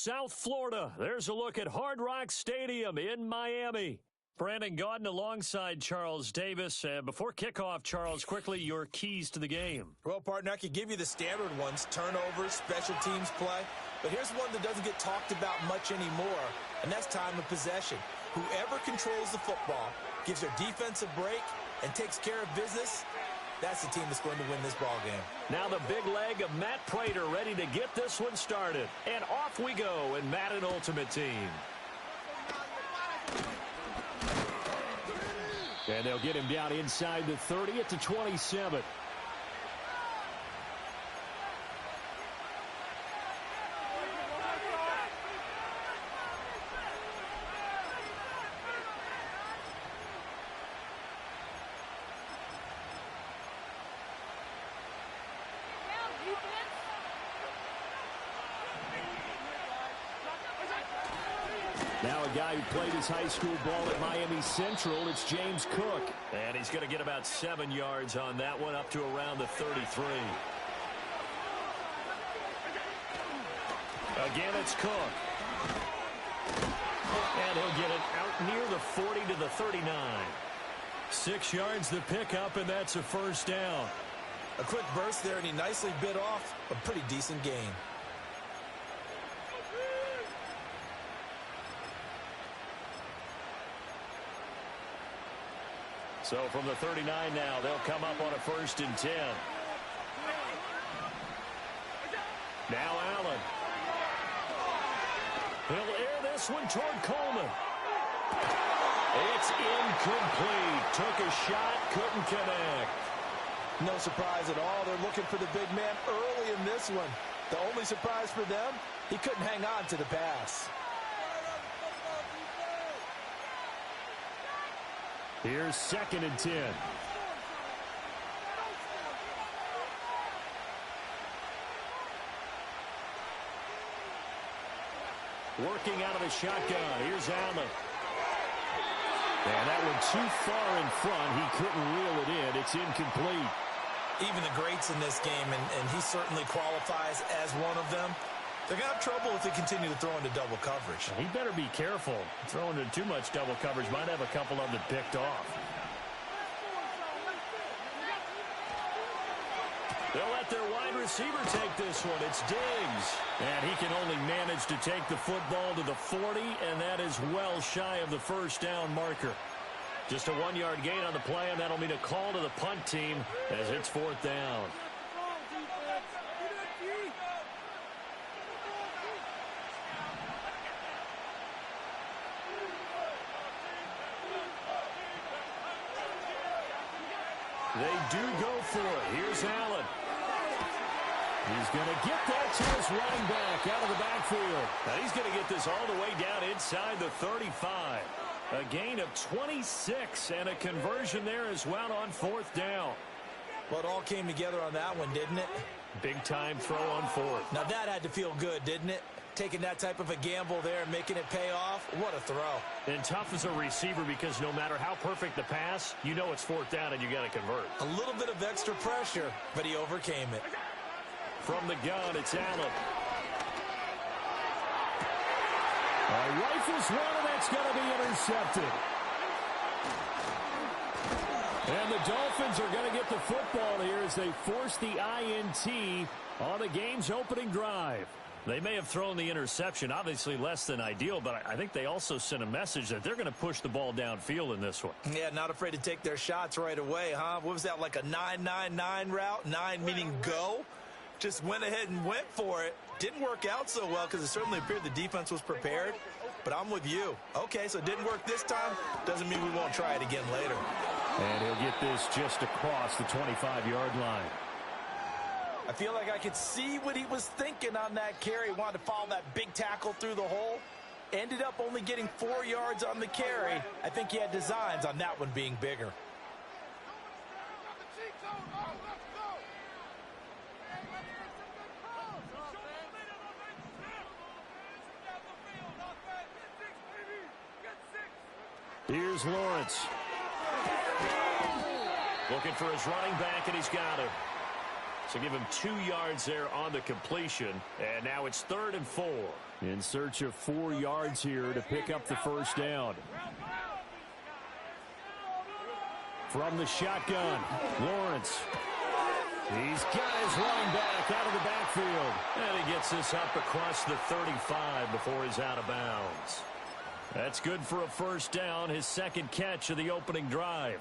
South Florida. There's a look at Hard Rock Stadium in Miami. Brandon Gaudin alongside Charles Davis. Before kickoff, Charles, quickly your keys to the game. Well, partner, I could give you the standard ones, turnovers, special teams play. But here's one that doesn't get talked about much anymore, and that's time of possession. Whoever controls the football, gives their defense a break, and takes care of business, that's the team that's going to win this ball game. Now the big leg of Matt Prater ready to get this one started. And off we go in Madden Ultimate Team. And they'll get him down inside the 30 at the 27. Now a guy who played his high school ball at Miami Central, it's James Cook. And he's going to get about 7 yards on that one, up to around the 33. Again, it's Cook. And he'll get it out near the 40 to the 39. 6 yards the pickup, and that's a first down. A quick burst there, and he nicely bit off a pretty decent gain. So from the 39 now, they'll come up on a 1st and 10. Now Allen. He'll air this one toward Coleman. It's incomplete. Took a shot, couldn't connect. No surprise at all. They're looking for the big man early in this one. The only surprise for them, he couldn't hang on to the pass. Here's 2nd and 10. Working out of the shotgun. Here's Allen. And that one too far in front. He couldn't reel it in. It's incomplete. Even the greats in this game, and he certainly qualifies as one of them, they're going to have trouble if they continue to throw into double coverage. He better be careful. Throwing into too much double coverage might have a couple of them picked off. They'll let their wide receiver take this one. It's Diggs. And he can only manage to take the football to the 40, and that is well shy of the first down marker. Just a 1-yard gain on the play, and that'll mean a call to the punt team as it's 4th down. They do go for it. Here's Allen. He's going to get that to his running back out of the backfield. Now he's going to get this all the way down inside the 35. A gain of 26 and a conversion there as well on 4th down. Well, it all came together on that one, didn't it? Big-time throw on 4th. Now that had to feel good, didn't it? Taking that type of a gamble there and making it pay off. What a throw. And tough as a receiver because no matter how perfect the pass, you know it's 4th down and you got to convert. A little bit of extra pressure, but he overcame it. From the gun, it's Allen. Rifles one, and that's going to be intercepted. And the Dolphins are going to get the football here as they force the INT on the game's opening drive. They may have thrown the interception, obviously less than ideal, but I think they also sent a message that they're going to push the ball downfield in this one. Yeah, not afraid to take their shots right away, huh? What was that, like a 9-9-9 route? 9 meaning go? Just went ahead and went for it. Didn't work out so well because it certainly appeared the defense was prepared. But I'm with you. Okay, so it didn't work this time. Doesn't mean we won't try it again later. And he'll get this just across the 25-yard line. I feel like I could see what he was thinking on that carry. He wanted to follow that big tackle through the hole. Ended up only getting 4 yards on the carry. I think he had designs on that one being bigger. Here's Lawrence. Looking for his running back, and he's got him. So give him 2 yards there on the completion. And now it's 3rd and 4. In search of 4 yards here to pick up the first down. From the shotgun, Lawrence. He's got his running back out of the backfield. And he gets this up across the 35 before he's out of bounds. That's good for a first down, his second catch of the opening drive.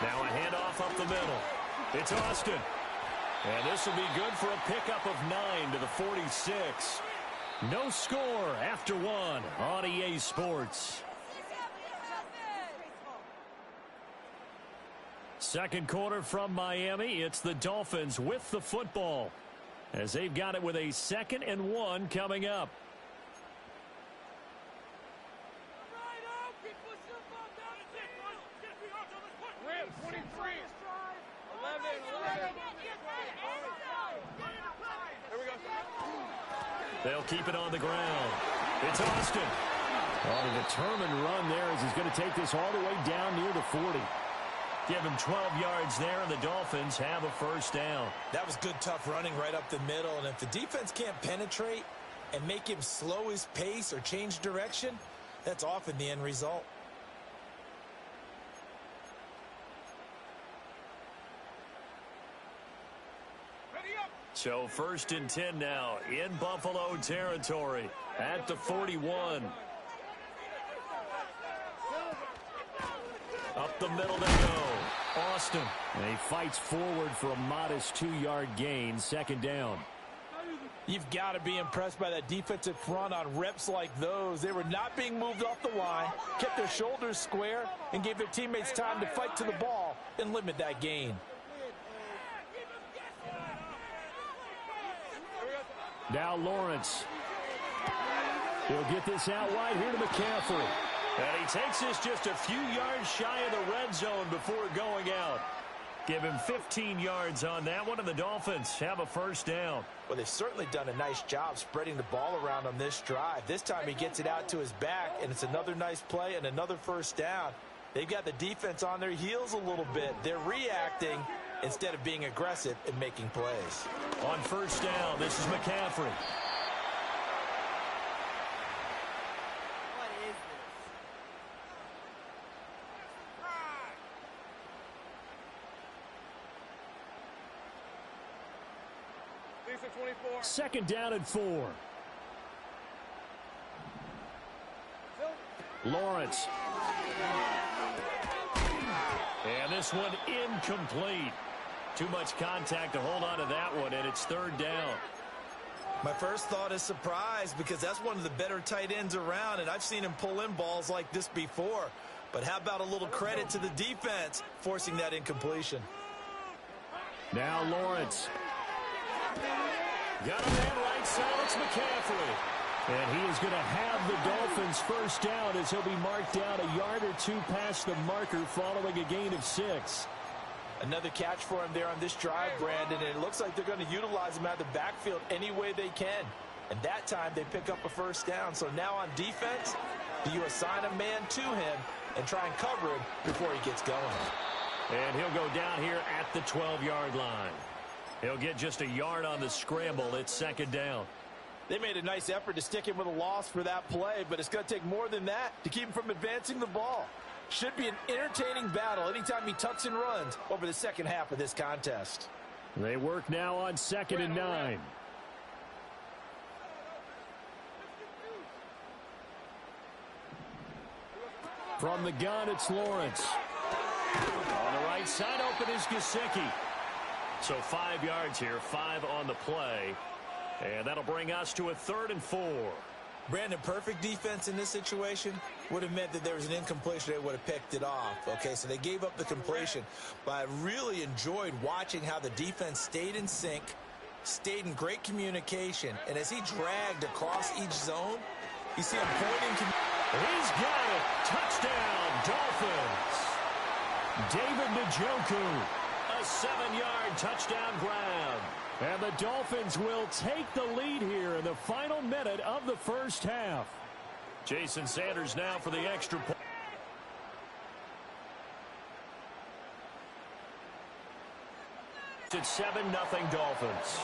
Now a handoff up the middle. It's Austin. And this will be good for a pickup of 9 to the 46. No score after 1 on EA Sports. Second quarter from Miami. It's the Dolphins with the football as they've got it with a 2nd and 1 coming up. They'll keep it on the ground. It's Austin. On a determined run there as he's going to take this all the way down near the 40. Give him 12 yards there, and the Dolphins have a first down. That was good, tough running right up the middle. And if the defense can't penetrate and make him slow his pace or change direction, that's often the end result. So 1st and 10 now in Buffalo territory at the 41. Up the middle they go. Austin. And he fights forward for a modest 2-yard gain, 2nd down. You've got to be impressed by that defensive front on reps like those. They were not being moved off the line, kept their shoulders square, and gave their teammates time to fight to the ball and limit that gain. Now Lawrence. He'll get this out wide here to McCaffrey. And he takes this just a few yards shy of the red zone before going out. Give him 15 yards on that one, and the Dolphins have a first down. Well, they've certainly done a nice job spreading the ball around on this drive. This time he gets it out to his back, and it's another nice play and another first down. They've got the defense on their heels a little bit. They're reacting instead of being aggressive and making plays. On first down, this is McCaffrey. Second down and 4. Lawrence. And this one incomplete. Too much contact to hold on to that one, and it's 3rd down. My first thought is surprise, because that's one of the better tight ends around, and I've seen him pull in balls like this before. But how about a little credit to the defense forcing that incompletion? Now Lawrence. Got a man right side. It's McCaffrey. And he is going to have the Dolphins first down as he'll be marked down a yard or 2 past the marker following a gain of 6. Another catch for him there on this drive, Brandon, and it looks like they're going to utilize him out of the backfield any way they can. And that time they pick up a first down. So now on defense, do you assign a man to him and try and cover him before he gets going? And he'll go down here at the 12-yard line. He'll get just a yard on the scramble. It's 2nd down. They made a nice effort to stick him with a loss for that play, but it's going to take more than that to keep him from advancing the ball. Should be an entertaining battle anytime he tucks and runs over the second half of this contest. They work now on 2nd and 9. From the gun, it's Lawrence. On the right side, open is Gesicki. So 5 yards here, 5 on the play. And that'll bring us to a 3rd and 4. Brandon, perfect defense in this situation would have meant that there was an incompletion. They would have picked it off. Okay, so they gave up the completion. But I really enjoyed watching how the defense stayed in sync, stayed in great communication. And as he dragged across each zone, you see him pointing. He's got it. Touchdown, Dolphins. David Njoku. A 7-yard touchdown grab. And the Dolphins will take the lead here in the final minute of the first half. Jason Sanders now for the extra point. It's 7-0 Dolphins.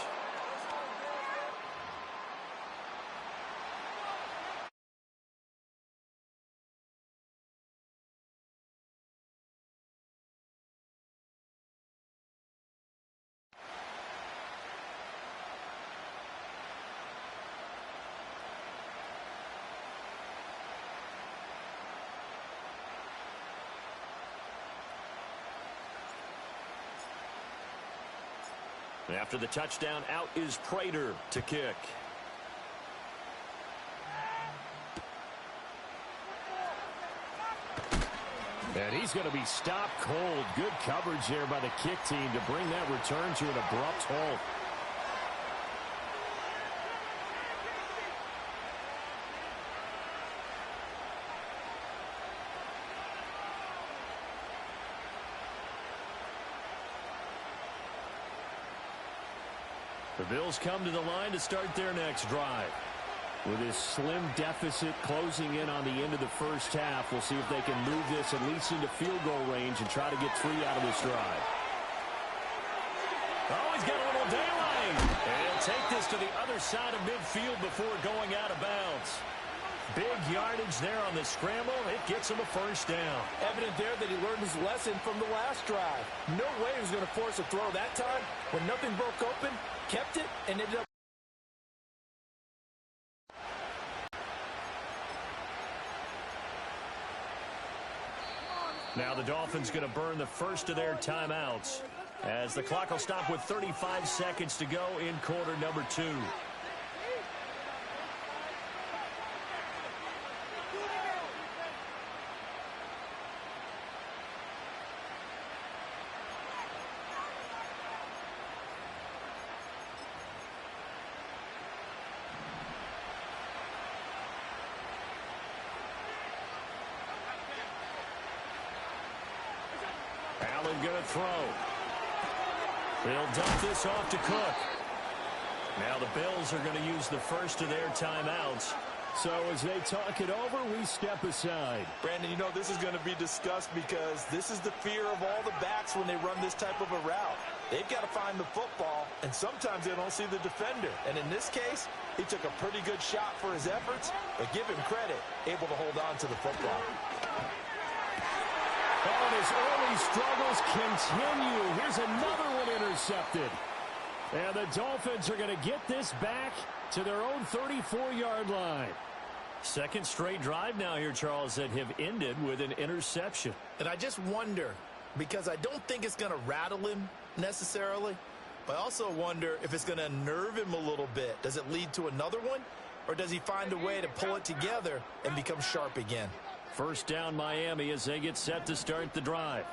After the touchdown, out is Prater to kick. And he's going to be stopped cold. Good coverage there by the kick team to bring that return to an abrupt halt. The Bills come to the line to start their next drive. With this slim deficit closing in on the end of the first half, we'll see if they can move this at least into field goal range and try to get 3 out of this drive. Oh, he's got a little daylight. And he'll take this to the other side of midfield before going out of bounds. Big yardage there on the scramble. It gets him a first down. Evident there that he learned his lesson from the last drive. No way he was going to force a throw that time. When nothing broke open, kept it, and ended up. Now the Dolphins going to burn the first of their timeouts as the clock will stop with 35 seconds to go in quarter number 2. Allen going to throw. They'll dump this off to Cook. Now the Bills are going to use the first of their timeouts. So as they talk it over, we step aside. Brandon, you know this is going to be discussed because this is the fear of all the backs when they run this type of a route. They've got to find the football, and sometimes they don't see the defender. And in this case, he took a pretty good shot for his efforts, but give him credit, able to hold on to the football. Oh, his early struggles continue. Here's another one intercepted. And the Dolphins are going to get this back to their own 34-yard line. Second straight drive now here, Charles, that have ended with an interception. And I just wonder, because I don't think it's going to rattle him necessarily, but I also wonder if it's going to unnerve him a little bit. Does it lead to another one, or does he find a way to pull it together and become sharp again? First down Miami as they get set to start the drive.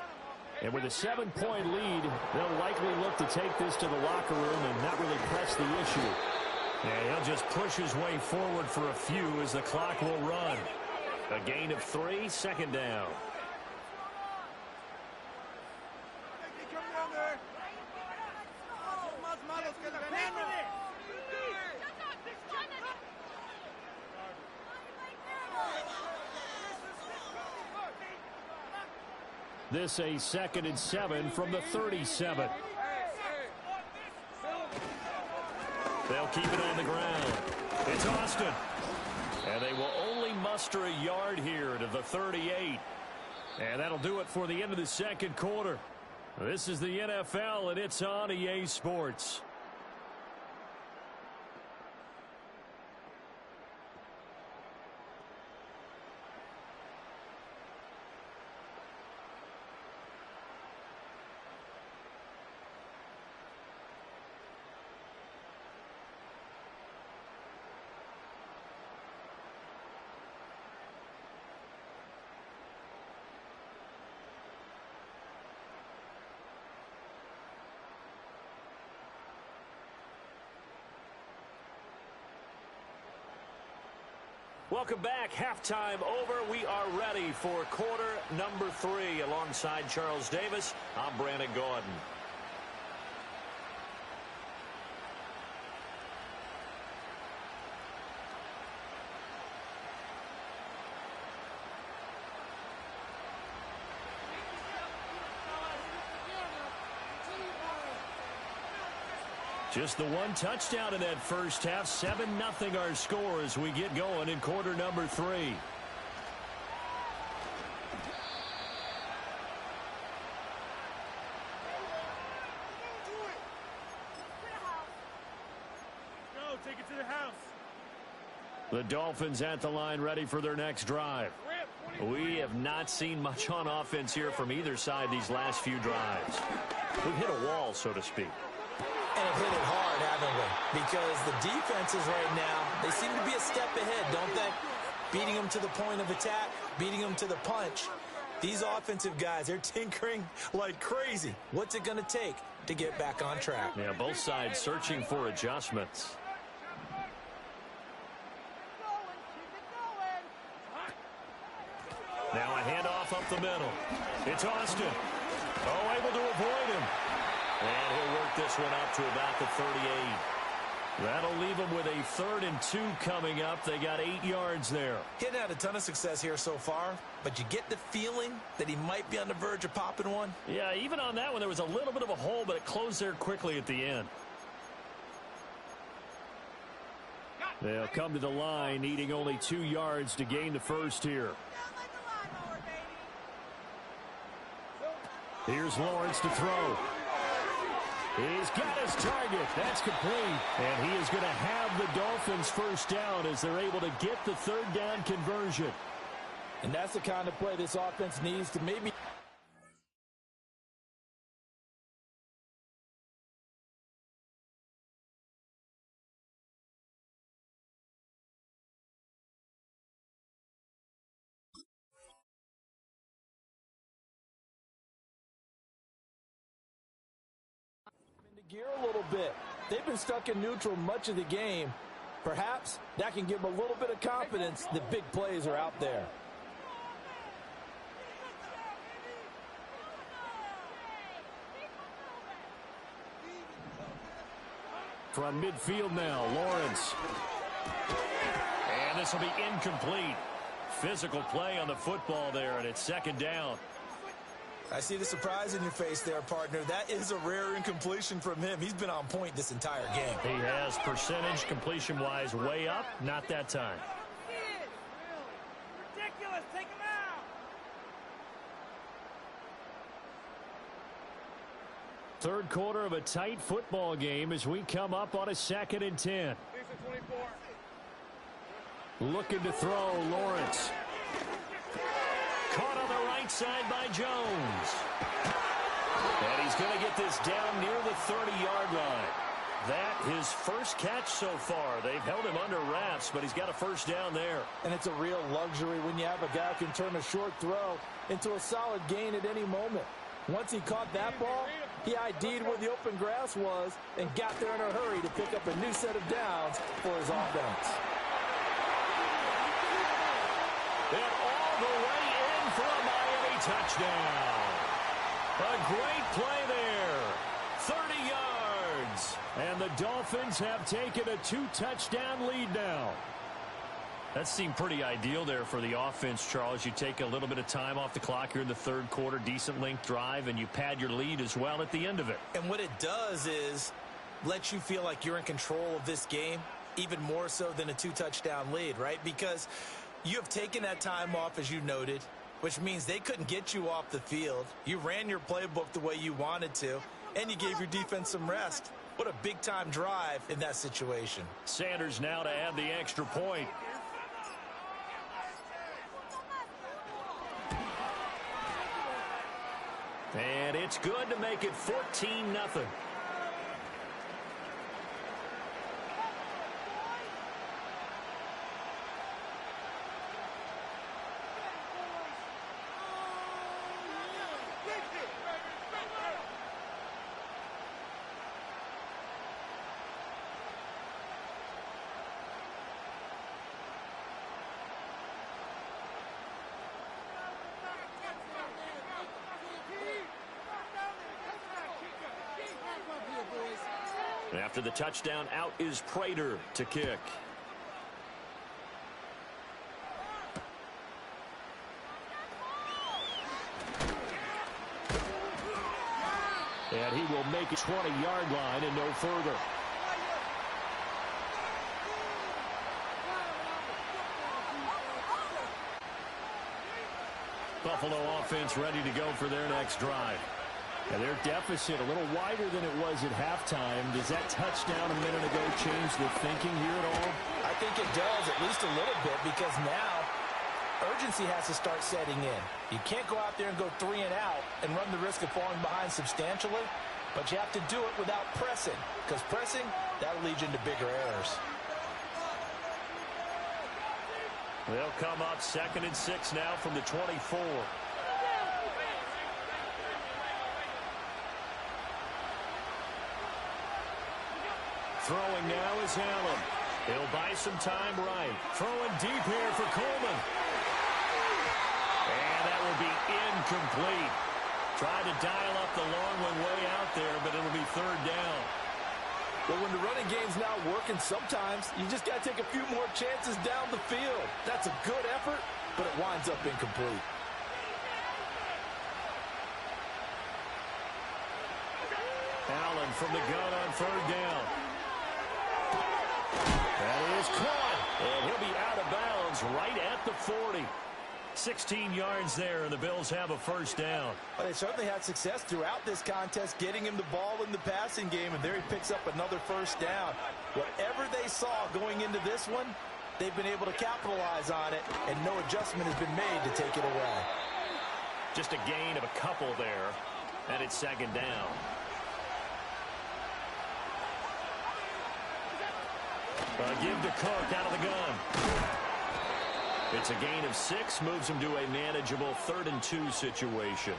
And with a 7-point lead, they'll likely look to take this to the locker room and not really press the issue. Yeah, he'll just push his way forward for a few as the clock will run. A gain of 3, second down. This a 2nd and 7 from the 37. They'll keep it on the ground. It's Austin. And they will only muster a yard here to the 38. And that'll do it for the end of the second quarter. This is the NFL, and it's on EA Sports. Welcome back. Halftime over. We are ready for quarter number 3. Alongside Charles Davis, I'm Brandon Gaudin. Just the one touchdown in that first half. 7-0 our score as we get going in quarter number 3. Take it to the house. The Dolphins at the line ready for their next drive. We have not seen much on offense here from either side these last few drives. We've hit a wall, so to speak. And have hit it hard, haven't we? Because the defenses right now, they seem to be a step ahead, don't they? Beating them to the point of attack, beating them to the punch. These offensive guys, they're tinkering like crazy. What's it going to take to get back on track? Yeah, both sides searching for adjustments. Now a handoff up the middle. It's Austin. Oh, able to avoid him. And he'll work this one up to about the 38. That'll leave them with a 3rd and 2 coming up. They got 8 yards there. Hitting had a ton of success here so far, but you get the feeling that he might be on the verge of popping one. Yeah, even on that one, there was a little bit of a hole, but it closed there quickly at the end. They'll come to the line, needing only 2 yards to gain the first here. Here's Lawrence to throw. He's got his target. That's complete. And he is going to have the Dolphins first down as they're able to get the 3rd down conversion. And that's the kind of play this offense needs to maybe... gear a little bit. They've been stuck in neutral much of the game. Perhaps that can give them a little bit of confidence that big plays are out there. From midfield now, Lawrence. And this will be incomplete. Physical play on the football there, and it's 2nd down. I see the surprise in your face there, partner. That is a rare incompletion from him. He's been on point this entire game. He has percentage completion-wise way up. Not that time. Ridiculous. Take him out. Third quarter of a tight football game as we come up on a 2nd and 10. Looking to throw, Lawrence. Caught on the right side by Jones. And he's going to get this down near the 30-yard line. That his first catch so far. They've held him under wraps, but he's got a first down there. And it's a real luxury when you have a guy who can turn a short throw into a solid gain at any moment. Once he caught that ball, he ID'd where the open grass was and got there in a hurry to pick up a new set of downs for his offense. And all the way in for a Miami touchdown. A great play there. 30 yards. And the Dolphins have taken a 2-touchdown lead now. That seemed pretty ideal there for the offense, Charles. You take a little bit of time off the clock here in the 3rd quarter, decent length drive, and you pad your lead as well at the end of it. And what it does is let you feel like you're in control of this game, even more so than a 2-touchdown lead, right? Because you have taken that time off, as you noted, which means they couldn't get you off the field. You ran your playbook the way you wanted to, and you gave your defense some rest. What a big-time drive in that situation. Sanders now to add the extra point. And it's good to make it 14-0. After the touchdown, out is Prater to kick. And he will make a 20-yard line and no further. Buffalo offense ready to go for their next drive. And their deficit a little wider than it was at halftime. Does that touchdown a minute ago change the thinking here at all? I think it does, at least a little bit, because now urgency has to start setting in. You can't go out there and go 3 and out and run the risk of falling behind substantially, but you have to do it without pressing, because pressing, that'll lead you into bigger errors. They'll come up 2nd and 6 now from the 24. Throwing now is Allen. He'll buy some time right. Throwing deep here for Coleman. And that will be incomplete. Trying to dial up the long one way out there, but it'll be 3rd down. Well, when the running game's not working, sometimes you just got to take a few more chances down the field. That's a good effort, but it winds up incomplete. Allen from the gun on 3rd down. That is caught, and he'll be out of bounds right at the 40. 16 yards there, and the Bills have a 1st down. Well, they certainly had success throughout this contest getting him the ball in the passing game, and there he picks up another 1st down. Whatever they saw going into this one, they've been able to capitalize on it, and no adjustment has been made to take it away. Just a gain of a couple there, and it's 2nd down. Give to Cook out of the gun. It's a gain of 6, moves him to a manageable 3rd and 2 situation.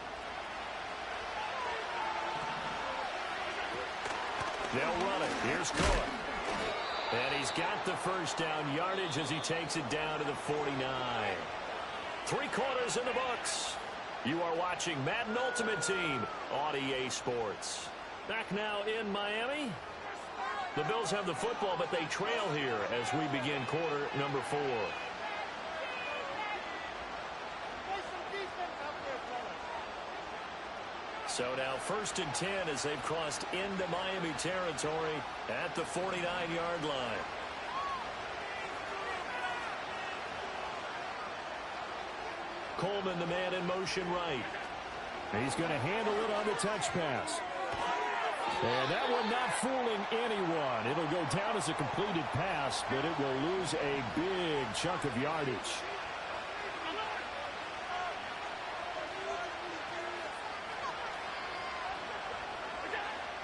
They'll run it. Here's Cook. And he's got the 1st down yardage as he takes it down to the 49. 3 quarters in the books. You are watching Madden Ultimate Team on EA Sports. Back now in Miami. The Bills have the football, but they trail here as we begin quarter number 4. So now 1st and 10 as they've crossed into Miami territory at the 49-yard line. Coleman, the man in motion right. He's going to handle it on the touch pass. And that one not fooling anyone. It'll go down as a completed pass, but it will lose a big chunk of yardage.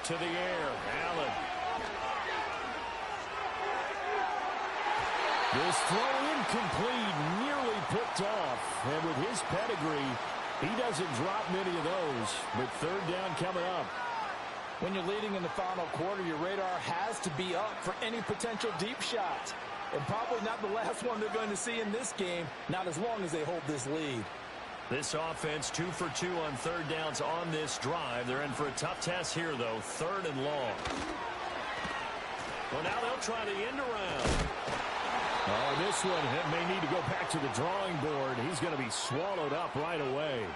To the air, Allen. This throw incomplete, nearly picked off. And with his pedigree, he doesn't drop many of those. But 3rd down coming up. When you're leading in the final quarter, your radar has to be up for any potential deep shots. And probably not the last one they're going to see in this game, not as long as they hold this lead. This offense 2 for 2 on 3rd downs on this drive. They're in for a tough test here, though. 3rd and long. Well, now they'll try the end around. Oh, this one may need to go back to the drawing board. He's going to be swallowed up right away.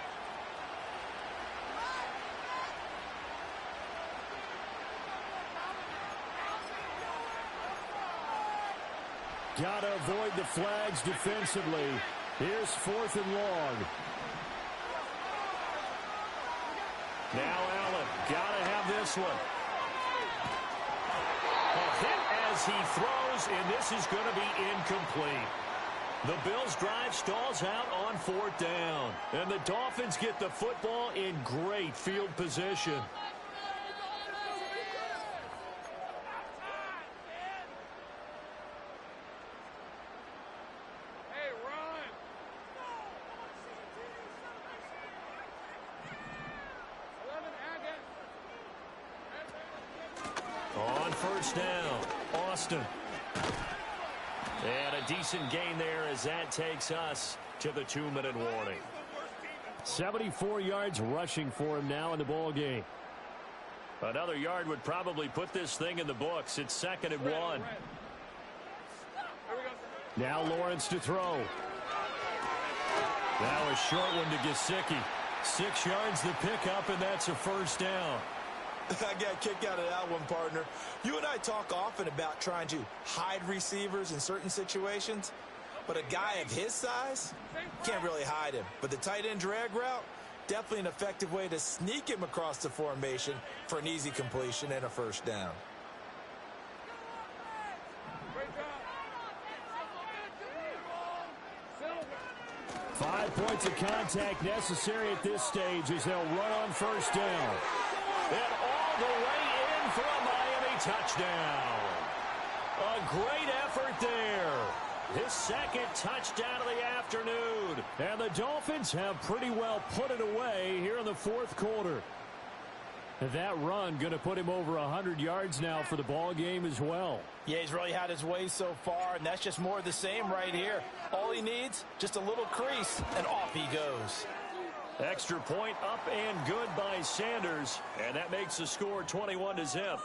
Got to avoid the flags defensively. Here's 4th and long. Now Allen, got to have this one. A hit as he throws, and this is going to be incomplete. The Bills' drive stalls out on 4th down, and the Dolphins get the football in great field position. On 1st down, Austin. And a decent gain there as that takes us to the 2-minute warning. 74 yards rushing for him now in the ball game. Another yard would probably put this thing in the books. It's 2nd and 1. Now Lawrence to throw. Now a short one to Gesicki. 6 yards the pickup, and that's a 1st down. I got a kick out of that one, partner. You and I talk often about trying to hide receivers in certain situations. But a guy of his size, can't really hide him. But the tight end drag route, definitely an effective way to sneak him across the formation for an easy completion and a first down. 5 points of contact necessary at this stage as they'll run on first down. And all the way in for a Miami touchdown. A great effort there. His second touchdown of the afternoon. And the Dolphins have pretty well put it away here in the fourth quarter. And that run going to put him over 100 yards now for the ball game as well. Yeah, he's really had his way so far, and that's just more of the same right here. All he needs, just a little crease, and off he goes. Extra point up and good by Sanders. And that makes the score 21-0.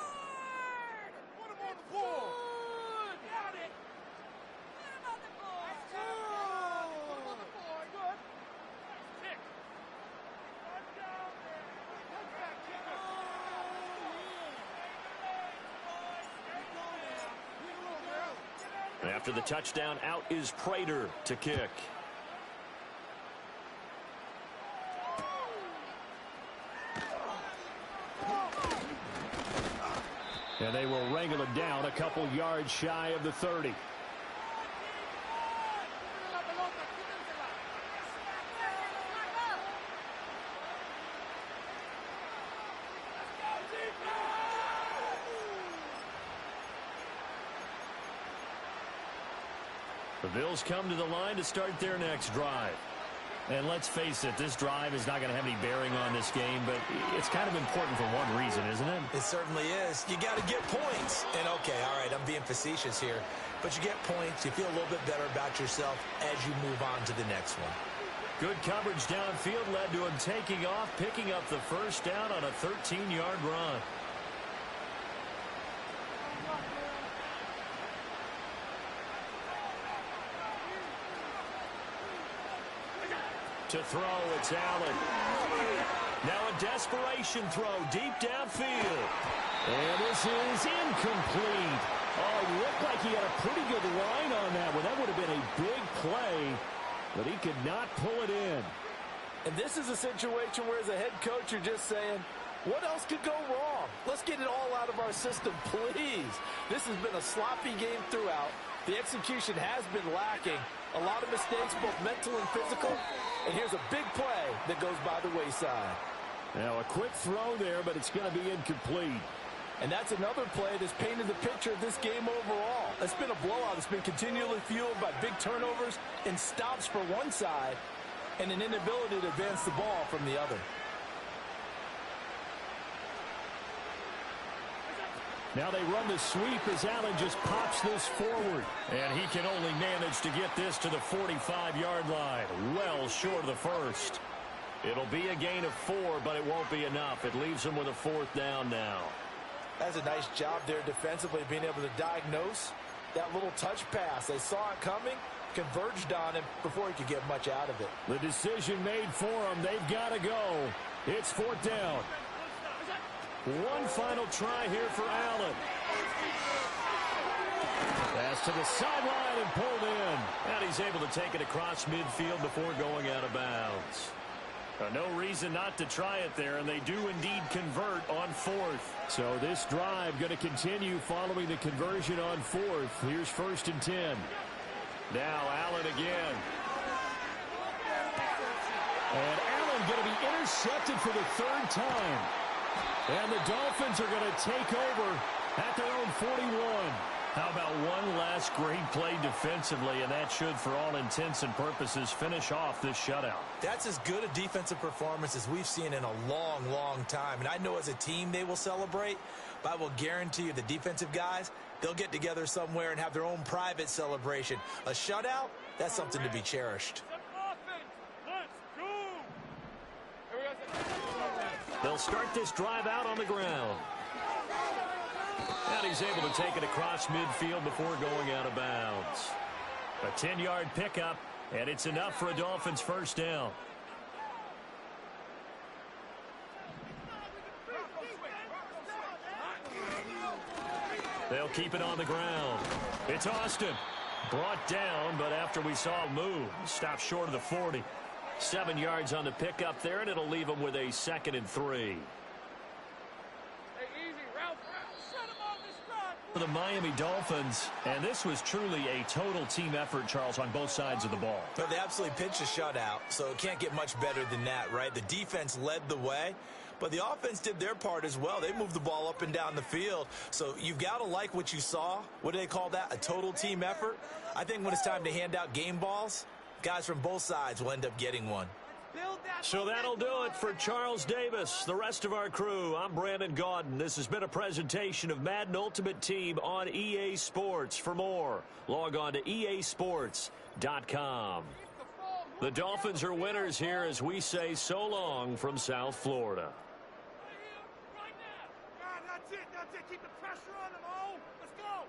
After the touchdown, out is Prater to kick. And they will wrangle it down a couple yards shy of the 30. The Bills come to the line to start their next drive. And let's face it, this drive is not going to have any bearing on this game, but it's kind of important for one reason, isn't it? It certainly is. You got to get points. And, okay, all right, I'm being facetious here. But you get points, you feel a little bit better about yourself as you move on to the next one. Good coverage downfield led to him taking off, picking up the first down on a 13-yard run. To throw, it's Allen. Now a desperation throw deep downfield. And this is incomplete. Oh, it looked like he had a pretty good line on that one. That would have been a big play, but he could not pull it in. And this is a situation where as a head coach you're just saying, what else could go wrong? Let's get it all out of our system, please. This has been a sloppy game throughout. The execution has been lacking. A lot of mistakes, both mental and physical. And here's a big play that goes by the wayside. Now a quick throw there, but it's going to be incomplete. And that's another play that's painted the picture of this game overall. It's been a blowout. It's been continually fueled by big turnovers and stops for one side and an inability to advance the ball from the other. Now they run the sweep as Allen just pops this forward. And he can only manage to get this to the 45-yard line. Well short of the first. It'll be a gain of 4, but it won't be enough. It leaves him with a fourth down now. That's a nice job there defensively, being able to diagnose that little touch pass. They saw it coming, converged on him before he could get much out of it. The decision made for him. They've got to go. It's fourth down. One final try here for Allen. Pass to the sideline and pulled in. And he's able to take it across midfield before going out of bounds. No reason not to try it there, and they do indeed convert on fourth. So this drive going to continue following the conversion on fourth. Here's 1st and 10. Now Allen again. And Allen going to be intercepted for the 3rd time. And the Dolphins are going to take over at their own 41. How about one last great play defensively, and that should, for all intents and purposes, finish off this shutout. That's as good a defensive performance as we've seen in a long, long time. And I know as a team they will celebrate, but I will guarantee you the defensive guys, they'll get together somewhere and have their own private celebration. A shutout, that's something to be cherished. They'll start this drive out on the ground. And he's able to take it across midfield before going out of bounds. A 10-yard pickup, and it's enough for a Dolphins first down. They'll keep it on the ground. It's Austin. Brought down, but after we saw him move, stopped short of the 40. 7 yards on the pickup there, and it'll leave him with a 2nd and 3. For the Miami Dolphins, and this was truly a total team effort, Charles, on both sides of the ball. But they absolutely pitched a shutout, so it can't get much better than that, right? The defense led the way, but the offense did their part as well. They moved the ball up and down the field, so you've got to like what you saw. What do they call that? A total team effort? I think when it's time to hand out game balls, guys from both sides will end up getting one. So that'll do it for Charles Davis, the rest of our crew. I'm Brandon Gaudin. This has been a presentation of Madden Ultimate Team on EA Sports. For more, log on to easports.com. The Dolphins are winners here as we say so long from South Florida. That's it. Keep the pressure on them, oh. Let's go.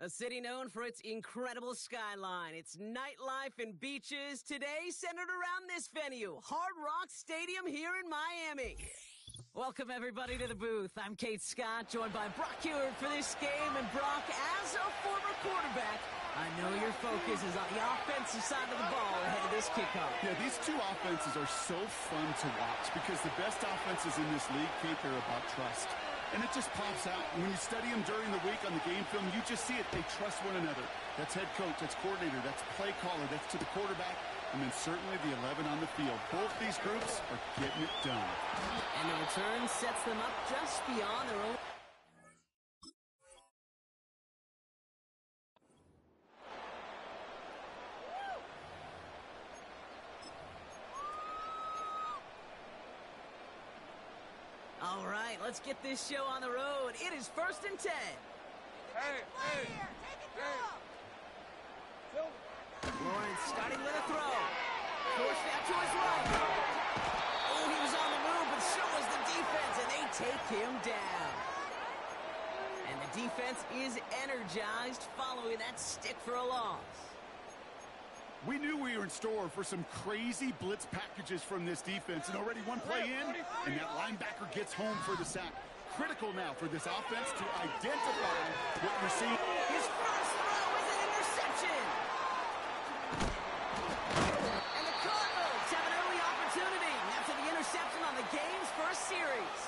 A city known for its incredible skyline, its nightlife and beaches, today centered around this venue, Hard Rock Stadium here in Miami. Welcome, everybody, to the booth. I'm Kate Scott, joined by Brock Hewitt for this game. And Brock, as a former quarterback, I know your focus is on the offensive side of the ball ahead of this kickoff. Yeah, these two offenses are so fun to watch because the best offenses in this league, Kate, they're about trust. And it just pops out. When you study them during the week on the game film, you just see it. They trust one another. That's head coach, that's coordinator, that's play caller, that's to the quarterback. and then certainly the 11 on the field. Both these groups are getting it done. And the return sets them up just beyond their own. All right, let's get this show on the road. It is 1st and 10. Lawrence starting with a throw. Forced out to his right. Oh, he was on the move, but so was the defense, and they take him down. And the defense is energized following that stick for a loss. We knew we were in store for some crazy blitz packages from this defense, and already one play in, and that linebacker gets home for the sack. Critical now for this offense to identify what we're seeing. His first throw is an interception. And the Cardinals have an early opportunity after the interception on the game's first series.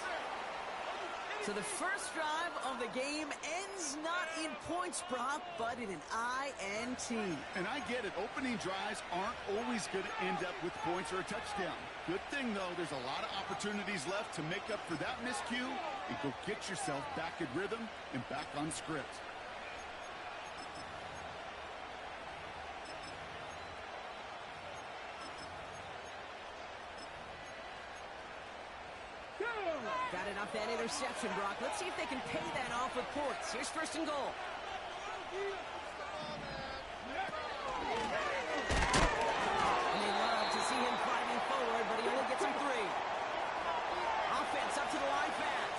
So the first drive of the game ends not in points, Brock, but in an INT. And I get it. Opening drives aren't always going to end up with points or a touchdown. Good thing, though, there's a lot of opportunities left to make up for that miscue and go get yourself back in rhythm and back on script. Got it off that interception, Brock. Let's see if they can pay that off with points. Here's 1st and goal. And they love to see him fighting forward, but he only gets him 3. Offense up to the line fast.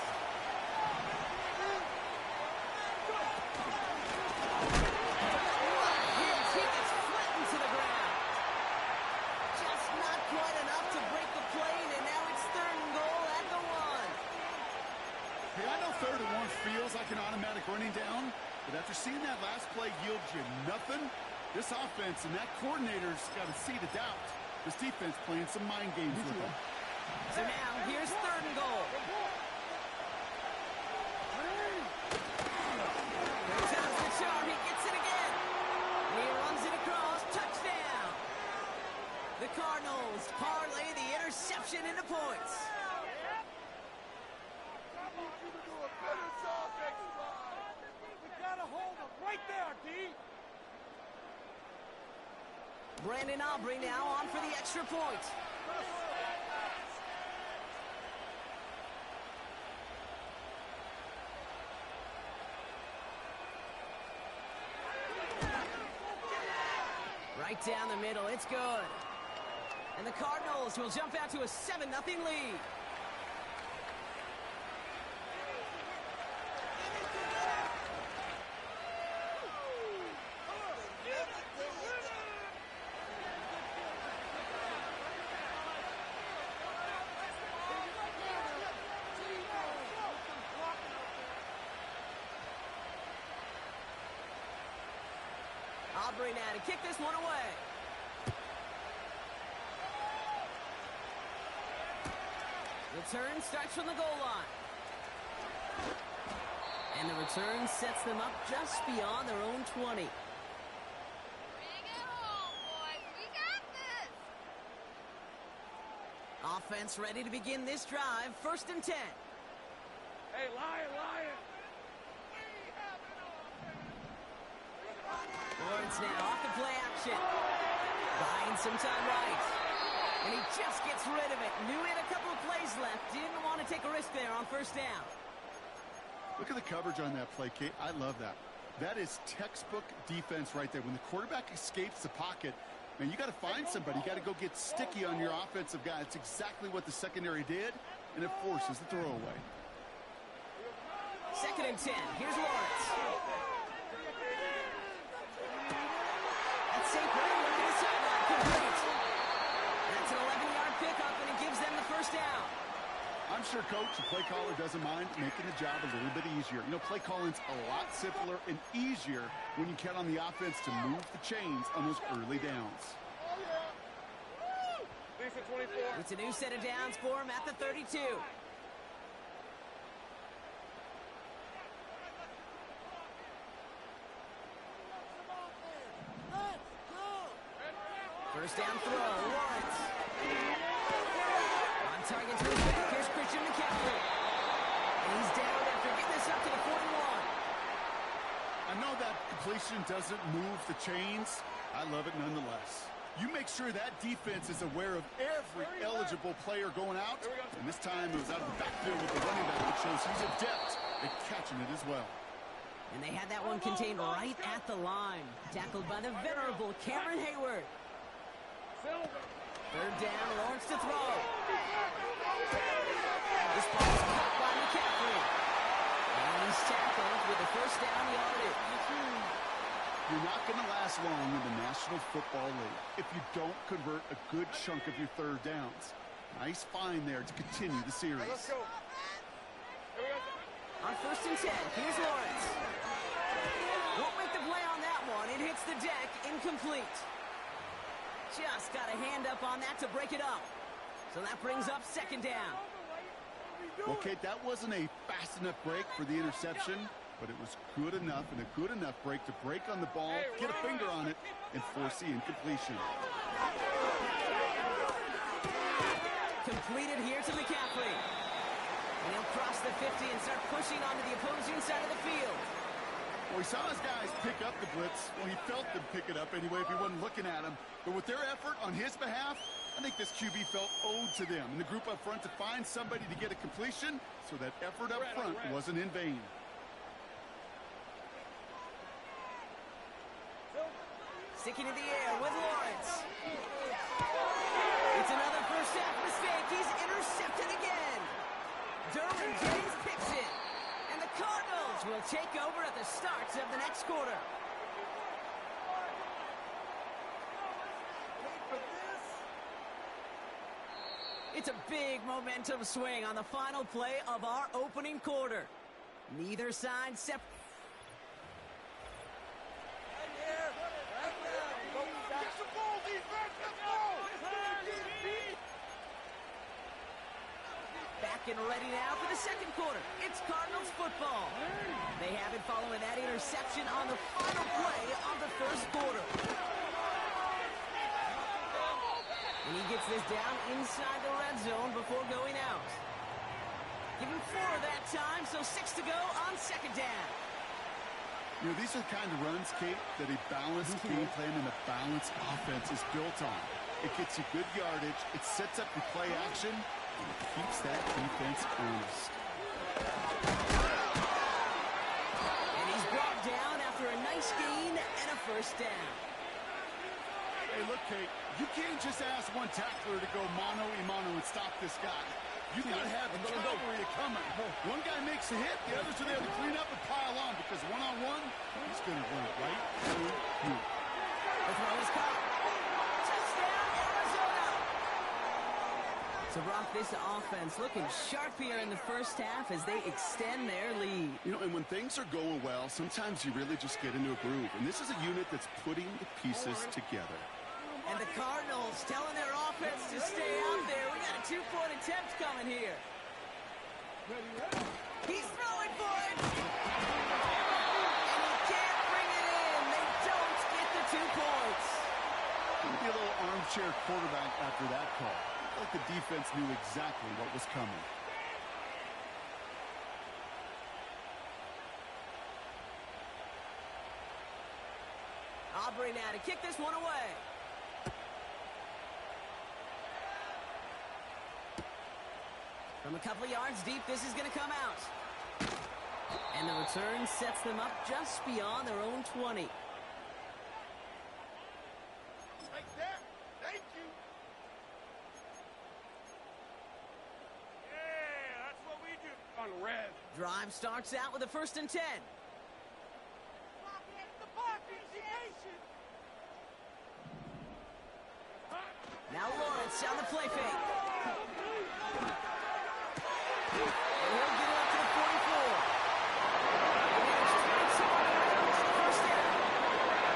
He gets flattened to the ground. Just not quite enough to break the plane, and now it's 3rd and goal at the 1. Hey, I know 3rd and 1 feels like an automatic running down, but after seeing that last play yield you nothing, this offense and that coordinator's got a seed of doubt. This defense playing some mind games with them. So now, here's 3rd and goal. Here comes the charge. He gets it again. He runs it across. Touchdown. The Cardinals parlay the interception into points. Right there, D. Brandon Aubrey now on for the extra point. Right down the middle. It's good. And the Cardinals will jump out to a 7-0 lead. Aubrey now to kick this one away. Return starts from the goal line. And the return sets them up just beyond their own 20. Bring it home, boys. We got this. Offense ready to begin this drive. 1st and 10. Hey, Lion. Lawrence now off the play action. Buying some time right. And he just gets rid of it. Knew he had a couple of plays left. Didn't want to take a risk there on 1st down. Look at the coverage on that play, Kate. I love that. That is textbook defense right there. When the quarterback escapes the pocket, man, you got to find somebody. You got to go get sticky on your offensive guy. It's exactly what the secondary did, and it forces the throwaway. 2nd and 10. Here's Lawrence. That's St. Brown looking to sideline. Complete. That's an 11-yard pickup, and it gives them the 1st down. I'm sure, Coach, the play caller doesn't mind making the job a little bit easier. You know, play calling's a lot simpler and easier when you count on the offense to move the chains on those early downs. It's a new set of downs for him at the 32. First down throw. Lawrence. On target to his back. Here's Christian McCaffrey. And he's down after getting this up to the 41. I know that completion doesn't move the chains. I love it nonetheless. You make sure that defense is aware of every eligible player going out. And this time it was out of the backfield with the running back, which shows he's adept at catching it as well. And they had that one contained right at the line. Tackled by the venerable Cameron Hayward. Third down, Lawrence to throw. This ball is caught by McCaffrey. And he's tackled with the first down yardage. You're not going to last long in the National Football League if you don't convert a good chunk of your third downs. Nice find there to continue the series. Let's go. On first and 10, here's Lawrence. Won't make the play on that one. It hits the deck, incomplete. Just got a hand up on that to break it up. So that brings up second down. Okay, that wasn't a fast enough break for the interception, but it was good enough and a good enough break to break on the ball, get a finger on it, and force the incompletion. Completed here to McCaffrey. And he'll cross the 50 and start pushing onto the opposing side of the field. Well, he saw his guys pick up the blitz. Well, he felt them pick it up anyway if he wasn't looking at him. But with their effort on his behalf, I think this QB felt owed to them and the group up front to find somebody to get a completion, so that effort up front wasn't in vain. Sticking in the air with Lawrence. It's another first half mistake. He's intercepted again. Derwin James picks it. And the Cardinals will take over at the start of the next quarter. It's a big momentum swing on the final play of our opening quarter. Neither side separate. Back and ready now for the second quarter. It's Cardinals football. They have it following that interception on the final play of the first quarter. And he gets this down inside the red zone before going out. Give him 4 that time, so 6 to go on second down. You know, these are the kind of runs, Kate, that a balanced game plan and a balanced offense is built on. It gets you good yardage, it sets up your play action, and it keeps that defense honest. And he's brought down after a nice gain and a first down. Hey, look, Kate, you can't just ask one tackler to go mano-a-mano and stop this guy. You got to have the cavalry coming. One guy makes a hit, the others are there to clean up and pile on, because one-on-one, he's going to run right through you. The throw is caught. Touchdown, Arizona! So, Brock, this offense looking sharp here in the first half as they extend their lead. You know, and when things are going well, sometimes you really just get into a groove. And this is a unit that's putting the pieces together. And the Cardinals telling their offense to stay out there. We got a 2-point attempt coming here. He's throwing for it. And he can't bring it in. They don't get the 2 points. Maybe a little armchair quarterback after that call. Like the defense knew exactly what was coming. Aubrey now to kick this one away. From a couple of yards deep, this is going to come out. And the return sets them up just beyond their own 20. Like that. Thank you. Yeah, that's what we do. On red. Drive starts out with a 1st and 10. Now Lawrence on the play fake. And he'll get it up to the 44. First down.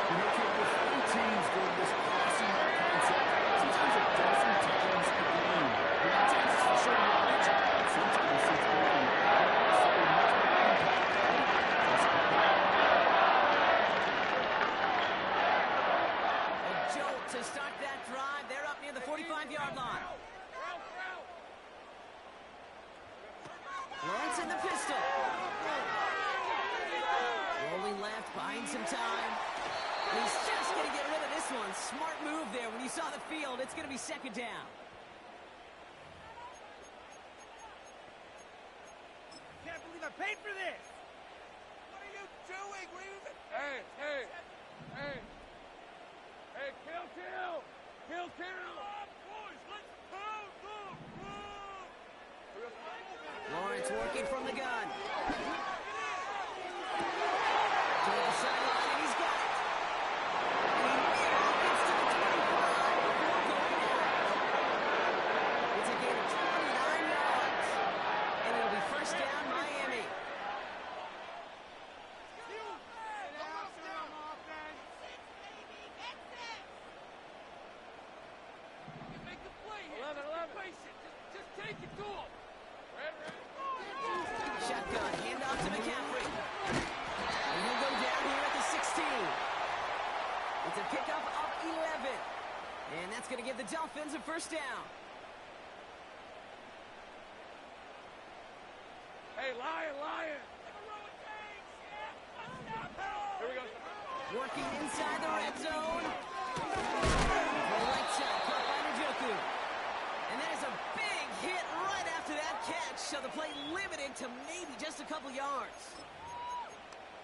You know, Kate, before teams go to this crossing route concept, sometimes it doesn't times the game. And sometimes it's for short yardage, sometimes it's broken. A jolt to start that drive. time. He's just going to get rid of this one. Smart move there. When you saw the field, it's going to be second down. Can't believe I paid for this. What are you doing? Hey, kill. Boys, let's pound them. Lawrence working from the gun. Toward the sideline, and he's got it. And he gets to the 25 before going out. It's a gain of 29 yards. And it'll be first down, Miami. Make the play here. 11. Face it. Just take it to him. Shotgun, handoff to McCaffrey. And he'll go down here at the 16. It's a pickup of 11. And that's going to give the Dolphins a first down. Hey, Lion. Here we go. Working inside the red zone. The right side, caught by Njoku. And that is a big hit right after that catch. So the play limited to maybe just a couple yards.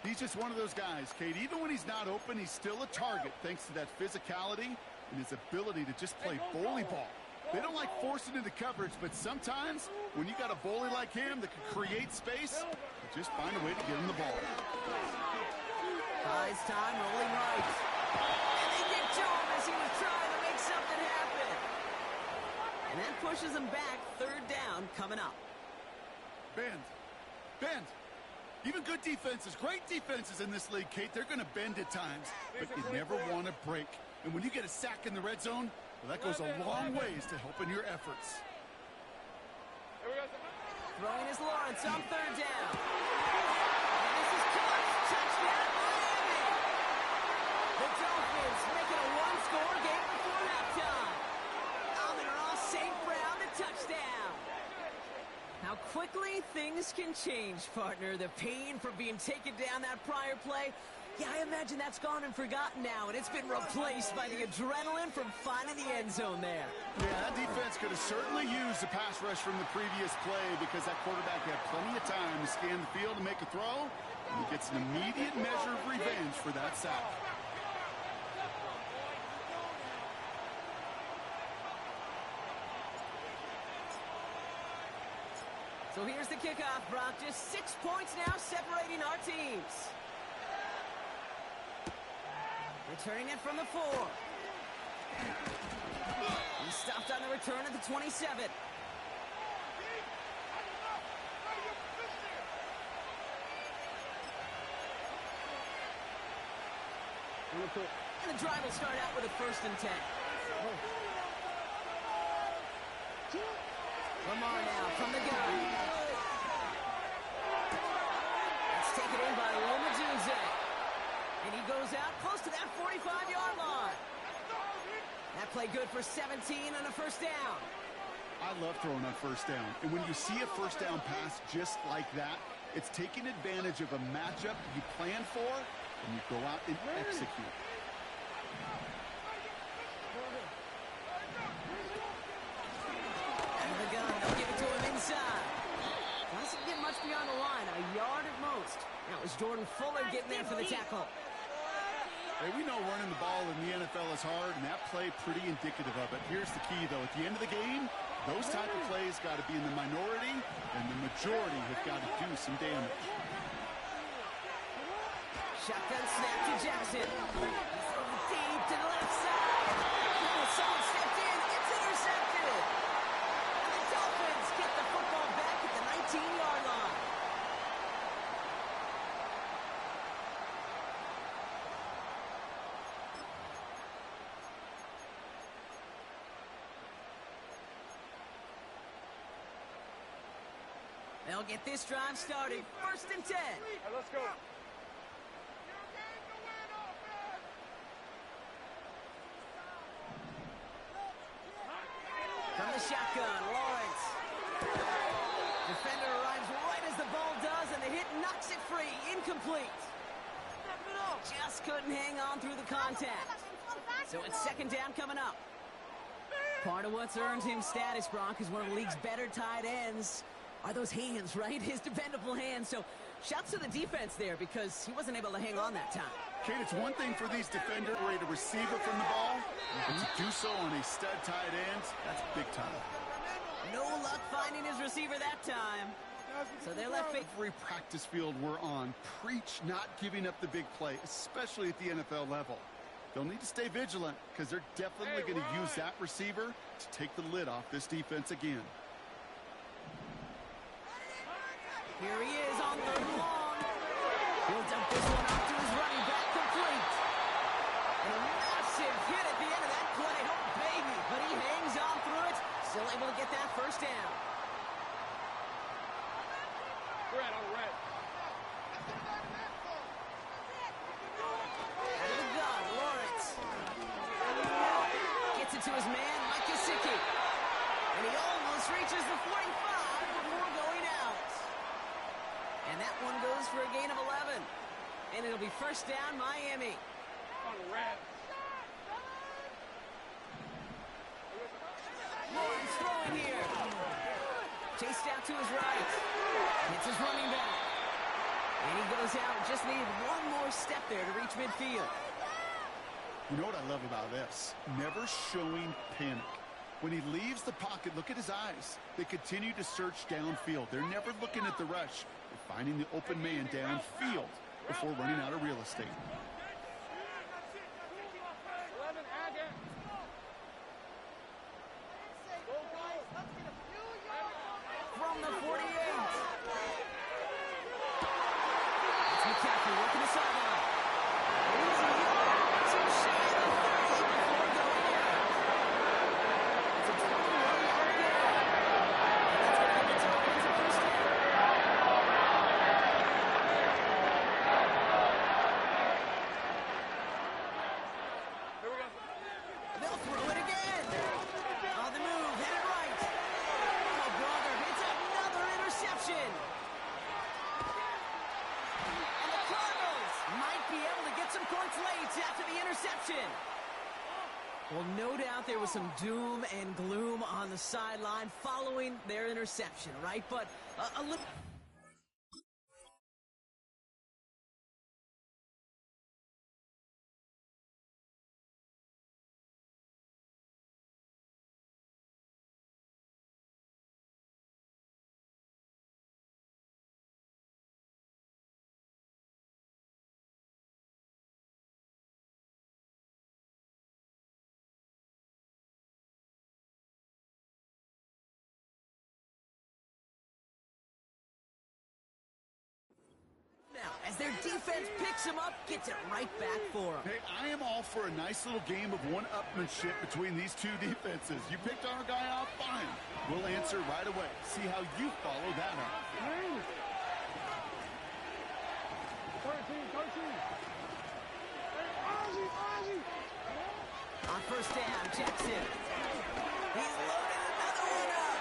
He's just one of those guys, Kate. Even when he's not open, he's still a target thanks to that physicality and his ability to just play bully ball. They don't like forcing into coverage, but sometimes when you got a bully like him that can create space, you just find a way to get him the ball. Buys time, rolling right. And they get to him as he was trying to make something happen. And that pushes him back. Third down coming up. Bend. Even good defenses, great defenses in this league, Kate, they're going to bend at times, but you never want to break. And when you get a sack in the red zone, well, that goes a long ways to helping your efforts. Throwing is Lawrence on third down. And this is caught. Touchdown, Miami. The Dolphins making a one-score game before halftime. Amon-Ra St. Brown, the touchdown. How quickly things can change, partner. The pain from being taken down that prior play, yeah, I imagine that's gone and forgotten now, and it's been replaced by the adrenaline from finding the end zone there. Yeah, that defense could have certainly used the pass rush from the previous play because that quarterback had plenty of time to scan the field and make a throw, and he gets an immediate measure of revenge for that sack. So here's the kickoff, Brock. Just 6 points now separating our teams. Returning it from the 4. He stopped on the return at the 27. And the drive will start out with a 1st and 10. Lamar now from the gun. It's taken in by Lomajuze. And he goes out close to that 45-yard line. That play good for 17 and a first down. I love throwing on first down. And when you see a first down pass just like that, it's taking advantage of a matchup you plan for, and you go out and execute. And the gun, they'll give it to him inside. Doesn't get much beyond the line, a yard at most. That was Jordan Fuller getting there for the tackle. Hey, we know running the ball in the NFL is hard, and that play pretty indicative of it. Here's the key, though. At the end of the game, those type of plays got to be in the minority, and the majority have got to do some damage. Shotgun snap to Jackson. Deep to the left side. Someone stepped in. It's intercepted. And the Dolphins get the football back at the 19-yard line. They'll get this drive started. 1st and 10. All right, let's go. From the shotgun, Lawrence. Defender arrives right as the ball does, and the hit knocks it free. Incomplete. Step it up. just couldn't hang on through the contact. So it's second down coming up. Part of what's earned him status, Brock, is one of the league's better tight ends. Are those hands, right? His dependable hands. So shouts to the defense there because he wasn't able to hang on that time. Kate, it's one thing for these defenders to separate a receiver from the ball, but to do so on a stud tight end, that's big time. No luck finding his receiver that time. So they're left. Every practice field we're on, preach not giving up the big play, especially at the NFL level. They'll need to stay vigilant because they're definitely going to use that receiver to take the lid off this defense again. Here he is on third and long. He'll dump this one off to his running back, complete. And a massive hit at the end of that play. Oh, baby. But he hangs on through it. Still able to get that first down. Red on red. Out of the gun, Lawrence. Gets it to his man, Mike Gesicki. And he almost reaches the 45 before going out. And that one goes for a gain of 11. And it'll be first down, Miami. On red. Lawrence throwing here. Chased out to his right. Hits his running back. And he goes out. Just needed one more step there to reach midfield. You know what I love about this? Never showing panic. When he leaves the pocket, look at his eyes. They continue to search downfield. They're never looking at the rush. They're finding the open man downfield before running out of real estate. 11, add it. From the 48. It's McCaffrey working the sideline. Easy yard. Too shy of the 30 before going out. It's a 21-yard gain. And that's going to get the Dolphins a first down. Here we go. They'll throw it again. On the move, headed right. Oh, brother, it's another interception. And the Cardinals might be able to get some points late after the interception. Well, no doubt there was some doom and gloom on the sideline following their interception, right? But a little... Now, as their defense picks him up, gets it right back for him. Hey, I am all for a nice little game of one-upmanship between these two defenses. You picked our guy out, fine. We'll answer right away. See how you follow that up. 13. On first down, Jackson. He's loaded another one up.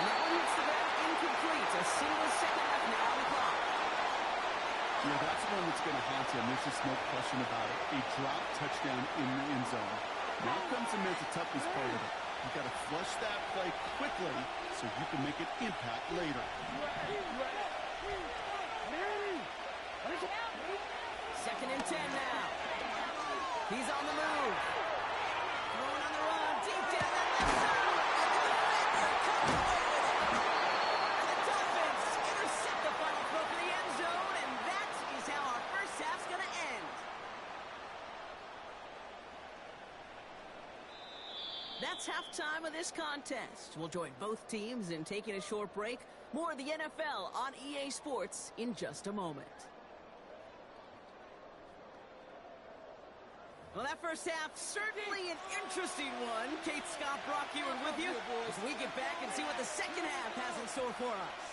And that one hits the ground incomplete. A single second left now on the clock. Yeah, that's one that's going to haunt him. There's just no question about it. A drop touchdown in the end zone. Now comes the mental toughness part of it. You've got to flush that play quickly so you can make an impact later. Second and 10 now. He's on the move. Throwing on the run. Deep down the left side. And the defender comes away with it. And the Dolphins intercept the final throw for the end zone. And that is how our first half's going to end. That's halftime of this contest. We'll join both teams in taking a short break. More of the NFL on EA Sports in just a moment. Well, that first half, certainly an interesting one. Kate, Scott, Brock, Ewan with you as we get back and see what the second half has in store for us.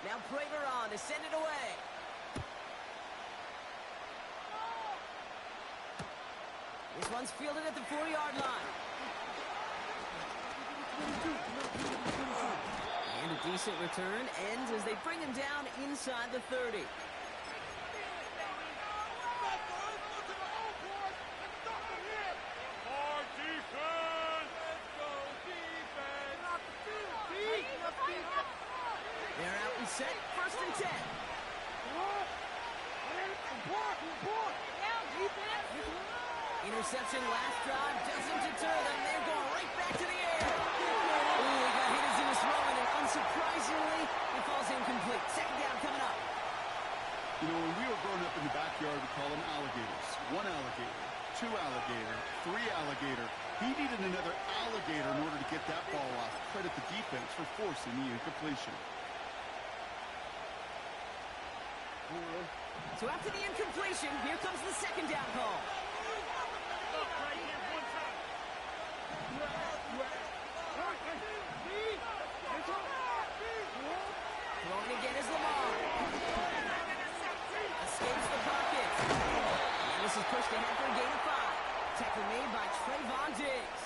Now Prater on to send it away. one's fielded at the 4-yard line. And a decent return ends as they bring him down inside the 30. They're out and set, 1st and 10. Interception last drive doesn't deter them. They're going right back to the air. Ooh, he got hit as he was throwing, and unsurprisingly, it falls incomplete. 2nd down coming up. You know, when we were growing up in the backyard, we call them alligators. 1 alligator, 2 alligator, 3 alligator. He needed another alligator in order to get that ball off. Credit the defense for forcing the incompletion. So after the incompletion, here comes the 2nd down call. Throwing again is Lamar. Escapes the pocket. And this is pushed ahead for a gain of 5. Tackle made by Trayvon Diggs.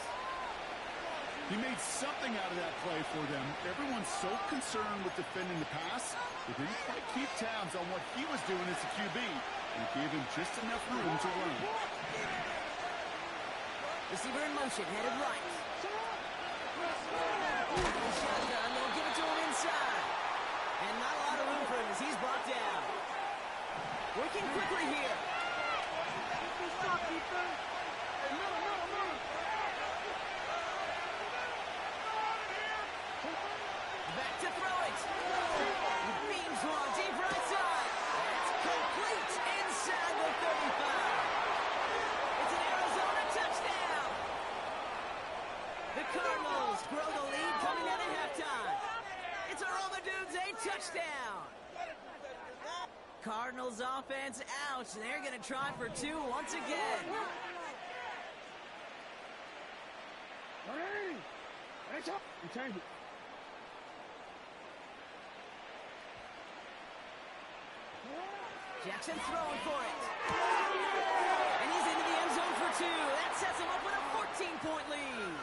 He made something out of that play for them. Everyone's so concerned with defending the pass, they didn't quite keep tabs on what he was doing as a QB. And gave him just enough room to run. Receiver in motion, headed right. Shotgun, they'll give it to him inside. And not a lot of room for him as he's brought down. Working quickly here. Back to throw it. Beams one, deep right side. That's complete inside the 35. It's an Arizona touchdown. The Cardinals grow the lead coming out at halftime. It's a Roma Dudes, a touchdown. Cardinals offense out. They're going to try for 2 once again. Jackson throwing for it. And he's into the end zone for 2. That sets him up with a 14-point lead.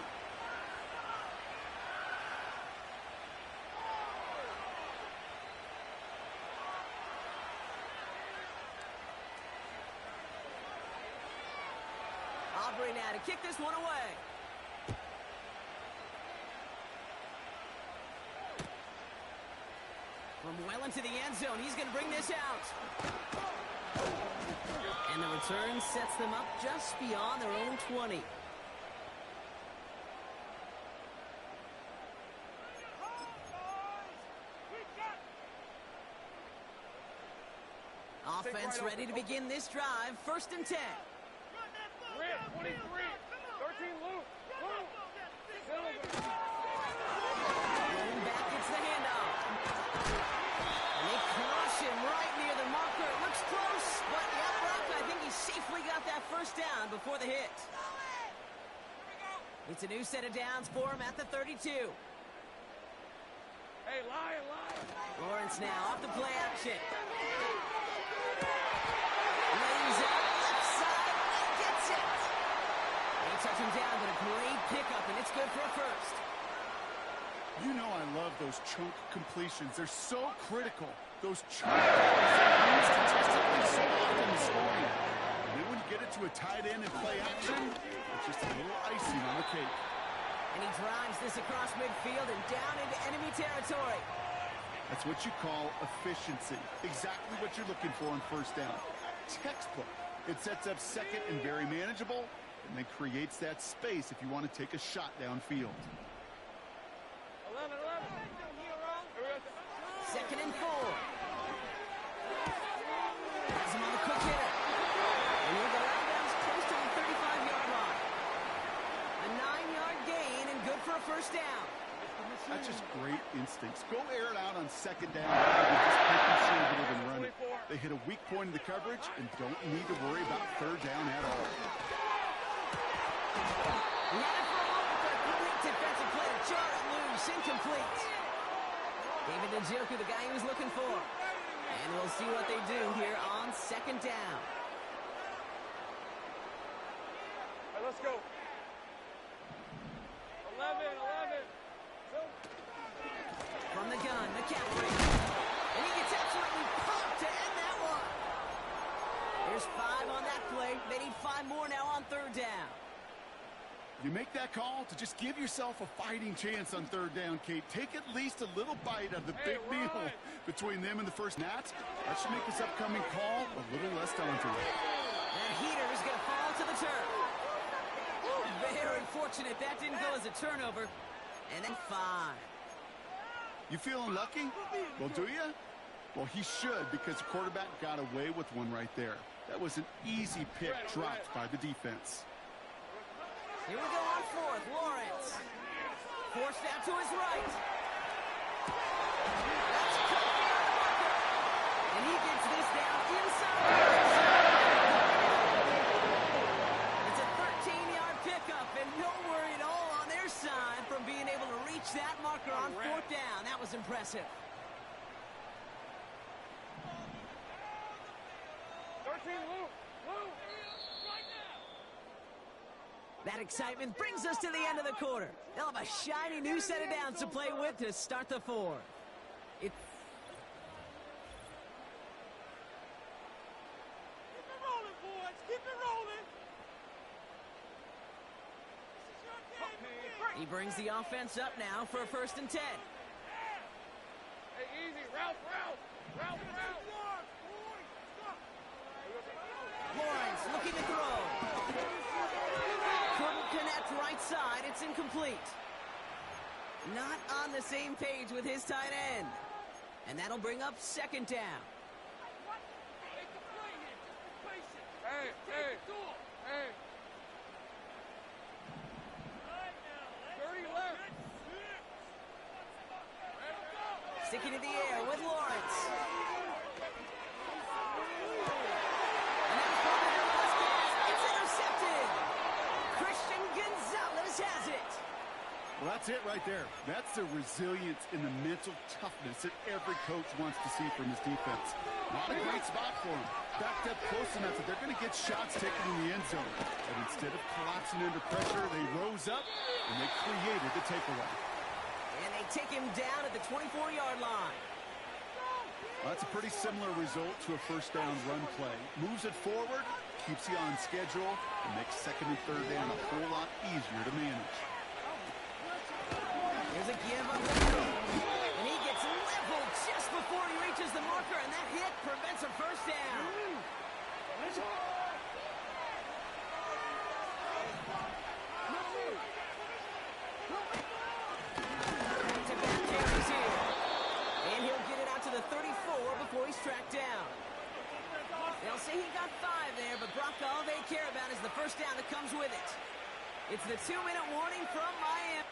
Aubrey now to kick this one away. From well into the end zone, he's going to bring this out. And the return sets them up just beyond their own 20. Offense ready to begin this drive. 1st and 10. 23, 13, Luke. Going back, it's the handoff. And they crush him right near the marker. It looks close, but yeah, Brock, I think he safely got that 1st down before the hit. It's a new set of downs for him at the 32. Hey, lion. Lawrence now off the play action. Lays out left side and gets it. They touch him down, but a great pickup, and it's good for a 1st. You know I love those chunk completions. They're so critical. Those chunk balls are used statistically so often in scoring. And then when you get it to a tight end and play action, it's just a little icing on the cake. And he drives this across midfield and down into enemy territory. That's what you call efficiency. Exactly what you're looking for on 1st down. Textbook. It sets up 2nd and very manageable, and then creates that space if you want to take a shot downfield. 11. 2nd and 4. Has him on the quick hitter. And he'll go out of bounds close to the 35-yard line. A 9-yard gain and good for a 1st down. That's just great instincts. Go air it out on 2nd down. Just making sure that they can run it. They hit a weak point in the coverage and don't need to worry about 3rd down at all. He had it for a moment, but a great defensive play to jar it loose. Incomplete. David Njoku, the guy he was looking for. And we'll see what they do here on 2nd down. Look. let's go. 11. From the gun, McCaffrey. And he gets absolutely pumped to end that one. There's 5 on that play. They need 5 more now on third down. You make that call to just give yourself a fighting chance on third down, Kate. Take at least a little bite of the big meal between them and the first Nats. That should make this upcoming call a little less daunting. That heater is going to fall to the turf. Very fortunate that didn't go as a turnover. And then 5. You feeling lucky? Well, do you? Well, he should, because the quarterback got away with one right there. That was an easy pick dropped by the defense. Here we go on fourth. Lawrence. Forced out to his right. That's cut by the marker. And he gets this down inside. It's a 13-yard pickup, and no worry at all on their side from being able to reach that marker on fourth down. That was impressive. 13, Lou. That excitement brings us to the end of the quarter. They'll have a shiny new set of downs to play with to start the 4th. Keep it rolling, boys. Keep it rolling. He brings the offense up now for a 1st and 10. Hey, easy. Route. Lawrence looking to throw. Couldn't connect right side. It's incomplete. Not on the same page with his tight end. And that'll bring up 2nd down. Hey. Sticking in the air with Lawrence. And that's probably the last pass. It's intercepted. Christian Gonzalez has it. Well, that's it right there. That's the resilience and the mental toughness that every coach wants to see from his defense. Not a great spot for him. Backed up close enough that they're going to get shots taken in the end zone. But instead of collapsing under pressure, they rose up and they created the takeaway. And they take him down at the 24-yard line. Well, that's a pretty similar result to a 1st down run play. Moves it forward, keeps you on schedule, and makes 2nd and 3rd down a whole lot easier to manage. There's a give up the middle. And he gets leveled just before he reaches the marker, and that hit prevents a 1st down. Back-to-back carries here. And he'll get it out to the 34 before he's tracked down. They'll say he got 5 there, but Brock, all they care about is the 1st down that comes with it. It's the 2-minute warning from Miami.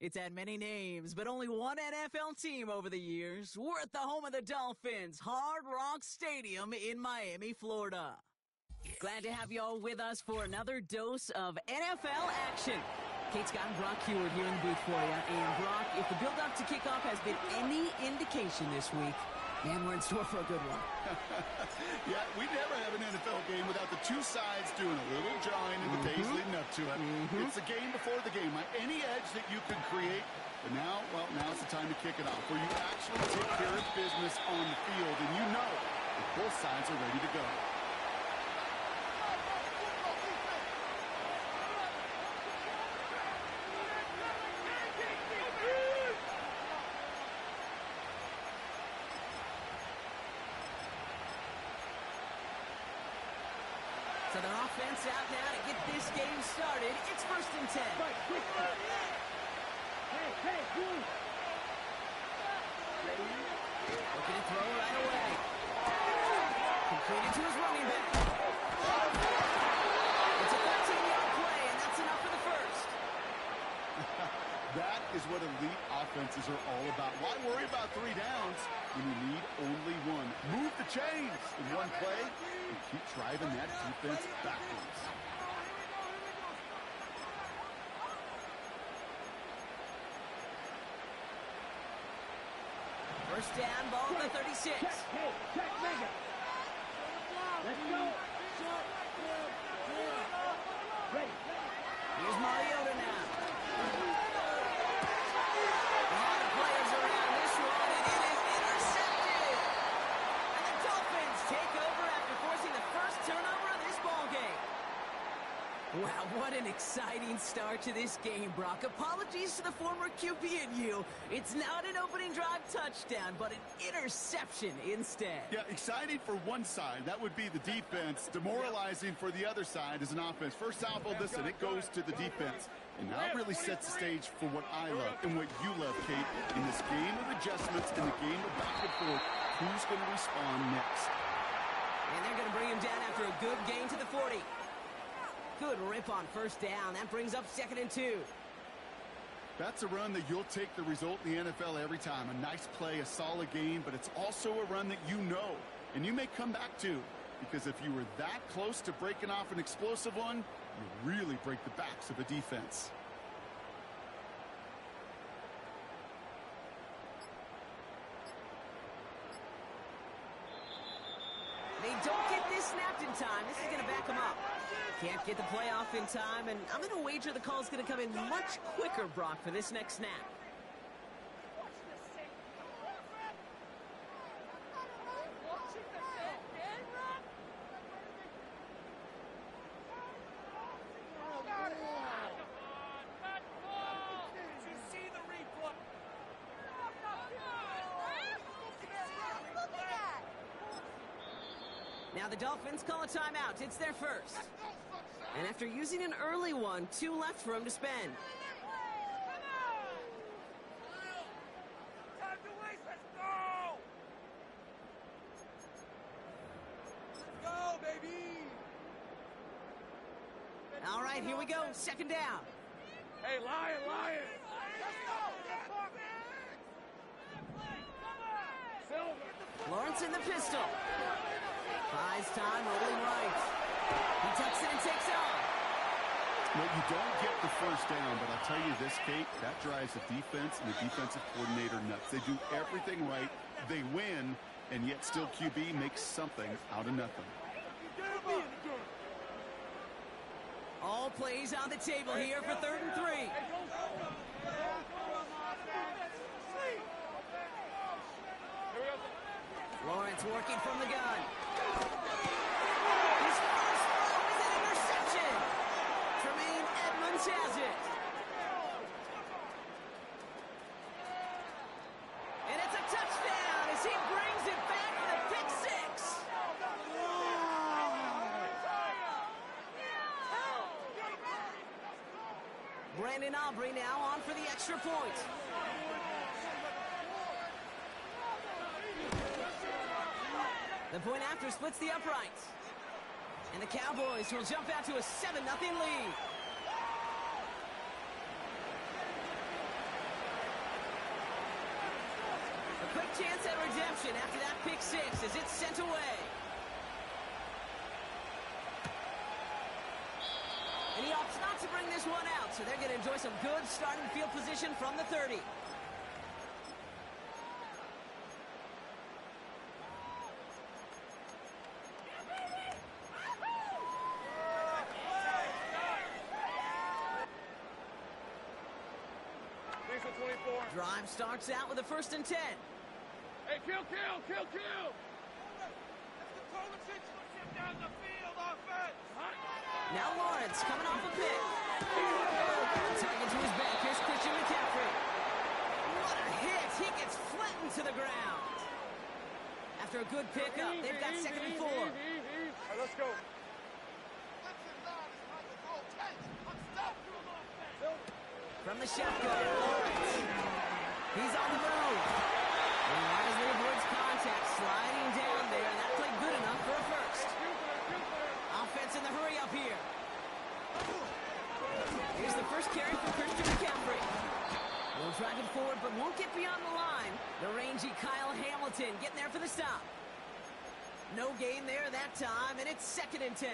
It's had many names, but only one NFL team over the years. We're at the home of the Dolphins, Hard Rock Stadium in Miami, Florida. Glad to have you all with us for another dose of NFL action. Kate Scott and Brock Hewitt here in the booth for you. And Brock, if the build-up to kickoff has been any indication this week, Man, we're in store for a good one. Yeah, we never have an NFL game without the two sides doing a little jawing in the days leading up to it. It's the game before the game. Any edge that you can create. But now, well, now's the time to kick it off, where you actually take care of business on the field, and you know that both sides are ready to go. So their offense out now to get this game started. It's 1st and 10. Looking to throw right away. Completed to his running back. It's a 13-yard play, and that's enough for the first. That is what elite offenses are all about. Why worry about 3 downs when you need only one? Move the chains in one play and keep driving that defense backwards. First down, ball at the 36. Let's go. Ready. Here's Mariota now. A lot of players around this one, and it is intercepted. And the Dolphins take over after forcing the first turnover of this ball game. Wow, what an exciting start to this game, Brock. Apologies to the former QB and you. It's not an opening drive touchdown, but an interception instead. Yeah, exciting for one side. That would be the defense. Demoralizing for the other side as an offense. First salvo, listen, it goes to the defense. And now it really sets the stage for what I love and what you love, Kate. In this game of adjustments, in the game of back and forth, who's going to respond next? And they're going to bring him down after a good gain to the 40. Good rip on first down. That brings up 2nd and 2. That's a run that you'll take the result in the NFL every time. A nice play, a solid game, but it's also a run that you know, and you may come back to, because if you were that close to breaking off an explosive one, you really break the backs of a defense. They don't get this snapped in time. This is going to back them up. Can't get the play off in time, and I'm going to wager the call's going to come in much quicker, Brock, for this next snap. Now the Dolphins call a timeout. It's their first. And after using an early one, 2 left for him to spend. Time to waste. Let's go. Let's go, baby. All right, here we go. 2nd down. Hey, Lion. Let's go. Lawrence in the pistol. Buys time, rolling right. He tucks it and takes off. Well, you don't get the first down, but I'll tell you this, Kate, that drives the defense and the defensive coordinator nuts. They do everything right. They win, and yet still QB makes something out of nothing. All plays on the table here for 3rd and 3. Lawrence working from the gun. His first throw is an interception. Tremaine Edmonds has it. And it's a touchdown as he brings it back for the pick 6. Brandon Aubrey now on for the extra point. The point after splits the uprights. And the Cowboys will jump out to a 7-0 lead. A quick chance at redemption after that pick 6 as it's sent away. And he opts not to bring this one out, so they're going to enjoy some good starting field position from the 30. ready for it. Drive starts out with a 1st and 10. Hey, kill! Let's control the situation down the field, offense. Now Lawrence coming off a pick. Target to his back. Here's Christian McCaffrey. What a hit. He gets flattened to the ground. After a good pickup, they've got 2nd and 4. All right, let's go. From the shotgun, Lawrence. He's on the move. He wisely avoids contact, sliding down there. That played good enough for a 1st. Offense in the hurry up here. Here's the first carry for Christian McCaffrey. Will drive it forward, but won't get beyond the line. The rangy Kyle Hamilton getting there for the stop. No gain there that time, and it's 2nd and 10.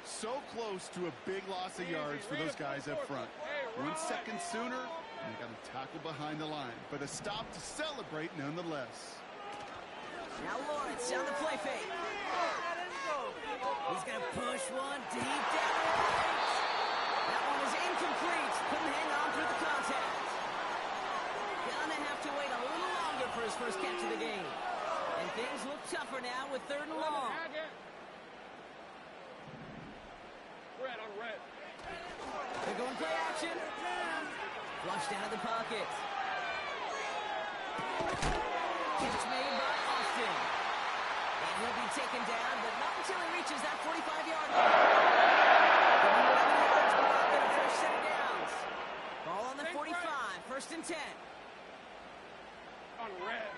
So close to a big loss of yards for those guys up front. 1 second sooner, and they got a tackle behind the line. But a stop to celebrate nonetheless. Now Lawrence on the play fake. He's going to push one deep down the right. That one is incomplete. Couldn't hang on through the contact. Gonna have to wait a little longer for his first catch of the game. And things look tougher now with 3rd and long. Red on red. They're going play action. Flushed out of the pocket. Catch made by Austin. And he'll be taken down, but not until he reaches that 45-yard line. 11 yards before the first set of downs. Ball on the 45, 1st and 10. On red.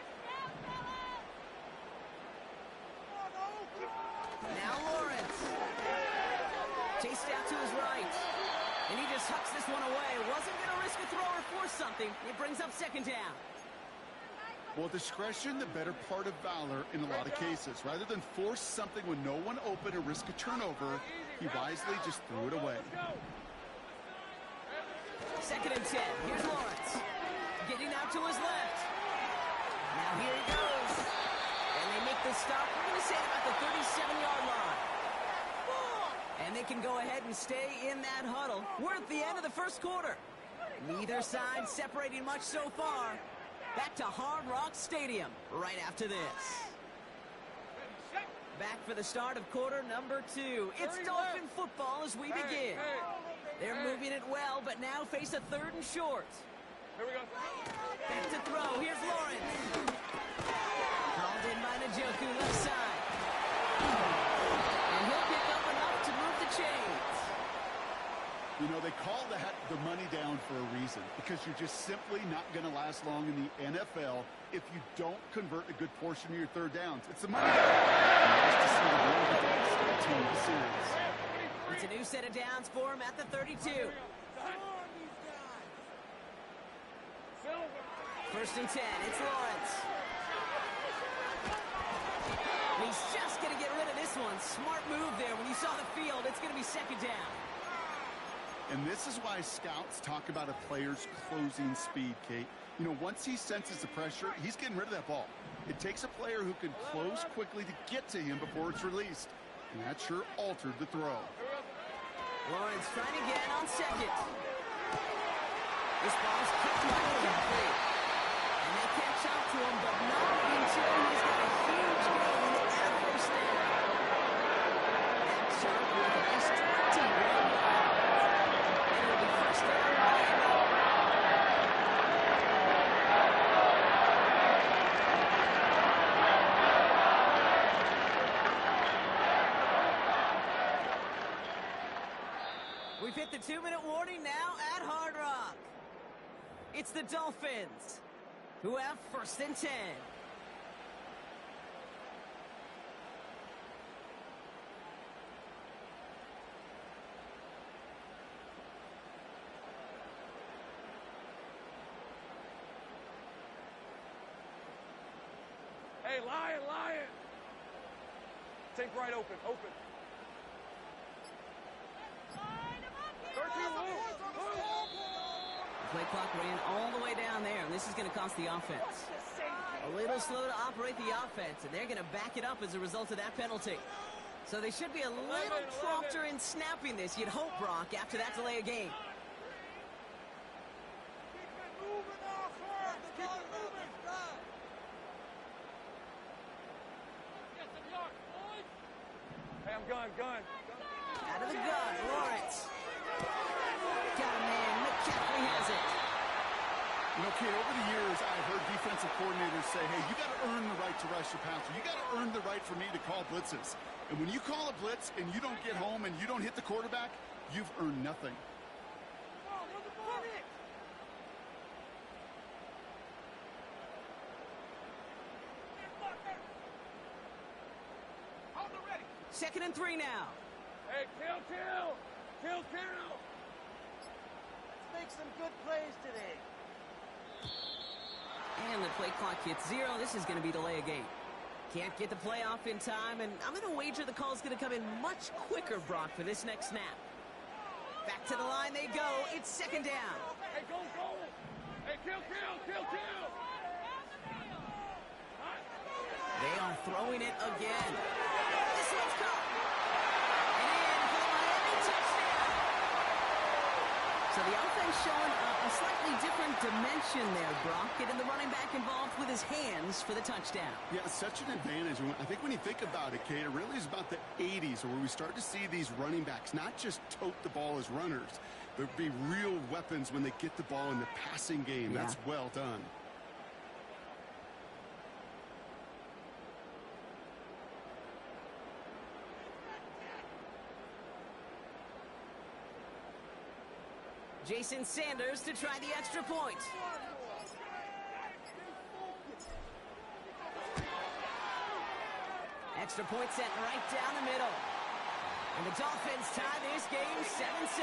Now Lawrence. Chased out to his right. And he just hucks this one away. Wasn't going to risk a throw or force something. It brings up 2nd down. Well, discretion, the better part of valor in a lot of cases. Rather than force something when no one open or risk a turnover, he wisely just threw it away. 2nd and 10. Here's Lawrence. Getting out to his left. Now here he goes. And they make the stop. We're going to say about the 37-yard line. And they can go ahead and stay in that huddle. We're at the end of the 1st quarter. Neither side separating much so far. Back to Hard Rock Stadium right after this. Back for the start of quarter number 2. It's Dolphin football as we begin. They're moving it well, but now face a 3rd and short. Here we go. Back to throw. Here's Lawrence. Called in by Njoku, left side. And he'll pick up enough to move the chains. You know, they call that the money down for a reason, because you're just simply not going to last long in the NFL if you don't convert a good portion of your 3rd downs. It's the money down. Nice to see the Wolverines team the series. It's a new set of downs for him at the 32. 1st and 10. It's Lawrence. He's just going to get rid of this one. Smart move there. When you saw the field, it's going to be 2nd down. And this is why scouts talk about a player's closing speed, Kate. You know, once he senses the pressure, he's getting rid of that ball. It takes a player who can close quickly to get to him before it's released. And that sure altered the throw. Lawrence trying again on 2nd. This ball's kicked by McCaffrey. And they catch up to him, but not until he's got a huge gain and a 1st down. That's sharp with at least 21 yards. And it'll be 1st down. We've hit the 2-minute warning now at Hard Rock. It's the Dolphins who have 1st and 10. Hey, Lion! Take right open. The play clock ran all the way down there, and this is going to cost the offense. A little slow to operate the offense, and they're going to back it up as a result of that penalty. So they should be a little prompter in snapping this, you'd hope, Brock, after that delay of game. Gun. Out of the gun, Lawrence. Got a man. McCaffrey has it. You know, Kate, over the years, I've heard defensive coordinators say, hey, you got to earn the right to rush the passer. You got to earn the right for me to call blitzes. And when you call a blitz and you don't get home and you don't hit the quarterback, you've earned nothing. Second and 3 now. Hey, kill. Let's Make some good plays today. And the play clock hits 0. This is going to be delay a game. Can't get the play off in time, and I'm going to wager the call's going to come in much quicker, Brock, for this next snap. Back to the line they go. It's second down. Hey, go. Hey, kill. They are throwing it again. This one's caught. And in for the Miami touchdown. So the offense showing a slightly different dimension there, Brock. Getting the running back involved with his hands for the touchdown. Yeah, such an advantage. I think when you think about it, Kate, it really is about the 80s where we start to see these running backs not just tote the ball as runners, but be real weapons when they get the ball in the passing game. Yeah. That's well done. Jason Sanders to try the extra point. Extra point sent right down the middle. And the Dolphins tie this game 7-7.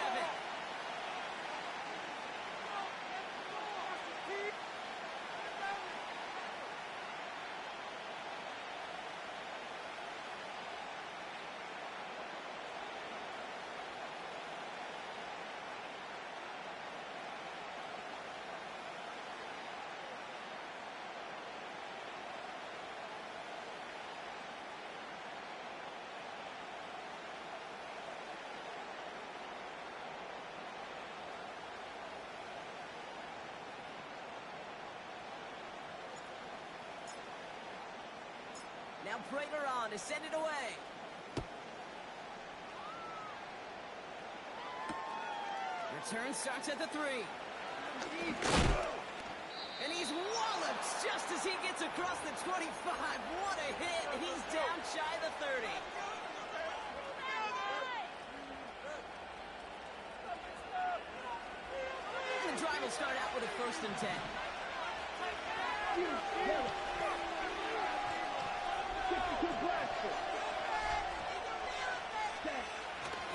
Now Prater on to send it away. Return starts at the 3. And he's walloped just as he gets across the 25. What a hit. He's down shy of the 30. The drive will start out with a 1st and 10.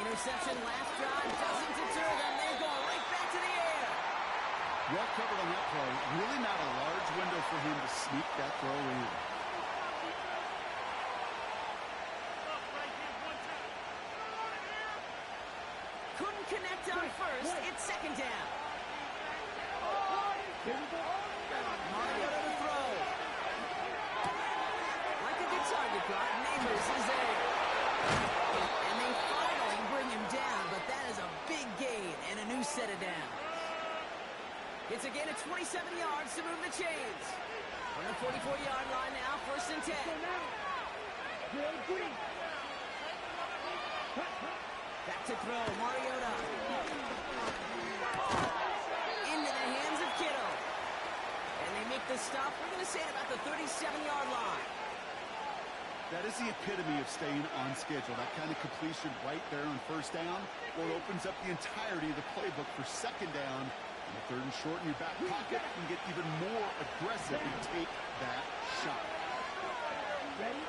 Interception last drive doesn't deter them. They're going right back to the air. Well covered on that play. Really not a large window for him to sneak that throw in. Couldn't connect on 1st. It's second down. Mario to throw. Like a good target, Brock. Neighbors is there. And they finally bring him down, but that is a big gain and a new set of down. It's again at 27 yards to move the chains. On the 44-yard line now, 1st and 10. Back to throw, Mariota. Into the hands of Kittle. And they make the stop, we're going to say, at about the 37-yard line. That is the epitome of staying on schedule. That kind of completion right there on 1st down, well, it opens up the entirety of the playbook for 2nd down. And 3rd and short in your back pocket, you can get even more aggressive and take that shot. Ready?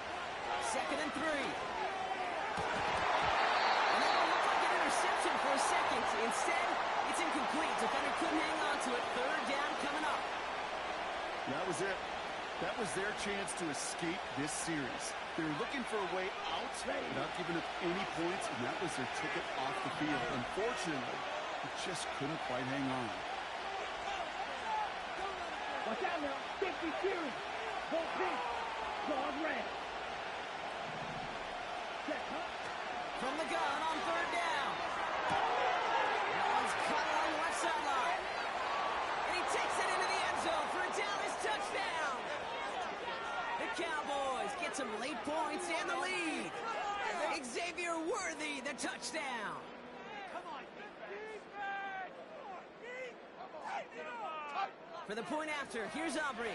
2nd and 3. And that will look like an interception for a second. Instead, it's incomplete. Defender couldn't hang on to it. 3rd down coming up. That was it. That was their chance to escape this series. They were looking for a way out without giving up any points, and that was their ticket off the field. Unfortunately, they just couldn't quite hang on. Watch out now. 50 series. Both feet. Dog red. From the gun on 3rd down. That one's cut on the left sideline. And he takes it into the end zone for a Dallas touchdown. The Cowboys get some late points and the lead. Xavier a touchdown. Come on, defense! Come on, Pete! Take it off! For the point after, here's Aubrey.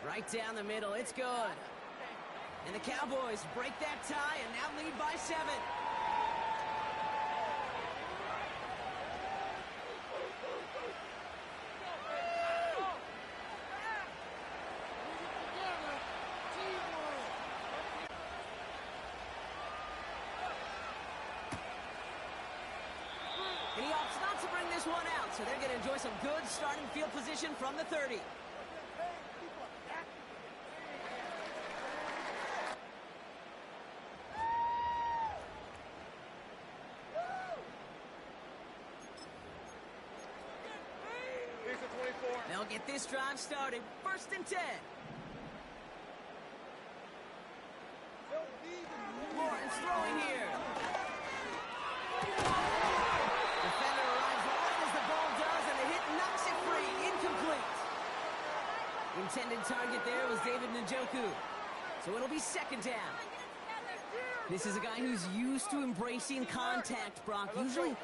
Right down the middle, it's good. And the Cowboys break that tie and now lead by 7. And he opts not to bring this one out, so they're going to enjoy some good starting field position from the 30. They'll get this drive started. 1st and 10. Lawrence throwing here. Defender arrives right as the ball does, and the hit knocks it free. Incomplete. Intended target there was David Njoku. So it'll be 2nd down. This is a guy who's used to embracing contact, Brock. Usually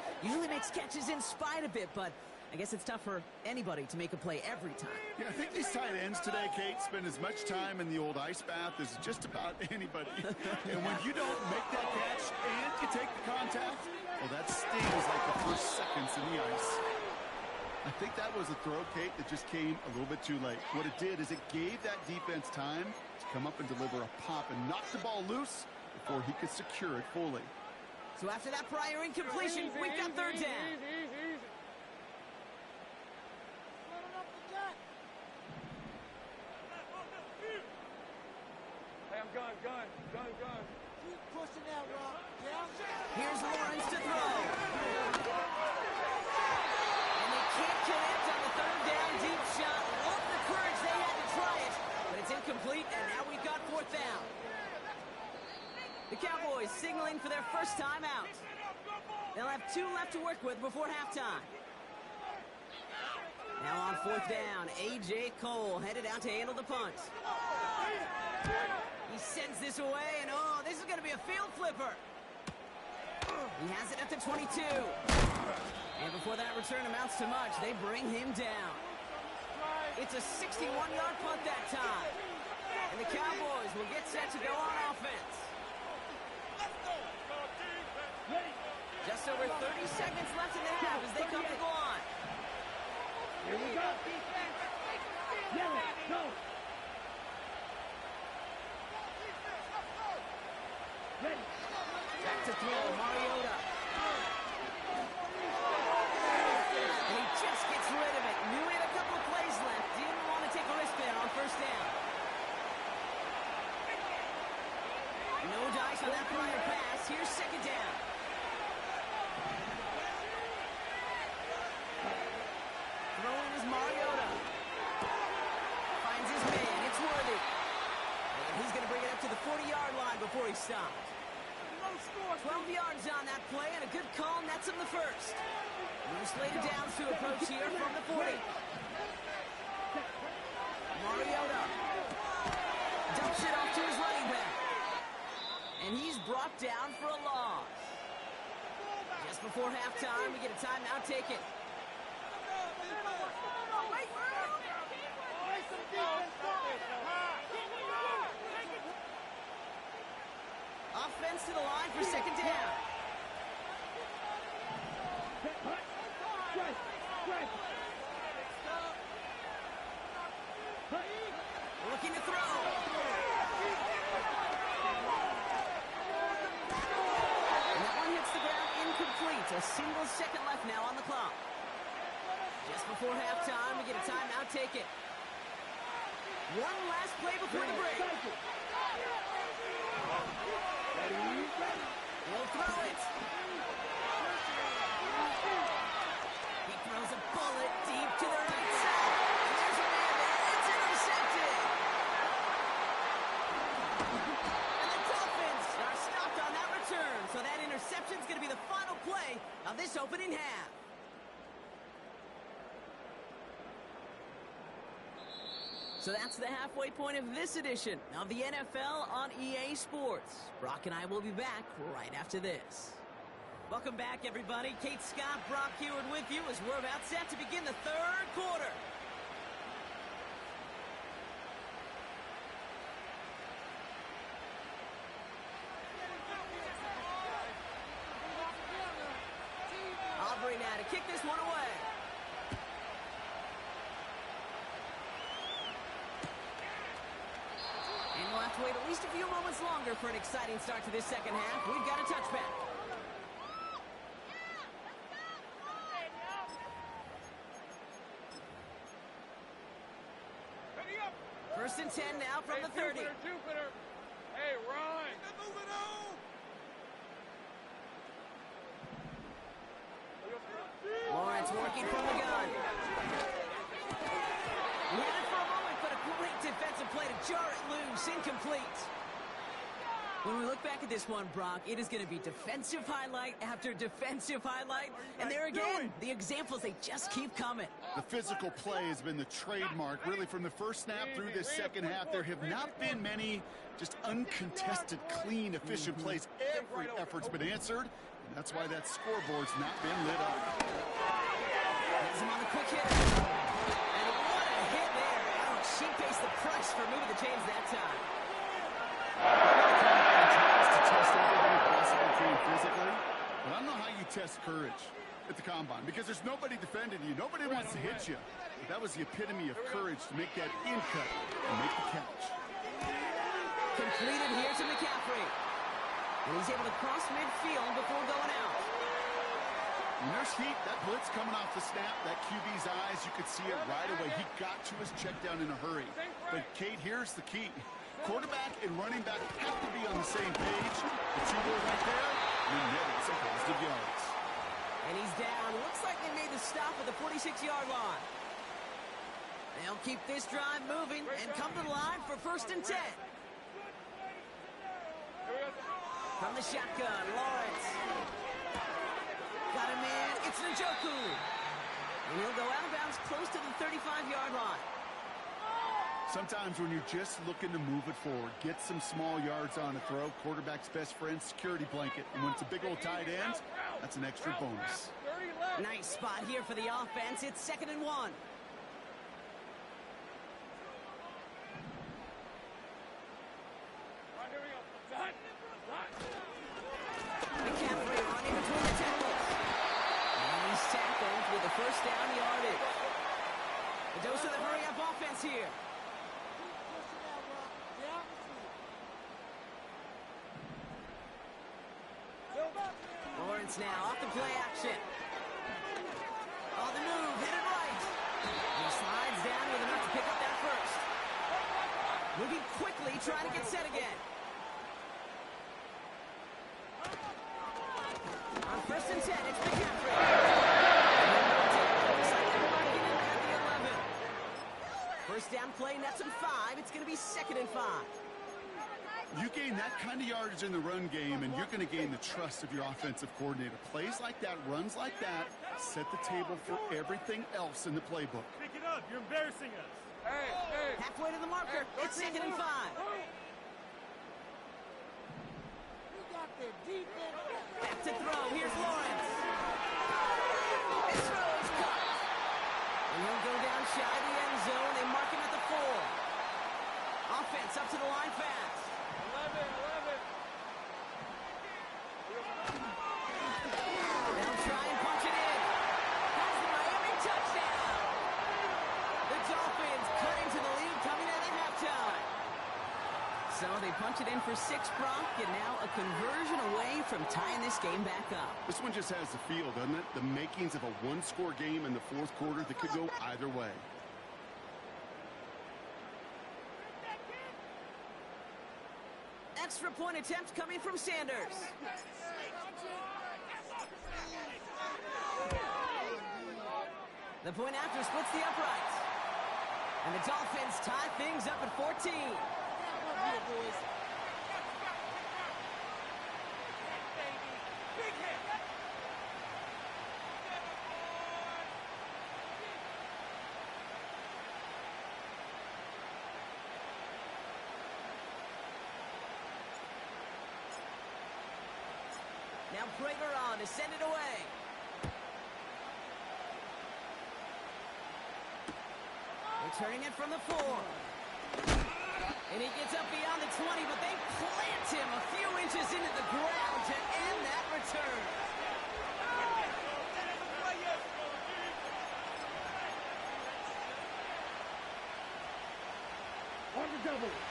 makes catches in spite of it, but I guess it's tough for anybody to make a play every time. Yeah, I think these tight ends today, Kate, spend as much time in the old ice bath as just about anybody. And when you don't make that catch and you take the contact, well, that stings like the first seconds in the ice. I think that was a throw, Kate, that just came a little bit too late. What it did is it gave that defense time to come up and deliver a pop and knock the ball loose before he could secure it fully. So after that prior incompletion, we've got 3rd down. Gun. Keep pushing that rock. Here's Lawrence to throw. And they can't connect on the 3rd down deep shot. Love the courage they had to try it, but it's incomplete, and now we've got 4th down. The Cowboys signaling for their first time out. They'll have 2 left to work with before halftime. Now on 4th down, A.J. Cole headed out to handle the punt. He sends this away, and oh, this is going to be a field flipper. He has it at the 22. And before that return amounts to much, they bring him down. It's a 61-yard punt that time. And the Cowboys will get set to go on offense. Just over 30 seconds left in the half as they come to go on. Here we go. Go. Back to throw, Mariota. And he just gets rid of it. Knew he had a couple of plays left. Didn't want to take a risk there on 1st down. No dice on that prior pass. Here's 2nd down. Throwing is Mariota. Finds his man. It's Worthy. And he's going to bring it up to the 40-yard line before he stops. 12 yards on that play, and a good call nets him the 1st. New slated downs to approach here from the 40. Mariota dumps it off to his running back. And he's brought down for a loss. Just before halftime, we get a timeout taken. Offense to the line for 2nd down. Looking to throw. And that one hits the ground incomplete. A single second left now on the clock. Just before halftime, we get a timeout taken. One last play before the break. He'll throw it. He throws a bullet deep to the right side. And there's a man there. It's intercepted. And the Dolphins are stopped on that return. So that interception's going to be the final play of this opening half. So that's the halfway point of this edition of the NFL on EA Sports. Brock and I will be back right after this. Welcome back, everybody. Kate Scott, Brock Heward with you as we're about set to begin the third quarter. Aubrey now to kick this one away. And we'll have to wait at least a few moments longer for an exciting start to this second half. We've got a touchback. First and 10 now from the 30. Jupiter. Hey, Ron. Move it on. Lawrence working from the gun. He had it for a moment, but a great defensive play to jar it loose. Incomplete. When we look back at this one, Brock, it is going to be defensive highlight after defensive highlight. And there again, the examples, they just keep coming. The physical play has been the trademark, really, from the first snap through this second half. There have not been many just uncontested, clean, efficient plays. Every effort's been answered, and that's why that scoreboard's not been lit up. Has him on the quick hit. And what a hit there. Ouch, she pays the price for moving the chains that time. Test everything possible to you physically, but I don't know how you test courage at the combine because there's nobody defending you. Nobody wants to hit you. But that was the epitome of courage to make that in cut and make the catch. Completed here to McCaffrey. And he's able to cross midfield before going out. When there's heat, that blitz coming off the snap, that QB's eyes, you could see it right away. He got to his check down in a hurry. But, Kate, here's the key. Quarterback and running back have to be on the same page. The two were right there, and he netted some positive yards. And he's down. Looks like they made the stop at the 46-yard line. They'll keep this drive moving and come to the line for first and 10. From the shotgun, Lawrence. Got a man. It's Njoku. And he'll go out of bounds close to the 35-yard line. Sometimes when you're just looking to move it forward, get some small yards on a throw, quarterback's best friend, security blanket. And when it's a big old tight end, that's an extra bonus. Nice spot here for the offense. It's 2nd and 1. McCaffrey running between the tackles. And he's tackled with a first down yardage. A dose of the hurry-up offense here. Lawrence now off the play action. On the move, hit it right. He slides down with enough to pick up that first. Moving quickly, trying to get set again. On first and 10, it's McCaffrey. Looks like they're marking him at the 11. First down play, nets him 5. It's going to be 2nd and 5. You gain that kind of yardage in the run game, and you're going to gain the trust of your offensive coordinator. Plays like that, runs like that, set the table for everything else in the playbook. Pick it up. You're embarrassing us. Hey. Halfway to the marker. It's 2nd and 5. Back to throw. Here's Lawrence. His throw is cut. And he'll go down shy of the end zone. They mark him at the 4. Offense up to the line fast. 11. They'll try and punch it in. Has the Miami touchdown. The Dolphins cut into the lead coming out of halftime. So they punch it in for 6, Brock, and now a conversion away from tying this game back up. This one just has the feel, doesn't it? The makings of a one-score game in the fourth quarter that could go either way. Extra point attempt coming from Sanders. The point after splits the uprights. And the Dolphins tie things up at 14. Prager on to send it away. Returning it from the 4. And he gets up beyond the 20, but they plant him a few inches into the ground to end that return.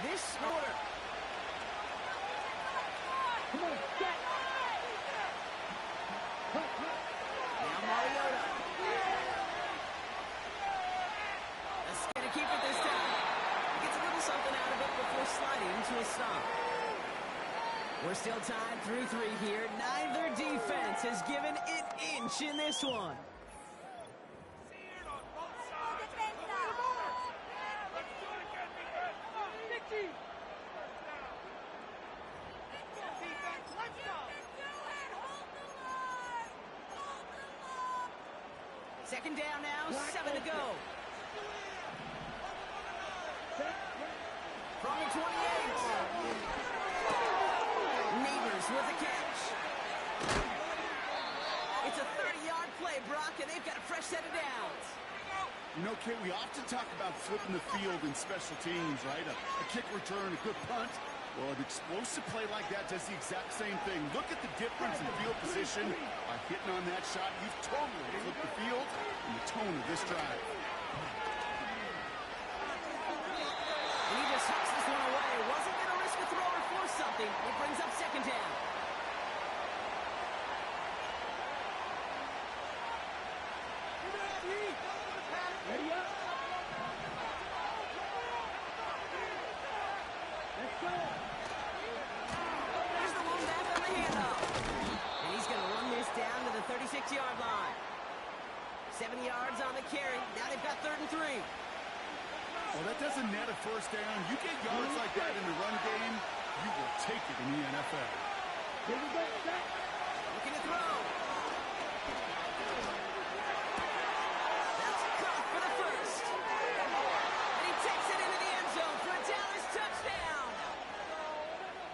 This quarter. Come on, get. Now Mariota. That's going to keep it this time. He gets a little something out of it before sliding to a stop. We're still tied 3-3 here. Neither defense has given an inch in this one. Second down now, 7 to go. From the 28. Neighbors with the catch. It's a 30-yard play, Brock, and they've got a fresh set of downs. You know, Kate, we often talk about flipping the field in special teams, right? A kick return, a good punt. Well, an explosive play like that does the exact same thing. Look at the difference in field position. By hitting on that shot, you've totally flipped the field and the tone of this drive. And he just hucks this one away. Wasn't going to risk a throw or force something. It brings up second down. Ready up. Let's go. There's the one back on the handoff. And he's going to run this down to the 36-yard line. 70 yards on the carry. Now they've got 3rd and 3. Well, that doesn't net a first down. You get yards like that in the run game, you will take it in the NFL. Here we go, set. Looking to throw. That's caught for the first. And he takes it into the end zone for a Dallas touchdown.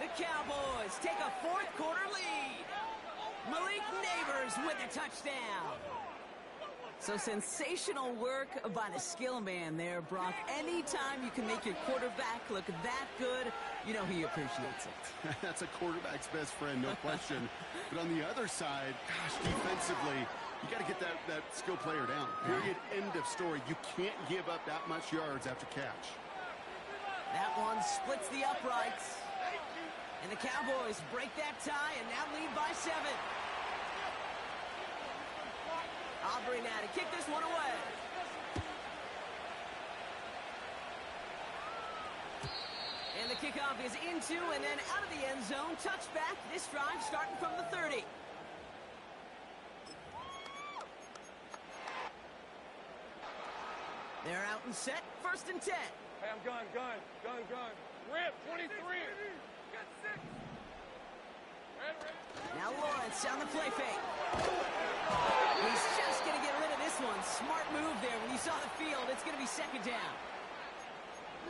The Cowboys take a 4th quarter lead. Malik Neighbors with a touchdown. So sensational work by the skill man there, Brock. Anytime you can make your quarterback look that good, you know he appreciates it. That's a quarterback's best friend, no question. But on the other side, gosh, defensively, you got to get that skill player down. Period. End of story. You can't give up that much yards after catch. That one splits the uprights. And the Cowboys break that tie and now lead by 7. Aubrey now to kick this one away. And the kickoff is into and then out of the end zone. Touchback. This drive starting from the 30. They're out and set. 1st and 10. Hey, I'm gun. Rip, 23. Get 6. Now Lawrence on the play fake. He's just going to get rid of this one. Smart move there. When you saw the field, it's going to be 2nd down.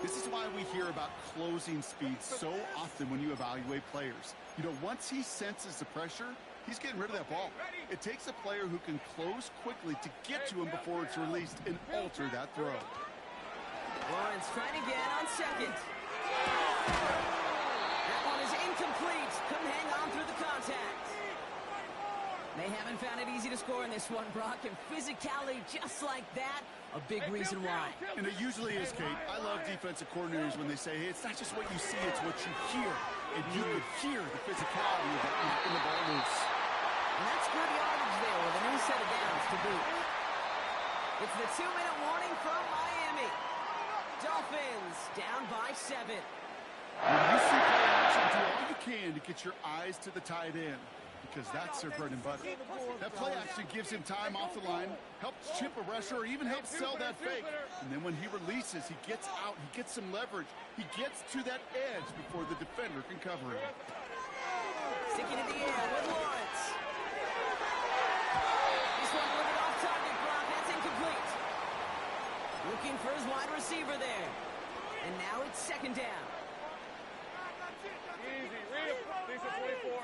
This is why we hear about closing speed so often when you evaluate players. You know, once he senses the pressure, he's getting rid of that ball. It takes a player who can close quickly to get to him before it's released and alter that throw. Lawrence trying again on 2nd. That one is incomplete. Couldn't hang on through the contact. They haven't found it easy to score in this one, Brock, and physicality just like that, a big reason why. And it usually is, Kate. I love defensive coordinators when they say, hey, it's not just what you see, it's what you hear. And you could hear the physicality of that in the ball loose. And that's good yardage there with a new set of downs to boot. It's the 2-minute warning from Miami. Dolphins down by 7. When you see play action, do all you can to get your eyes to the tight end, because that's their bread and butter. That play action gives him time off the line, helps chip a rusher, or even helps sell that fake. And then when he releases, he gets out, he gets some leverage. He gets to that edge before the defender can cover him. Sticking in the air with Lawrence. This one delivered off target, Brock. That's incomplete. Looking for his wide receiver there. And now it's 2nd down. Easy, Rip. Decent 24.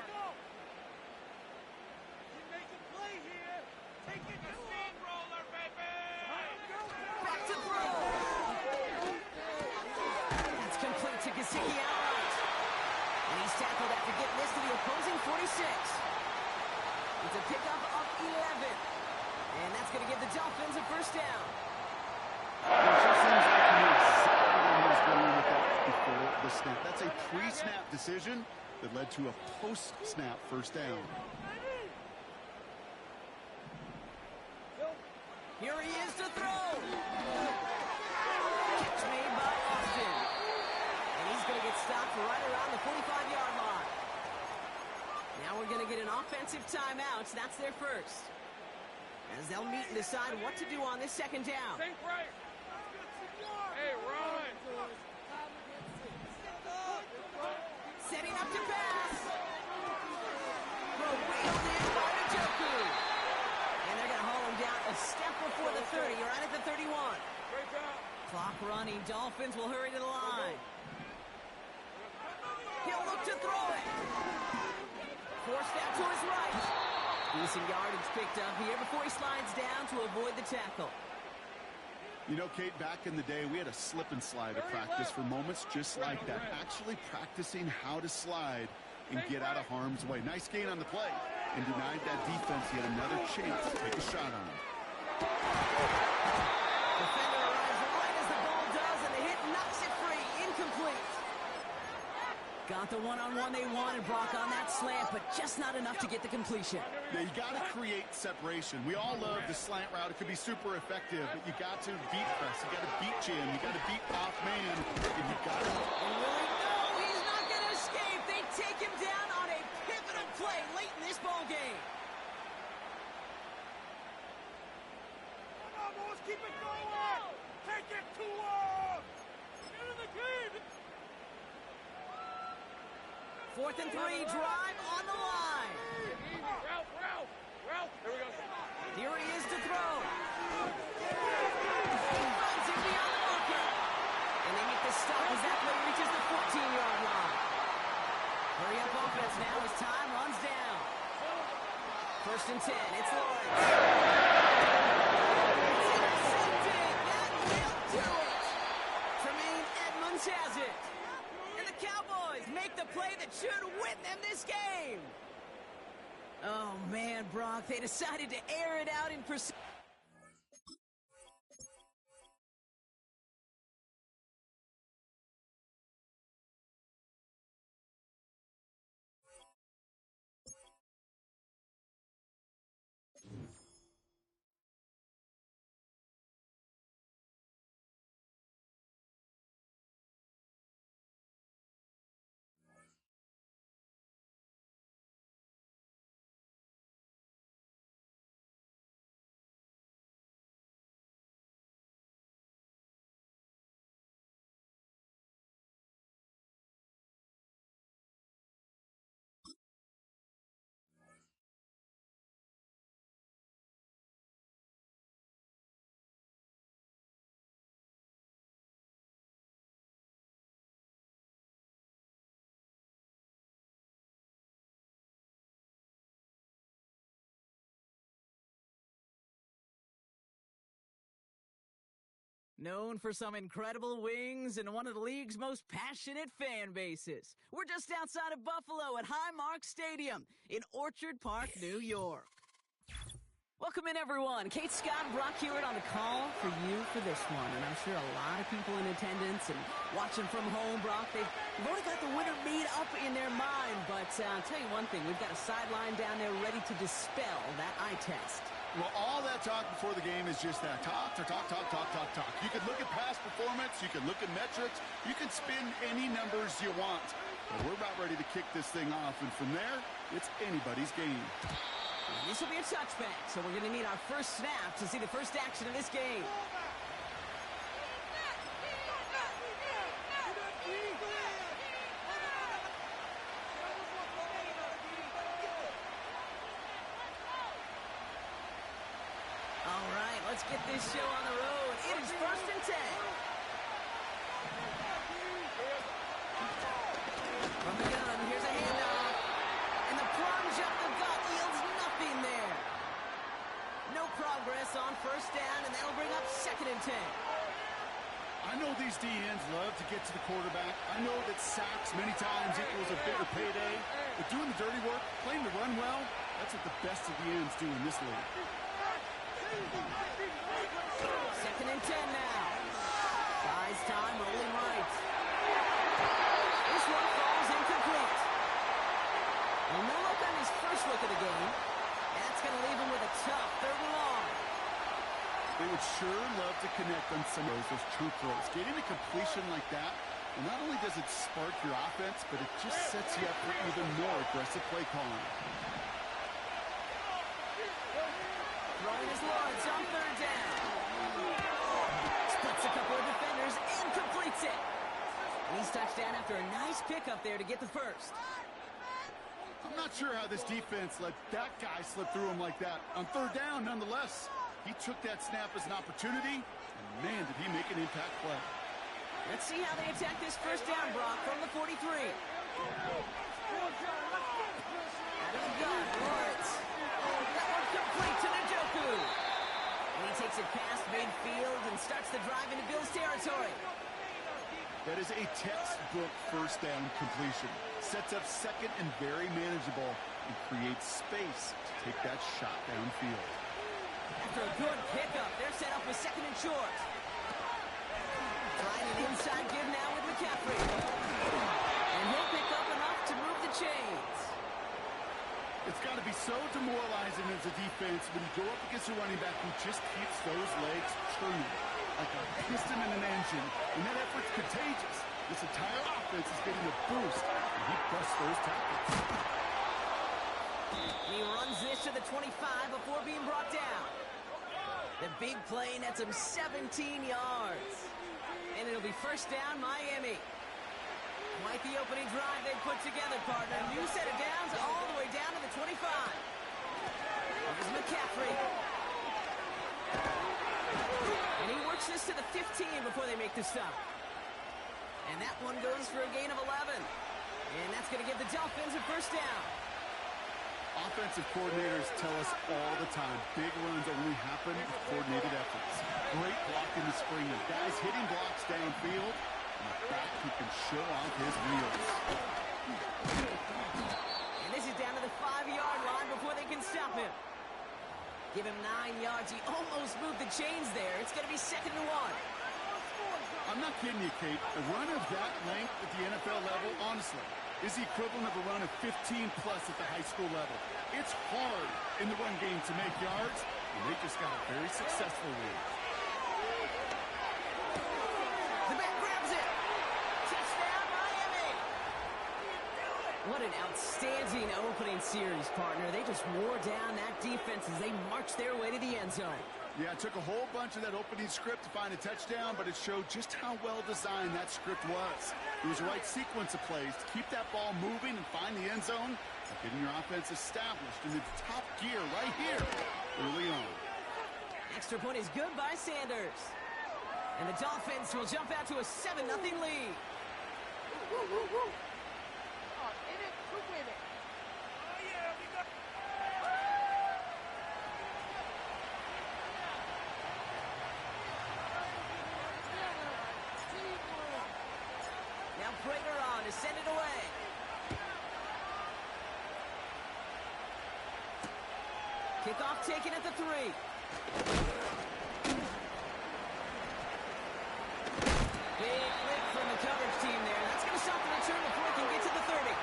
Gesicki outright. And he's tackled after getting this to the opposing 46. It's a pickup of 11. And that's going to give the Dolphins a first down. It just seems like he knew exactly where he was going with that before the snap. That's a pre-snap decision that led to a post-snap first down. Here he is to throw. Catch made by Austin. And he's going to get stopped right around the 45-yard line. Now we're going to get an offensive timeout. That's their first. As they'll meet and decide what to do on this second down. Think right. Hey, run. Setting up to pass. Wheeled in by Njoku. And they're going to haul him down a step before the 30. You're right at the 31. Great job. Clock running. Dolphins will hurry to the line. He'll look to throw it. Forced out to his right. Decent yardage picked up here before he slides down to avoid the tackle. You know, Kate, back in the day, we had a slip and slide at practice for moments just like that. Actually practicing how to slide and get out of harm's way. Nice gain on the play. And denied that defense yet another chance to take a shot on him. Defender arrives right as the ball does, and the hit knocks it free. Incomplete. Got the one-on-one they wanted, Brock, on that slant, but just not enough to get the completion. Yeah, you got to create separation. We all love the slant route. It could be super effective, but you got to beat press. You got to beat jam. You got to beat off man, and you got to... And really, no, he's not going to escape. They take him down on a pivotal play late in this ball game. Come on, boys, keep it going. Take it to him. Get in the game. 4th and 3, drive on the line. Route. Here we go. Here he is to throw. He runs him beyond the marker. And they make the stop as that play reaches the 14-yard line. Hurry up offense now as time runs down. 1st and 10, it's Lawrence. It's intercepted. That will do it. Tremaine Edmonds has it. And the Cowboys make the play that should win them this game. Oh, man, Brock, they decided to air it out in pursuit. Known for some incredible wings and one of the league's most passionate fan bases. We're just outside of Buffalo at Highmark Stadium in Orchard Park, New York. Welcome in, everyone. Kate, Scott, and Brock Hewitt on the call for you for this one. And I'm sure a lot of people in attendance and watching from home, Brock, they've already got the winner made up in their mind. But I'll tell you one thing. We've got a sideline down there ready to dispel that eye test. Well, all that talk before the game is just that. Talk. You can look at past performance. You can look at metrics. You can spin any numbers you want. But we're about ready to kick this thing off. And from there, it's anybody's game. And this will be a touchback. So we're going to need our first snap to see the first action of this game. Let's get this show on the road. It is 1st and 10. From the gun, here's a handoff. And the plunge up the gut yields nothing there. No progress on 1st down, and that'll bring up 2nd and 10. I know these DNs love to get to the quarterback. I know that sacks many times equals a bigger payday. But doing the dirty work, playing the run well, that's what the best of the ends do in this league. 2nd and 10 now. Buys time, rolling right. This one falls incomplete. And no look on his first look of the game. That's going to leave him with a tough 3rd and long. They would sure love to connect on some of those true throws. Getting a completion like that, well, not only does it spark your offense, but it just sets you up for even more aggressive play calling. Throwing his Lawrence on 3rd down. Splits a couple of defenders and completes it. And he's touchdown after a nice pickup there to get the first. I'm not sure how this defense let that guy slip through him like that. On 3rd down, nonetheless, he took that snap as an opportunity, and man, did he make an impact play. Let's see how they attack this 1st down, Brock, from the 43. Out of the gun, Lawrence. That one complete to Njoku. And he takes it past midfield and starts the drive into Bills territory. That is a textbook 1st down completion. Sets up 2nd and very manageable and creates space to take that shot downfield. After a good pickup, they're set up with 2nd and short. Trying an inside give now with McCaffrey. And he'll pick up enough to move the chains. It's got to be so demoralizing as a defense when you go up against a running back who just keeps those legs turning like a piston in an engine. And that effort's contagious. This entire offense is getting a boost, and he busts those tackles. He runs this to the 25 before being brought down. The big play nets him 17 yards. And it'll be 1st down, Miami. Quite the opening drive they put together, partner. New set of downs all the way down to the 25. Here's McCaffrey. And he works this to the 15 before they make the stop. And that one goes for a gain of 11. And that's going to give the Dolphins a 1st down. Offensive coordinators tell us all the time, big runs only happen with coordinated efforts. Great block in the spring. The guys hitting blocks downfield, and a back who can show off his wheels. And this is down to the 5-yard line before they can stop him. Give him 9 yards. He almost moved the chains there. It's going to be 2nd and 1. I'm not kidding you, Kate. A run of that length at the NFL level, honestly, is the equivalent of a run of 15-plus at the high school level. It's hard in the run game to make yards, and they just got a very successful lead. The back grabs it. Touchdown, Miami. What an outstanding opening series, partner. They just wore down that defense as they marched their way to the end zone. Yeah, it took a whole bunch of that opening script to find a touchdown, but it showed just how well designed that script was. It was the right sequence of plays to keep that ball moving and find the end zone, and getting your offense established in its top gear right here early on. Extra point is good by Sanders. And the Dolphins will jump out to a 7-0 lead. Now Prater on to send it away. Kickoff taken at the 3. Big lick from the coverage team there. That's going to stop the return before it can get to the 30.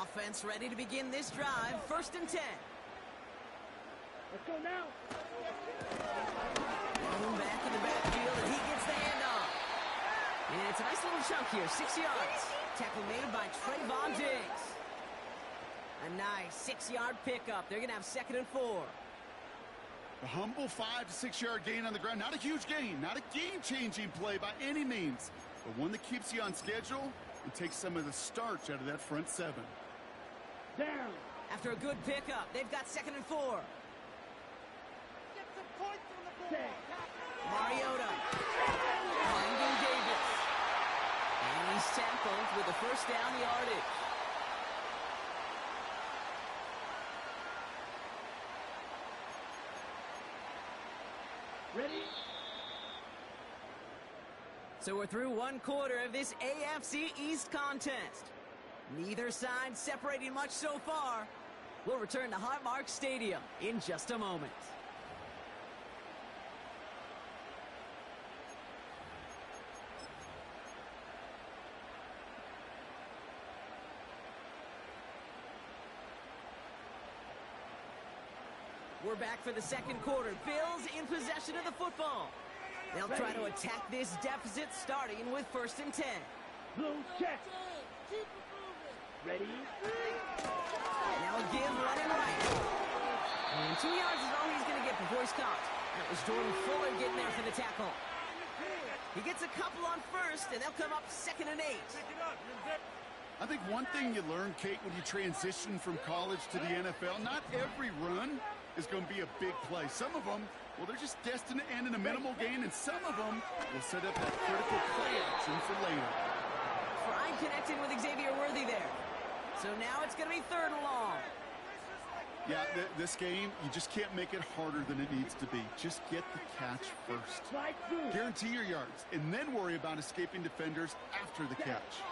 Offense ready to begin this drive. 1st and 10. Let's go now. Going back in the backfield, and he gets the handoff. And it's a nice little chunk here, 6 yards. Tackle made by Trayvon Diggs. A nice 6-yard pickup. They're going to have 2nd and 4. A humble 5 to 6 yard gain on the ground. Not a huge gain, not a game-changing play by any means, but one that keeps you on schedule and takes some of the starch out of that front 7. Down. After a good pickup, they've got 2nd and 4. Get some points on the board. Mariota. Finding Davis. And he's tackled with a first down yardage. Ready? So we're through one quarter of this AFC East contest. Neither side separating much so far. We'll return to Highmark Stadium in just a moment. We're back for the second quarter. Bills in possession of the football. They'll try to attack this deficit starting with 1st and 10. Blue check. Ready? Now a give running right. And 2 yards is all he's going to get before he's caught. That was Jordan Fuller getting there for the tackle. He gets a couple on 1st, and they'll come up 2nd and 8. I think one thing you learn, Kate, when you transition from college to the NFL, not every run is going to be a big play. Some of them, well, they're just destined to end in a minimal gain, and some of them will set up that critical play action for later. Fry connecting with Xavier Worthy there. So now it's going to be 3rd and long. Yeah, this game, you just can't make it harder than it needs to be. Just get the catch first. Guarantee your yards, and then worry about escaping defenders after the catch.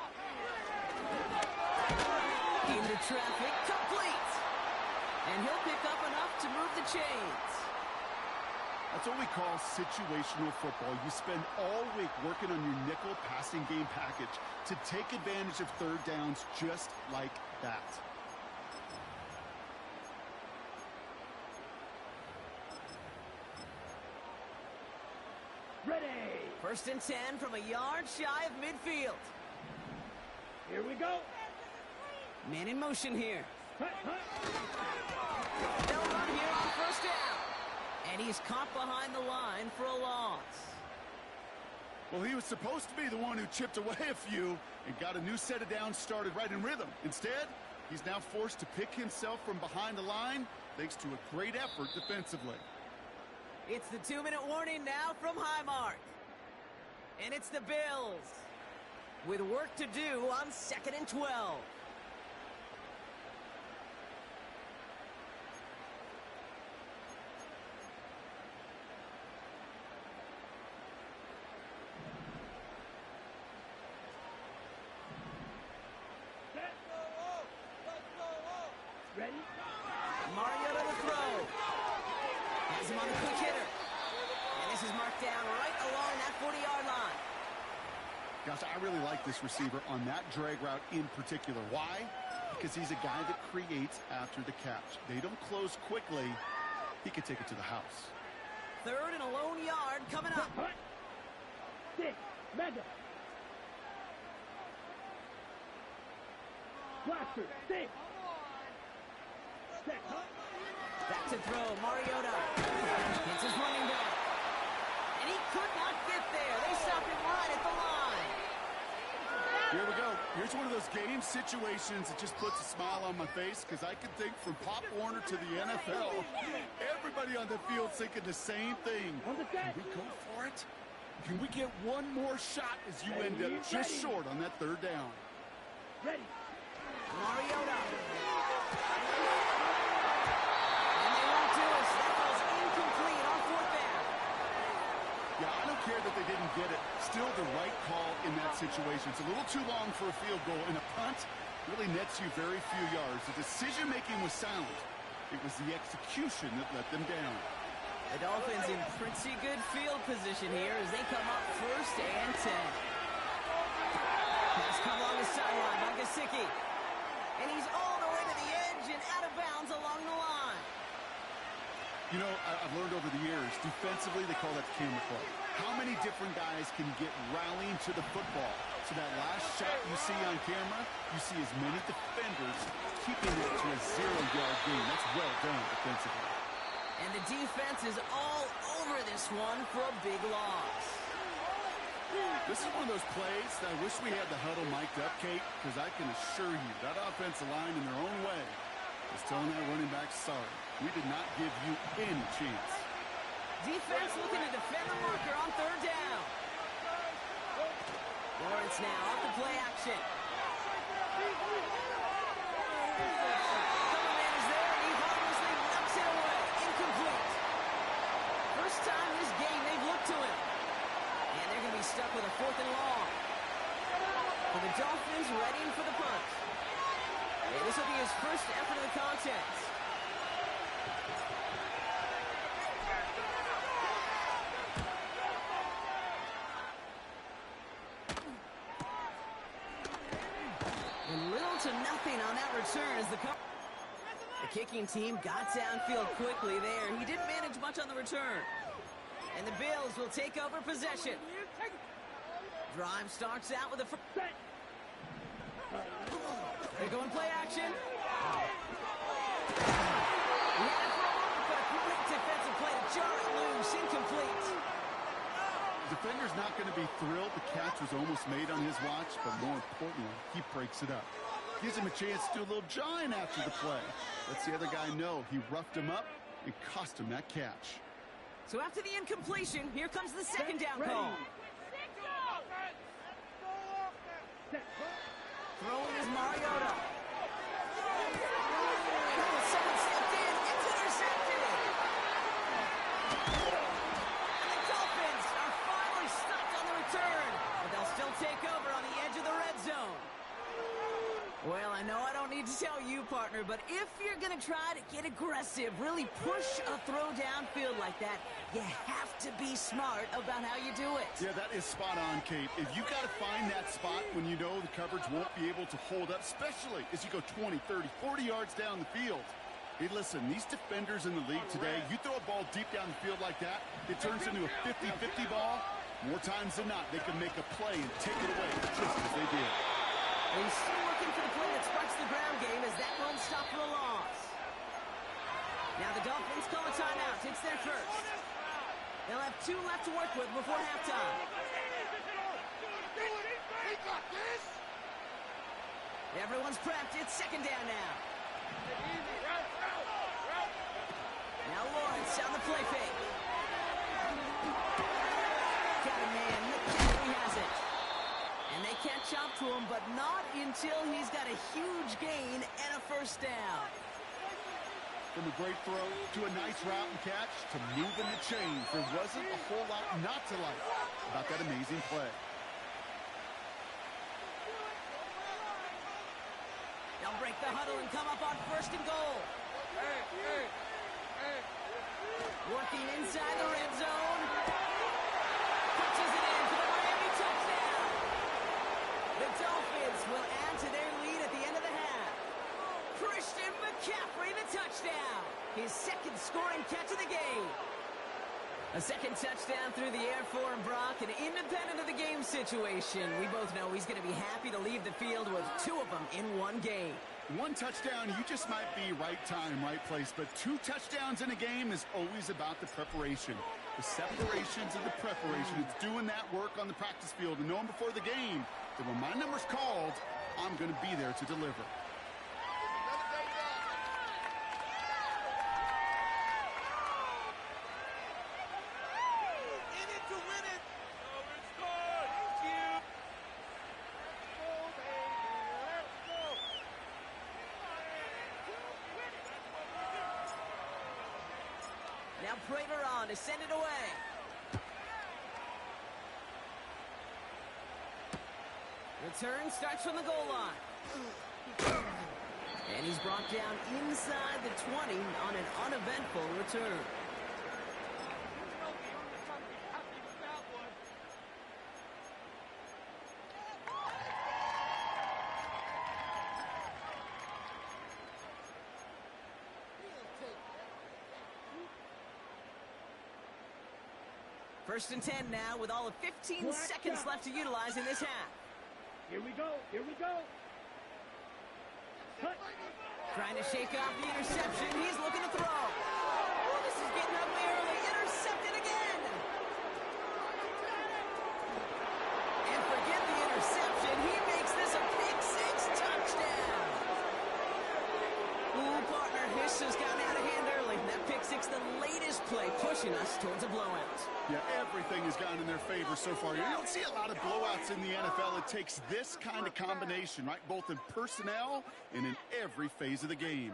Into traffic, complete. And he'll pick up enough to move the chains. That's what we call situational football. You spend all week working on your nickel passing game package to take advantage of 3rd downs just like that. Ready. 1st and 10 from a yard shy of midfield. Here we go. Man in motion here. Hut, hut. They'll run here on 1st down. And he's caught behind the line for a loss. Well, he was supposed to be the one who chipped away a few and got a new set of downs started right in rhythm. Instead, he's now forced to pick himself from behind the line thanks to a great effort defensively. It's the 2-minute warning now from Highmark. And it's the Bills with work to do on 2nd and 12. Ready? Mariota to throw. Has him on the quick hitter. And this is marked down right along that 40-yard line. Gosh, I really like this receiver on that drag route in particular. Why? Because he's a guy that creates after the catch. They don't close quickly. He could take it to the house. 3rd and a lone yard coming up. Hut. Stick. MADDEN. Blaster. Stick. Set. Hut. Back to throw. Mariota. Hits his running back. And he could not get there. They stopped him right at the line. Here we go. Here's one of those game situations that just puts a smile on my face because I can think from Pop Warner to the NFL, everybody on the field thinking the same thing. Can we go for it? Can we get one more shot as you end up just short on that 3rd down? Ready. Mariota. And they won't do it. That goes incomplete on 4th down. Yeah, I don't care that they didn't get it. Still the right call in that situation. It's a little too long for a field goal, and a punt really nets you very few yards. The decision-making was sound. It was the execution that let them down. The Dolphins in pretty good field position here as they come up 1st and 10. Pass come along the sideline by Gesicki. And he's all the way to the edge and out of bounds along the line. You know, I've learned over the years, defensively, they call that the camera play. How many different guys can you get rallying to the football? So that last shot you see on camera, you see as many defenders keeping it to a 0-yard gain. That's well done defensively. And the defense is all over this one for a big loss. This is one of those plays that I wish we had the huddle mic'd up, Kate, because I can assure you that offensive line in their own way is telling that running back, sorry, we did not give you any chance. Defense looking to defend the marker on third down. Lawrence now off the play action. Cover man is there, and he harmlessly knocks it away. Incomplete. First time this game they've looked to him. And they're going to be stuck with a 4th and long. For the Dolphins, readying for the punt. And this will be his first effort of the contest. And little to nothing on that return as the kicking team got downfield quickly there. He didn't manage much on the return. And the Bills will take over possession. Drive starts out with a... They're going play action. He had it for a moment, but a great defensive play to jar it loose. Incomplete. Defender's not going to be thrilled. The catch was almost made on his watch, but more importantly, he breaks it up. Gives him a chance to do a little jawing after the play. Lets the other guy know he roughed him up and cost him that catch. So after the incompletion, here comes the second down call. Throwing is Mariota. Someone stepped in. It's intercepted. And the Dolphins are finally stopped on the return. But they'll still take over on the edge of the red zone. Well, I know I don't need to tell you, partner, but if you're going to try to get aggressive, really push a throw downfield like that, you have to be smart about how you do it. Yeah, that is spot on, Kate. If you got to find that spot when you know the coverage won't be able to hold up, especially as you go 20, 30, 40 yards down the field. Hey, listen, these defenders in the league today, you throw a ball deep down the field like that, it turns into a 50-50 ball. More times than not, they can make a play and take it away just as they did. And he's still looking for the play that sparks the ground game as that run stopped for a loss. Now the Dolphins call a timeout. It's their first. They'll have 2 left to work with before halftime. Everyone's prepped. It's second down now. Now Lawrence on the play fake. Got a man. McCaffrey has it. And they catch up to him, but not until he's got a huge gain and a first down. From a great throw to a nice route and catch to moving the chains, there wasn't a whole lot not to like about that amazing play. They'll break the huddle and come up on first and goal. Working inside the red zone. Punches it in for the Miami touchdown. The Dolphins will add to their lead at the end of the half. Christian McCaffrey, the touchdown. His second scoring catch of the game. A second touchdown through the air for him, Brock, and independent of the game situation, we both know he's going to be happy to leave the field with 2 of them in one game. 1 touchdown, you just might be right time, right place, but 2 touchdowns in a game is always about the preparation. The separations of the preparation. It's doing that work on the practice field and knowing before the game that when my number's called, I'm going to be there to deliver. Now Prater on to send it away. Return starts from the goal line. And he's brought down inside the 20 on an uneventful return. First and 10 now with all of 15 seconds left to utilize in this half. Here we go. Here we go. Cut. Trying to shake off the interception. He's looking to throw. Oh, this is getting ugly early. Intercepted again. And forget the interception. He makes this a pick-6 touchdown. Ooh, partner, this has gotten out of hand early. That pick-6, the latest play pushing us towards a blowout. Yeah, everything has gone in their favor so far. You don't see a lot of blowouts in the NFL. It takes this kind of combination, right? Both in personnel and in every phase of the game.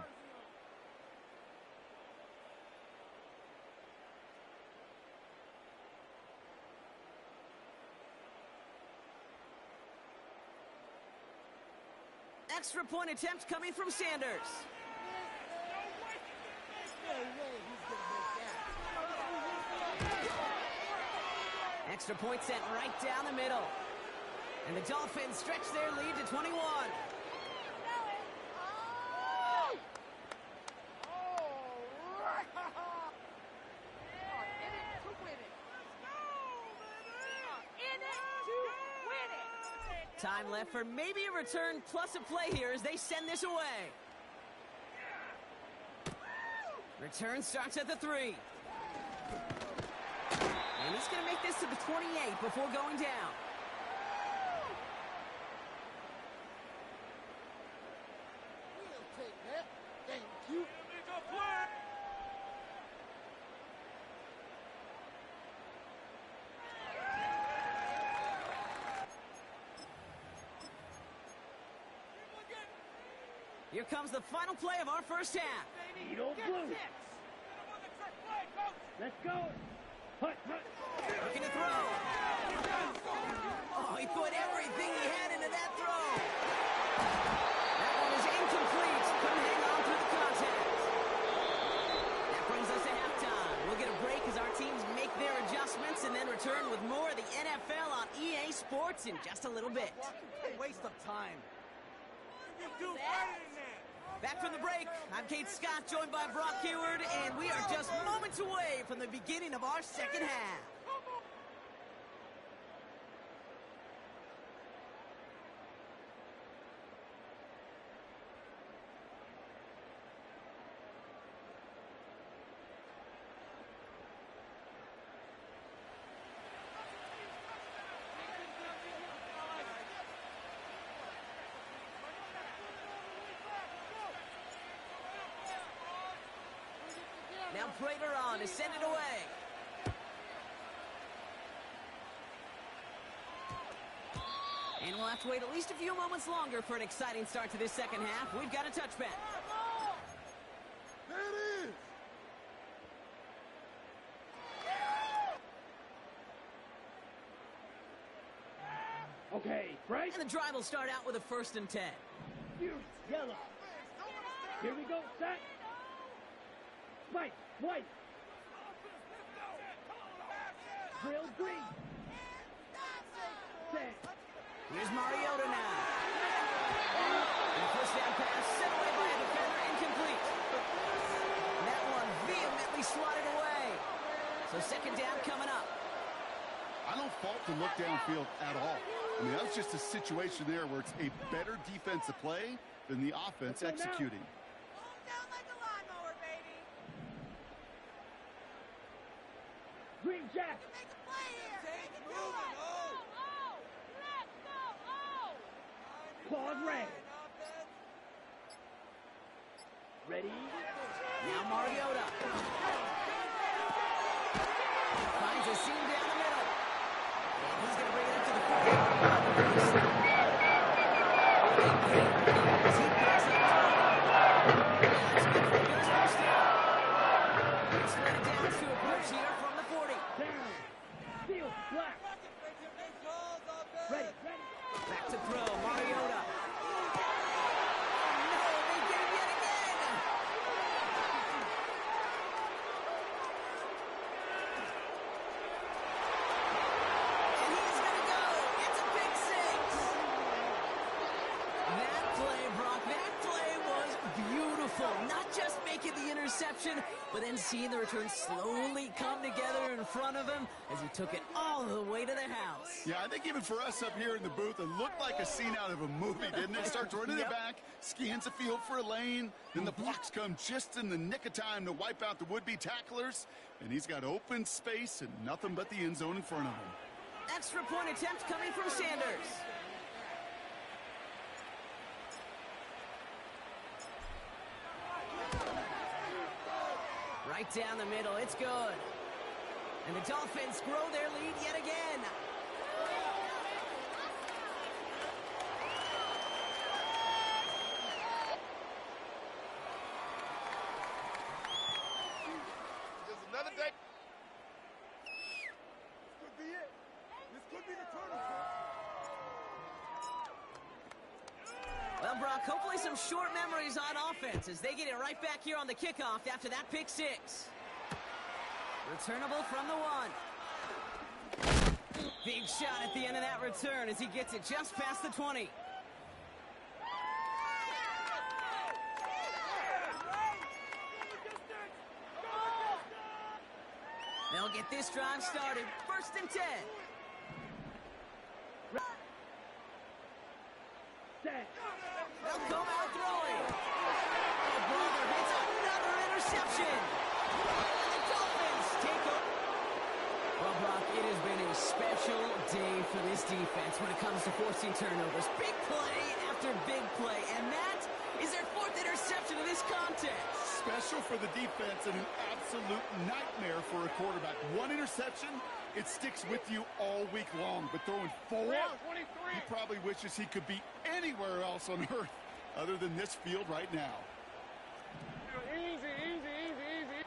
Extra point attempt coming from Sanders. Extra point sent right down the middle. And the Dolphins stretch their lead to 21. Time left for maybe a return plus a play here as they send this away. Return starts at the 3. And he's going to make this to the 28 before going down. We'll take that. Thank you. Here comes the final play of our first half. Eagle blue. Let's go. Hut, hut. Looking to throw. Oh, he put everything he had into that throw. That one is incomplete. Couldn't hang on through the contact. That brings us to halftime. We'll get a break as our teams make their adjustments and then return with more of the NFL on EA Sports in just a little bit. Waste of time. Back from the break, I'm Kate Scott, joined by Brock Hayward, and we are just moments away from the beginning of our second half. Now Prater on to send it away. And we'll have to wait at least a few moments longer for an exciting start to this second half. We've got a touchback. There it is. Okay, right? And the drive will start out with a 1st and 10. Yellow. Here we go, set. Spike, white. Drill green. Set. Here's Mariota now. And the first down pass sent away by a defender, incomplete. And that one vehemently swatted away. So second down coming up. I don't fault the look downfield at all. I mean, that was just a situation there where it's a better defensive play than the offense executing. Down like a lawnmower, baby. Green jack. Make a play here. Make it do it. Oh, let's go. Oh. Claws red. Ready? Now Mariota. Finds a seam down the middle. And he's going to bring it up to the 40. Back to throw, Mariota. Oh no, they did it yet again. And he's gonna go. It's a big 6. That play, Brock, that play was beautiful. Not just making the interception, but then seeing the return slowly come together in front of him as he took it all the way to the house. Yeah, I think even for us up here in the booth, it looked like a scene out of a movie, didn't it? Starts running it back, scans the field for a lane, then the blocks come just in the nick of time to wipe out the would-be tacklers, and he's got open space and nothing but the end zone in front of him. Extra point attempt coming from Sanders. Right down the middle. It's good. And the Dolphins grow their lead yet again. There's another day. This could be it. This could be the turning point. Well, Brock, hopefully some short memories on offense as they get it right back here on the kickoff after that pick six. Returnable from the one. Big shot at the end of that return as he gets it just past the 20. They'll get this drive started. 1st and 10. Set. They'll come out throwing. Oh, brother, it's another interception. And the Dolphins take over. Well, Brock, it has been a special day for this defense when it comes to forcing turnovers. Big play after big play, and that is their 4th interception of this contest. Special for the defense and an absolute nightmare for a quarterback. One interception, it sticks with you all week long. But throwing 4, he probably wishes he could be anywhere else on earth other than this field right now. Easy, easy, easy, easy.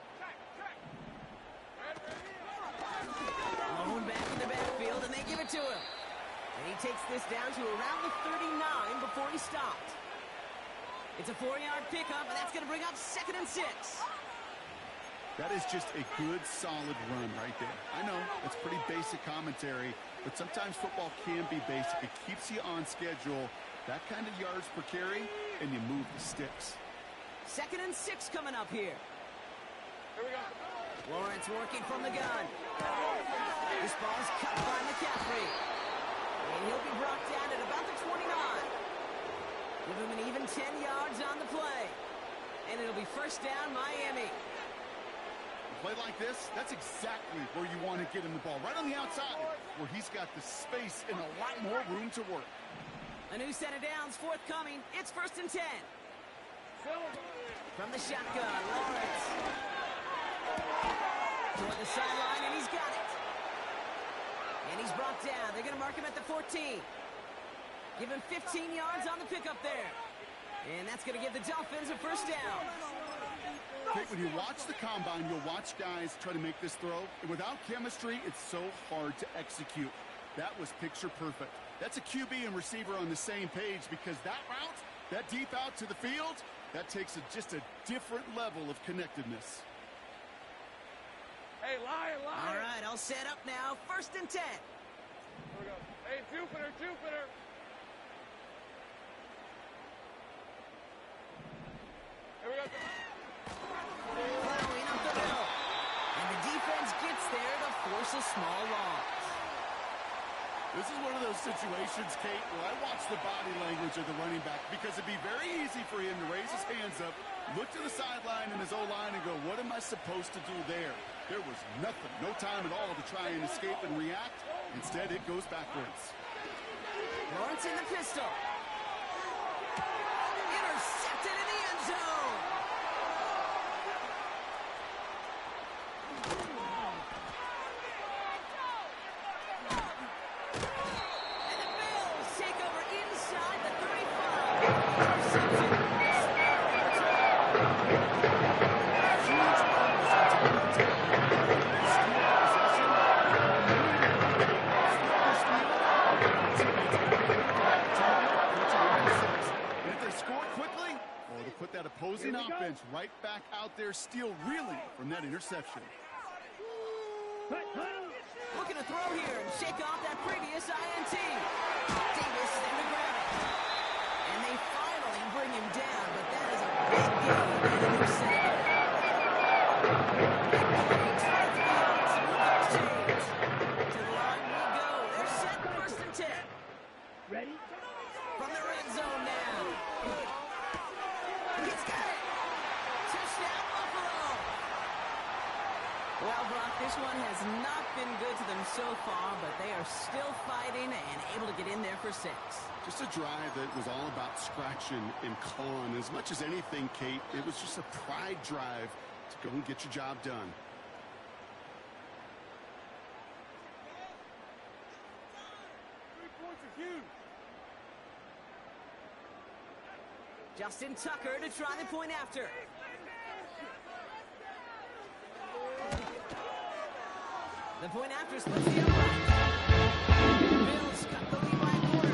Lone back in the backfield, and they give it to him. And he takes this down to around the 39 before he stopped. It's a 4-yard pickup, and that's going to bring up 2nd and 6. That is just a good, solid run right there. I know, it's pretty basic commentary, but sometimes football can be basic. It keeps you on schedule, that kind of yards per carry, and you move the sticks. 2nd and 6 coming up here. Here we go. Lawrence working from the gun. This ball is cut by McCaffrey. And he'll be brought down at about the 29. Give him an even 10 yards on the play. And it'll be 1st down, Miami. A play like this, that's exactly where you want to get him the ball. Right on the outside, where he's got the space and a lot more room to work. A new set of downs forthcoming. It's 1st and 10. From the shotgun, Lawrence. Toward the sideline, and he's got it. And he's brought down. They're going to mark him at the 14. Give him 15 yards on the pickup there. And that's going to give the Dolphins a 1st down. Okay, when you watch the combine, you'll watch guys try to make this throw. And without chemistry, it's so hard to execute. That was picture perfect. That's a QB and receiver on the same page because that route, that deep out to the field, that takes just a different level of connectedness. Hey, lion. All right, I'll set up now. 1st and 10. Here we go. Hey, Jupiter. Here we go. Plowing up the middle. And the defense gets there to force a small loss. This is one of those situations, Kate, where I watch the body language of the running back because it'd be very easy for him to raise his hands up, look to the sideline in his O-line and go, what am I supposed to do there? There was nothing, no time at all to try and escape and react. Instead, it goes backwards. Lawrence in the pistol. Intercepted in the end zone. And the Bills take over inside the 35. Interception. Put that opposing offense right back out there, steal really from that interception. Looking to throw here and shake off that previous INT. Davis there to grab it. And they finally bring him down, but that is a big gain and interception. To the line we go. They're set 1st and 10. Ready? From the red zone now. He's got it. Touchdown, Buffalo. Well, Brock, this one has not been good to them so far, but they are still fighting and able to get in there for 6. Just a drive that was all about scratching and clawing. As much as anything, Kate, it was just a pride drive to go and get your job done. Justin Tucker to try the point after. The point after splits the other way. Bills cut the lead by a quarter.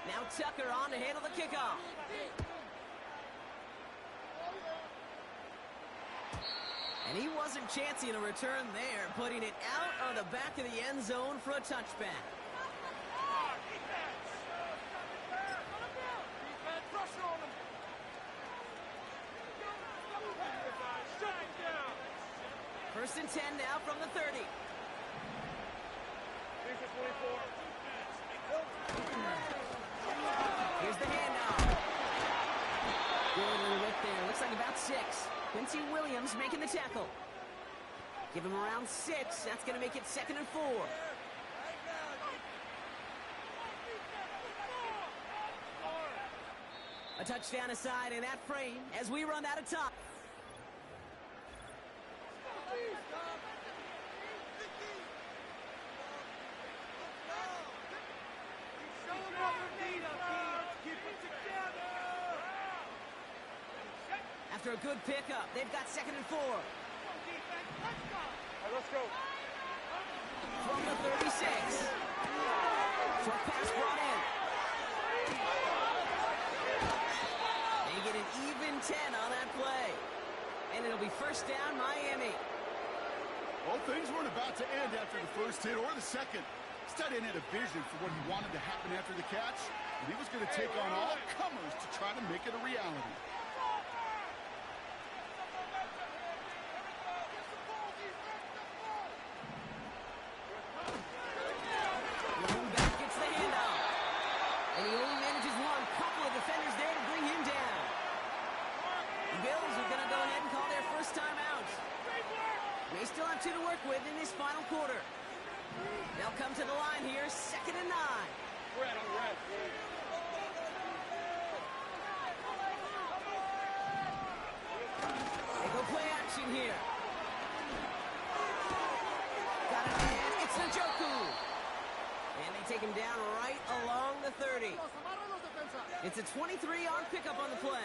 Now Tucker on to handle the kickoff. And he wasn't chancing a return there, putting it out on the back of the end zone for a touchback. First and 10 now from the 30. Here's the handoff. Good little whip there. Looks like about 6. Quincy Williams making the tackle. Give him around 6. That's going to make it 2nd and 4. A touchdown aside in that frame as we run out of time. After a good pickup, they've got 2nd and 4. Let's go. From the 36. Short pass brought in. They get an even 10 on that play. And it'll be first down, Miami. Well, things weren't about to end after the first hit or the second. Tight end had a vision for what he wanted to happen after the catch, and he was going to take on all comers to try to make it a reality. Running back gets the handoff. And he only manages one. Couple of defenders there to bring him down. The Bills are going to go ahead and call their first time out. They still have 2 to work with in this final quarter. They'll come to the line here, 2nd and 9. Red on red. They go play action here. Got it in hand. It's Njoku. And they take him down right along the 30. It's a 23-yard pickup on the play.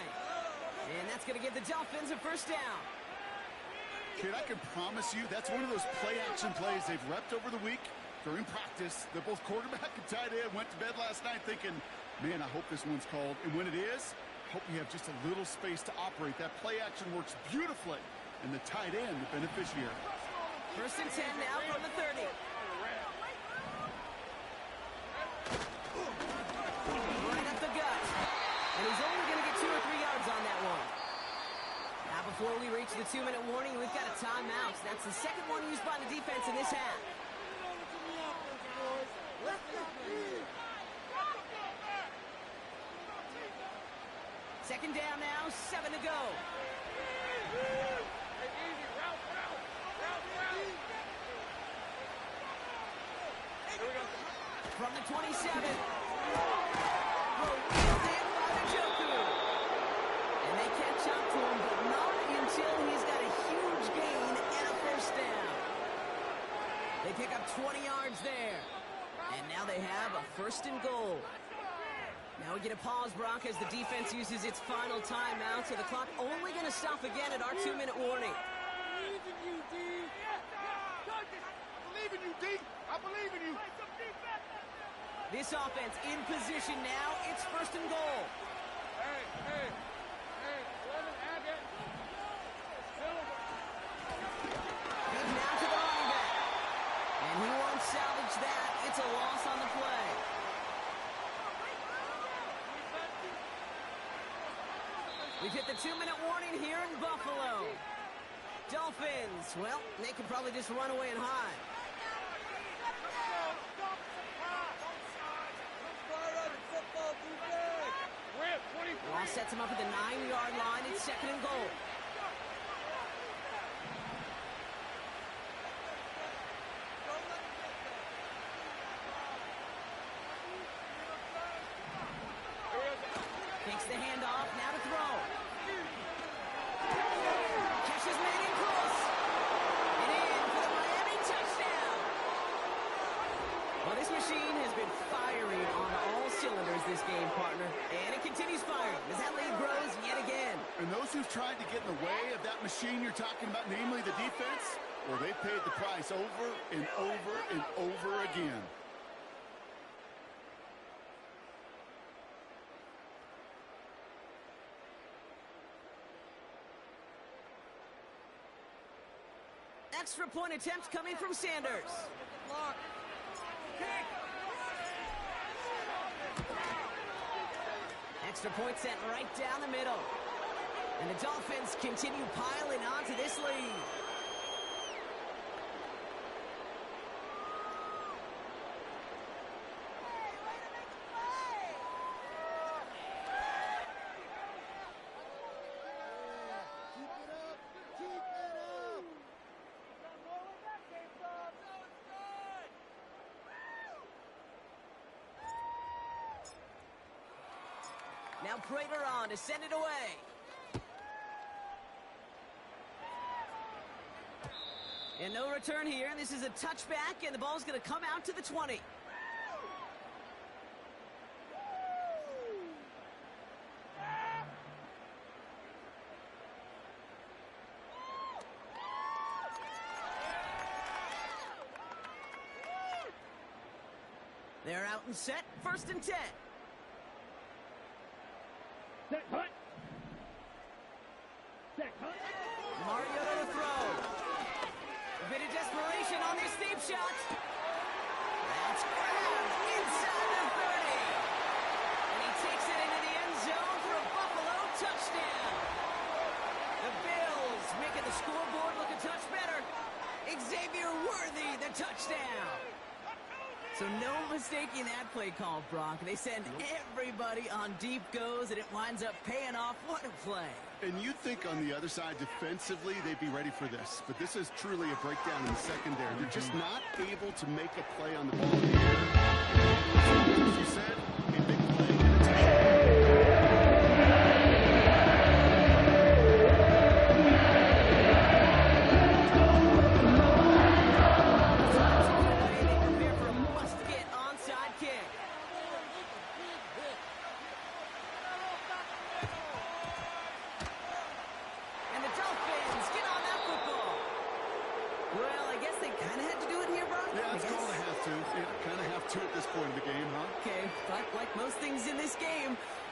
And that's going to give the Dolphins a first down. Kid, I can promise you that's one of those play-action plays they've repped over the week. During practice, they're both quarterback and tight end. Went to bed last night thinking, man, I hope this one's called. And when it is, I hope we have just a little space to operate. That play-action works beautifully, and the tight end, the beneficiary. First and 10 now from the 30. Right up the gut. And he's only going to get 2 or 3 yards on that one. Now, before we reach the 2-minute warning, we've got a timeout. That's the second one used by the defense in this half. Second down now, 7 to go. From the 27. Wheeled in by Njoku. And they catch up to him, but not until he's got a huge gain and a first down. They pick up 20 yards there. And now they have a 1st and goal. Now we get a pause, Brock, as the defense uses its final timeout, so the clock only going to stop again at our 2-minute warning. I believe in you, D. I believe in you, D. I believe in you. This offense in position now. It's 1st and goal. Hey, 11, add it. He's now to the running back. And he won't salvage that. It's a loss on the play. We've hit the 2-minute warning here in Buffalo. Dolphins, well, they could probably just run away and hide. Law sets him up at the 9-yard line. It's 2nd and goal. machine has been firing on all cylinders this game, partner. And it continues firing as that lead grows yet again. And those who've tried to get in the way of that machine you're talking about, namely the defense, well, they paid the price over and over and over again. Extra point attempt coming from Sanders. Extra point sent right down the middle. And the Dolphins continue piling onto this lead. Now Prater on to send it away. And no return here. This is a touchback, and the ball's going to come out to the 20. They're out and set. 1st and 10. Set hunt. Set hunt. Mariota to throw. A bit of desperation on this deep shot. That's grabbed inside the 30. And he takes it into the end zone for a Buffalo touchdown. The Bills making the scoreboard look a touch better. Xavier Worthy, the touchdown. So no mistaking that play call, Brock. They send everybody on deep goes, and it winds up paying off. What a play. And you'd think on the other side, defensively, they'd be ready for this. But this is truly a breakdown in the secondary. They're just not able to make a play on the ball in the air. As you said, a big play in a touchdown.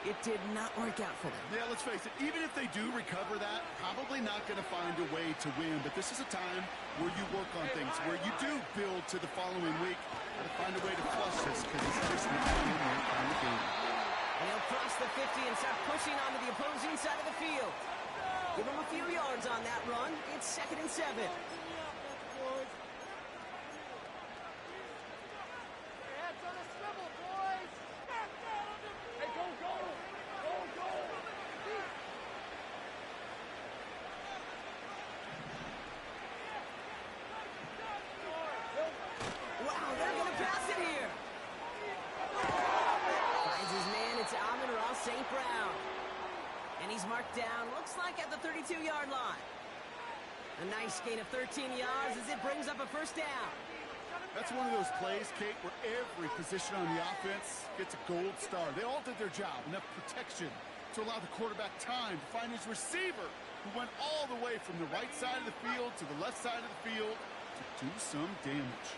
It did not work out for them. Yeah, let's face it, even if they do recover that, probably not going to find a way to win. But this is a time where you work on things, where you do build to the following week. Got to find a way to flush this because it's just not in that kind of game. And he'll cross the 50 and start pushing onto the opposing side of the field. Give him a few yards on that run. It's 2nd and 7. Marked down, looks like at the 32-yard line. A nice gain of 13 yards as it brings up a 1st down. That's one of those plays, Kate, where every position on the offense gets a gold star. They all did their job, enough protection to allow the quarterback time to find his receiver, who went all the way from the right side of the field to the left side of the field to do some damage.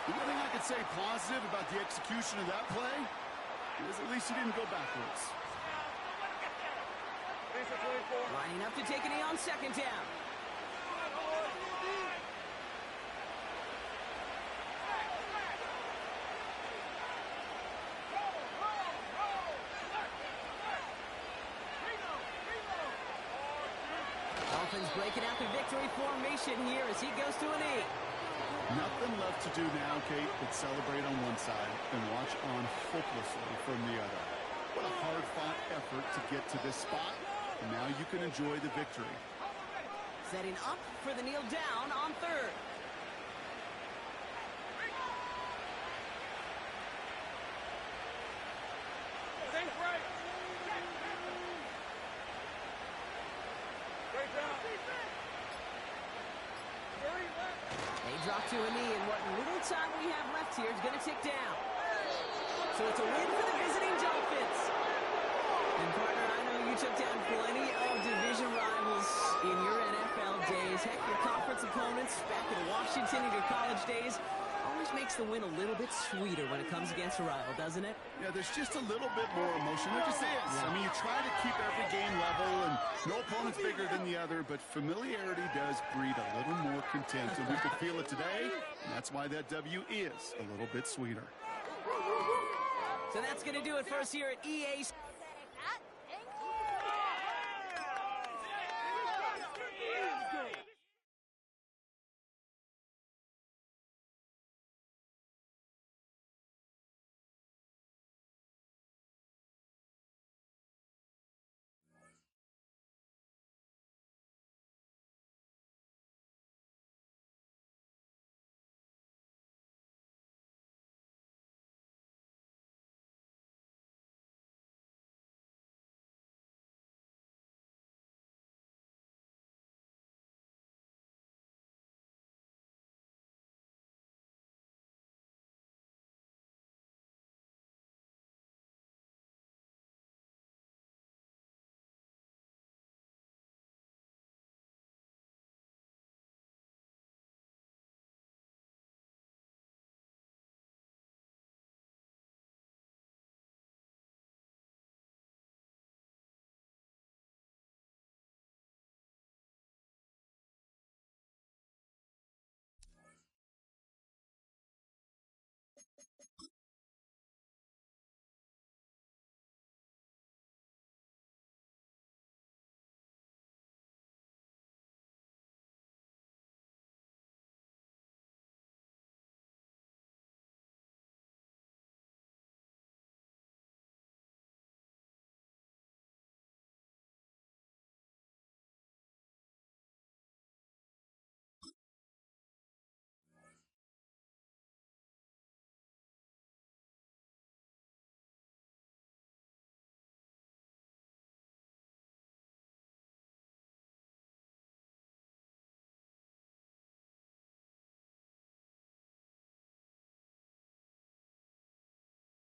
The one thing I could say positive about the execution of that play is at least he didn't go backwards. Lining up to take a knee on 2nd down. Dolphins breaking out the victory formation here as he goes to a knee. Nothing left to do now, Kate, but celebrate on one side and watch on hopelessly from the other. What a hard-fought effort to get to this spot, and now you can enjoy the victory. Setting up for the kneel down on 3rd. drop to a knee, and what little time we have left here is going to tick down. So it's a win for the visiting Dolphins. And, partner, I know you took down plenty of division rivals in your NFL days. Heck, your conference opponents back in Washington in your college days. Always makes the win a little bit sweeter when it comes against a rival, doesn't it? Yeah, there's just a little bit more emotion. There just is. Yeah. I mean, you try to keep every game level, and no opponent's bigger than the other, but familiarity does breed a little more contempt, and we could feel it today, and that's why that W is a little bit sweeter. So that's going to do it for us here at EA.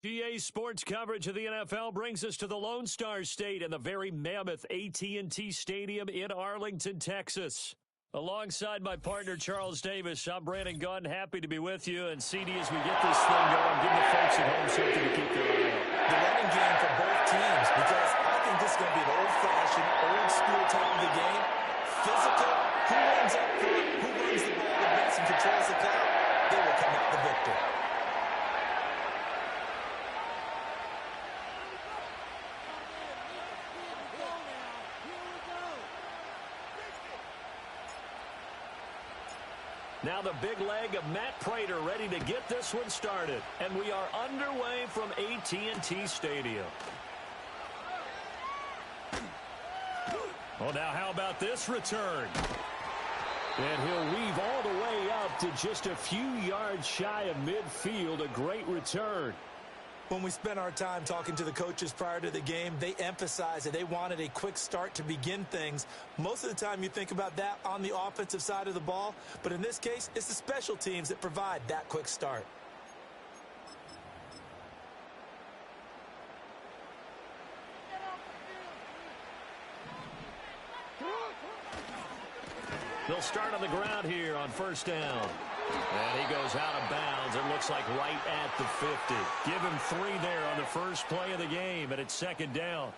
GA Sports coverage of the NFL brings us to the Lone Star State and the very mammoth AT&T Stadium in Arlington, Texas. Alongside my partner, Charles Davis, I'm Brandon Gunn. Happy to be with you. And, CD, as we get this thing going, give the folks at home something to keep their eye on. The running game for both teams, because I think this is going to be an old-fashioned, old-school type of the game. Physical, who runs up front, who runs the ball the best and controls the clock, they will come out the victor. Now the big leg of Matt Prater ready to get this one started. And we are underway from AT&T Stadium. Well, now how about this return? And he'll weave all the way up to just a few yards shy of midfield. A great return. When we spent our time talking to the coaches prior to the game, they emphasized that they wanted a quick start to begin things. Most of the time you think about that on the offensive side of the ball, but in this case, it's the special teams that provide that quick start. They'll start on the ground here on first down. And he goes out of bounds. It looks like right at the 50. Give him 3 there on the first play of the game, and it's second down.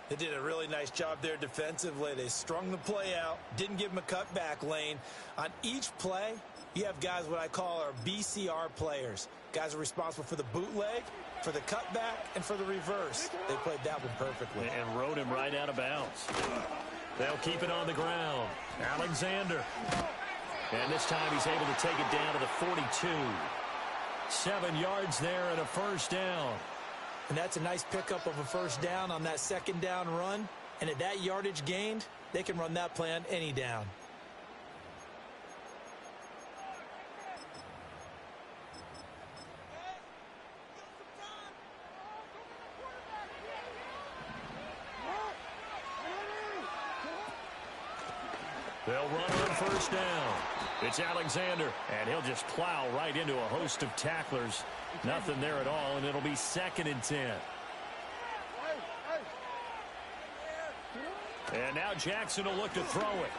They did a really nice job there defensively. They strung the play out, didn't give him a cutback lane. On each play, you have guys what I call our BCR players. Guys are responsible for the bootleg, for the cutback, and for the reverse. They played that one perfectly. And rode him right out of bounds. They'll keep it on the ground. Alexander. And this time he's able to take it down to the 42. 7 yards there and a first down. And that's a nice pickup of a first down on that second down run. And at that yardage gained, they can run that play on any down. They'll run on first down. It's Alexander, and he'll just plow right into a host of tacklers. Nothing there at all, and it'll be 2nd and 10. And now Jackson will look to throw it.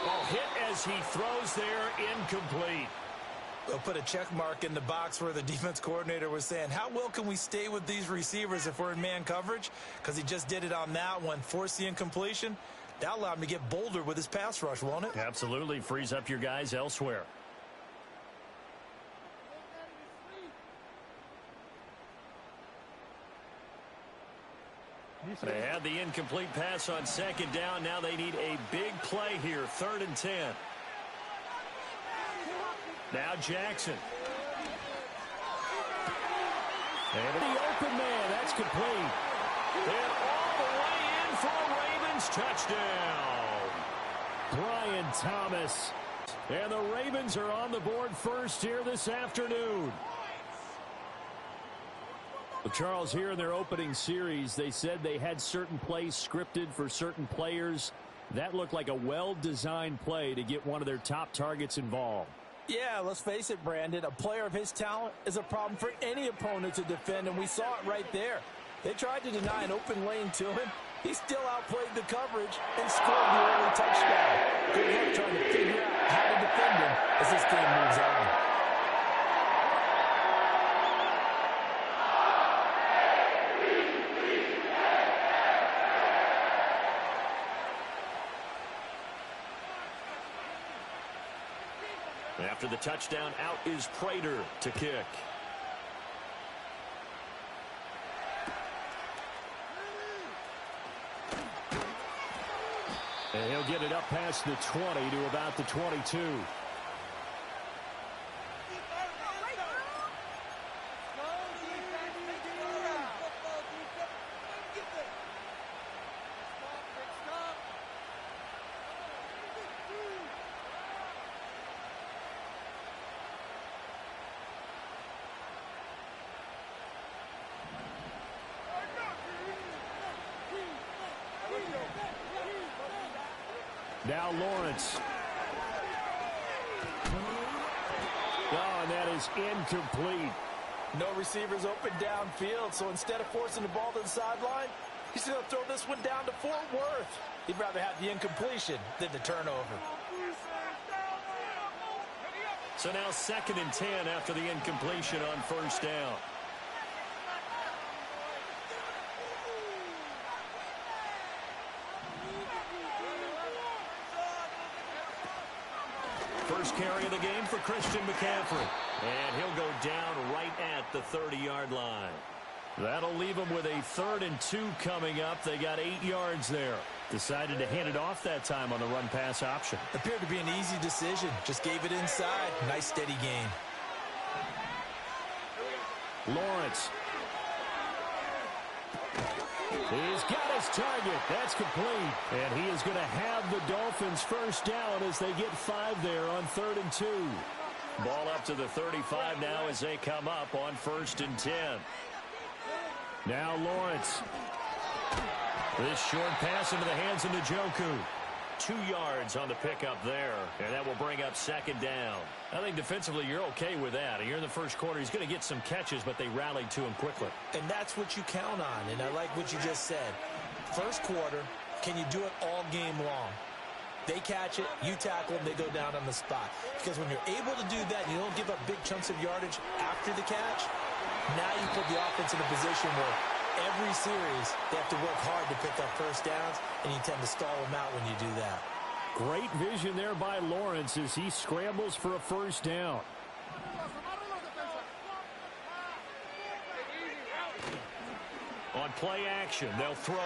Ball hit as he throws there, incomplete. We'll put a check mark in the box where the defense coordinator was saying, how well can we stay with these receivers if we're in man coverage? Because he just did it on that one, forced the incompletion. That allowed him to get bolder with his pass rush, won't it? Absolutely. Frees up your guys elsewhere. They had the incomplete pass on 2nd down. Now they need a big play here, 3rd and 10. Now Jackson. And the open man, that's complete. And all the way in for a Ravens touchdown. Brian Thomas. And the Ravens are on the board first here this afternoon. Well, Charles, here in their opening series, they said they had certain plays scripted for certain players. That looked like a well-designed play to get one of their top targets involved. Yeah, let's face it, Brandon. A player of his talent is a problem for any opponent to defend, and we saw it right there. They tried to deny an open lane to him. He still outplayed the coverage and scored the early touchdown. Good luck trying to figure out how to defend him as this game moves on. After the touchdown, out is Prater to kick. And he'll get it up past the 20 to about the 22. Now Lawrence. Oh, and that is incomplete. No receivers open downfield, so instead of forcing the ball to the sideline, he's going to throw this one down to Fort Worth. He'd rather have the incompletion than the turnover. So now 2nd and 10 after the incompletion on first down. First carry of the game for Christian McCaffrey. And he'll go down right at the 30-yard line. That'll leave them with a 3rd and 2 coming up. They got 8 yards there. Decided to hand it off that time on the run-pass option. Appeared to be an easy decision. Just gave it inside. Nice, steady gain. Lawrence. He's got his target. That's complete. And he is going to have the Dolphins first down as they get 5 there on 3rd and 2. Ball up to the 35 now as they come up on 1st and 10. Now Lawrence. This short pass into the hands of Njoku. 2 yards on the pickup there. And that will bring up 2nd down. I think defensively you're okay with that. Here in the first quarter, he's going to get some catches, but they rallied to him quickly. And that's what you count on, and I like what you just said. First quarter, can you do it all game long? They catch it, you tackle them, they go down on the spot. Because when you're able to do that, you don't give up big chunks of yardage after the catch, now you put the offense in a position where every series they have to work hard to pick up first downs, and you tend to stall them out when you do that. Great vision there by Lawrence as he scrambles for a first down. On play action, they'll throw.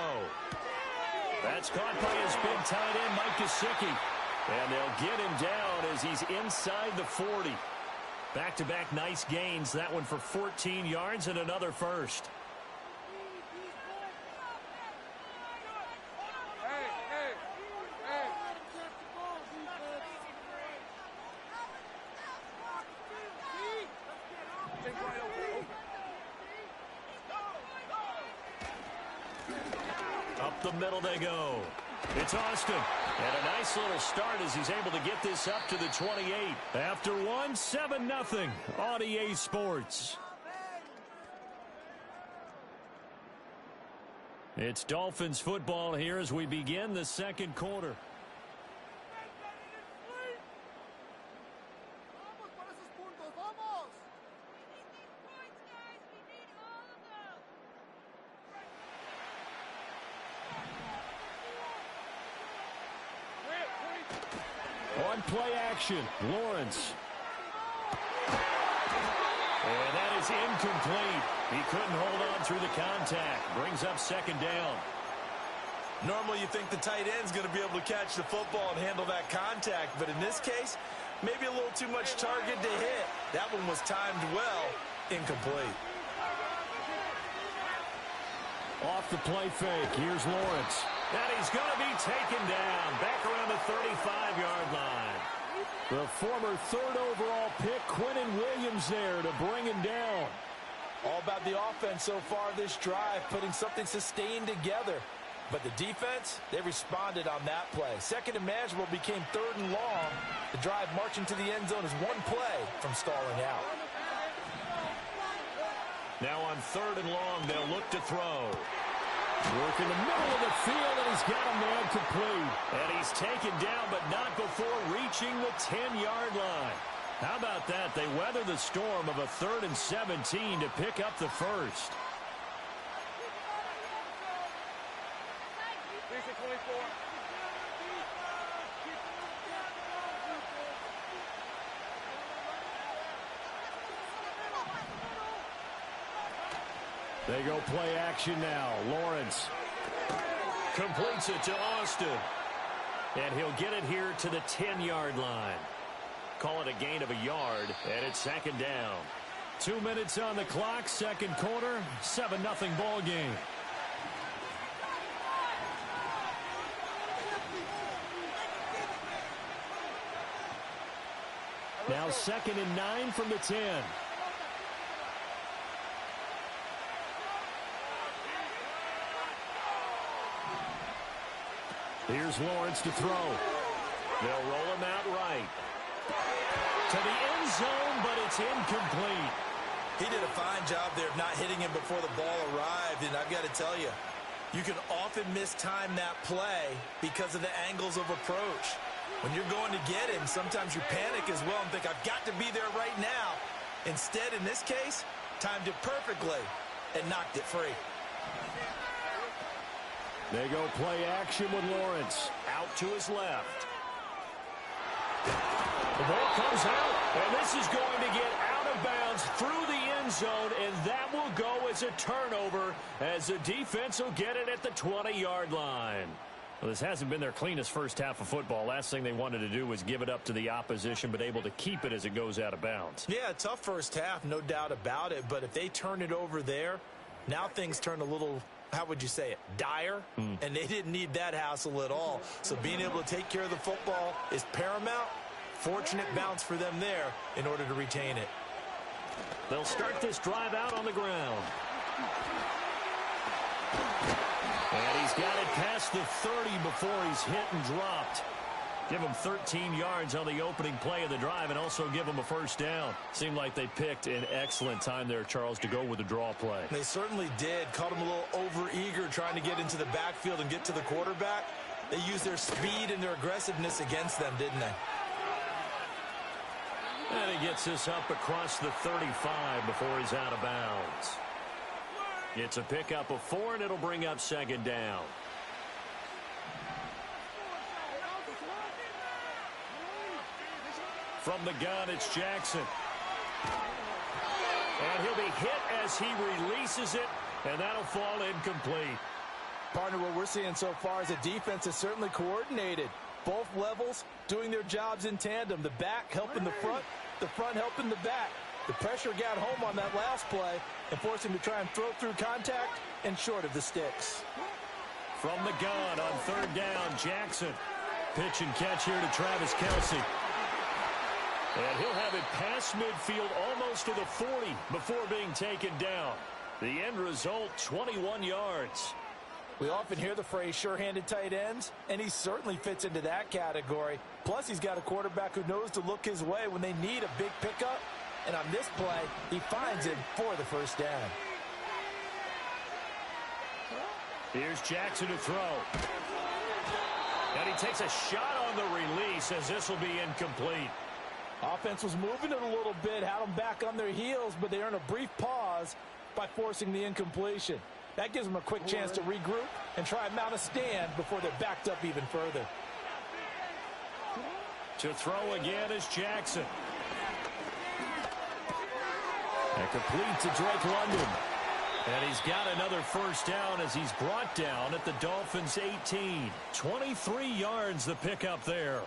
That's caught by his big tight end, Mike Gesicki. And they'll get him down as he's inside the 40. Back-to-back nice gains. That one for 14 yards and another first. Up the middle they go. It's Austin. And a nice little start as he's able to get this up to the 28. After one, 7-0 on EA Sports. It's Dolphins football here as we begin the second quarter. On play action, Lawrence. And that is incomplete. He couldn't hold on through the contact. Brings up second down. Normally you think the tight end's going to be able to catch the football and handle that contact, but in this case, maybe a little too much target to hit. That one was timed well, incomplete. Off the play fake, here's Lawrence. And he's going to be taken down, back around the 35-yard line. The former third overall pick, Quinnen Williams there to bring him down. All about the offense so far this drive, putting something sustained together. But the defense, they responded on that play. Second and manageable became third and long. The drive marching to the end zone is one play from stalling out. Now on third and long, they'll look to throw. Work in the middle of the field, and he's got a man complete. And he's taken down, but not before reaching the 10-yard line. How about that? They weather the storm of a 3rd and 17 to pick up the first. They go play action now. Lawrence completes it to Austin. And he'll get it here to the 10-yard line. Call it a gain of a yard, and it's second down. 2 minutes on the clock, second quarter, 7-0 ball game. Now 2nd and 9 from the 10. Here's Lawrence to throw. They'll roll him out right. To the end zone, but it's incomplete. He did a fine job there of not hitting him before the ball arrived, and I've got to tell you, you can often mistime that play because of the angles of approach. When you're going to get him, sometimes you panic as well and think, I've got to be there right now. Instead, in this case, timed it perfectly and knocked it free. They go play action with Lawrence. Out to his left. The ball comes out, and this is going to get out of bounds through the end zone, and that will go as a turnover as the defense will get it at the 20-yard line. Well, this hasn't been their cleanest first half of football. Last thing they wanted to do was give it up to the opposition, but able to keep it as it goes out of bounds. Yeah, tough first half, no doubt about it, but if they turn it over there, now things turn a little, how would you say it, dire, and they didn't need that hassle at all. So being able to take care of the football is paramount. Fortunate bounce for them there in order to retain it. They'll start this drive out on the ground. And he's got it past the 30 before he's hit and dropped. Give him 13 yards on the opening play of the drive and also give him a first down. Seemed like they picked an excellent time there, Charles, to go with the draw play. They certainly did. Caught him a little over-eager trying to get into the backfield and get to the quarterback. They used their speed and their aggressiveness against them, didn't they? And he gets this up across the 35 before he's out of bounds. It's a pickup of 4, and it'll bring up second down. From the gun, it's Jackson. And he'll be hit as he releases it, and that'll fall incomplete. Partner, what we're seeing so far is the defense is certainly coordinated. Both levels doing their jobs in tandem. The back helping the front helping the back. The pressure got home on that last play and forced him to try and throw through contact and short of the sticks. From the gun on third down, Jackson. Pitch and catch here to Travis Kelce. And he'll have it past midfield almost to the 40 before being taken down. The end result, 21 yards. We often hear the phrase sure-handed tight ends, and he certainly fits into that category. Plus, he's got a quarterback who knows to look his way when they need a big pickup. And on this play, he finds him for the first down. Here's Jackson to throw. And he takes a shot on the release as this will be incomplete. Offense was moving it a little bit, had them back on their heels, but they earned a brief pause by forcing the incompletion. That gives them a quick chance to regroup and try and mount a stand before they're backed up even further. To throw again is Jackson. And complete to Drake London. And he's got another first down as he's brought down at the Dolphins' 18. 23 yards the pickup there.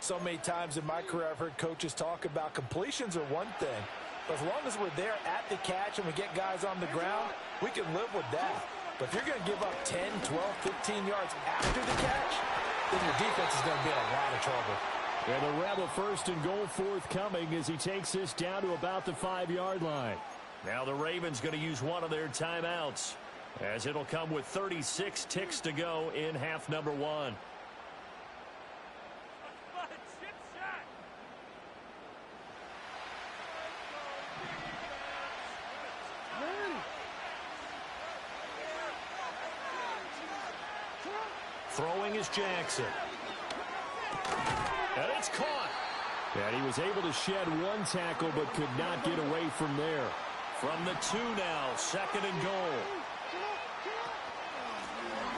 So many times in my career I've heard coaches talk about completions are one thing. But as long as we're there at the catch and we get guys on the ground, we can live with that. But if you're going to give up 10, 12, 15 yards after the catch, then your defense is going to be in a lot of trouble. And the Rebel first and goal forthcoming as he takes this down to about the 5-yard line. Now the Ravens going to use one of their timeouts as it'll come with 36 ticks to go in half number 1. Throwing is Jackson. And it's caught. And he was able to shed one tackle but could not get away from there. From the 2 now, second and goal.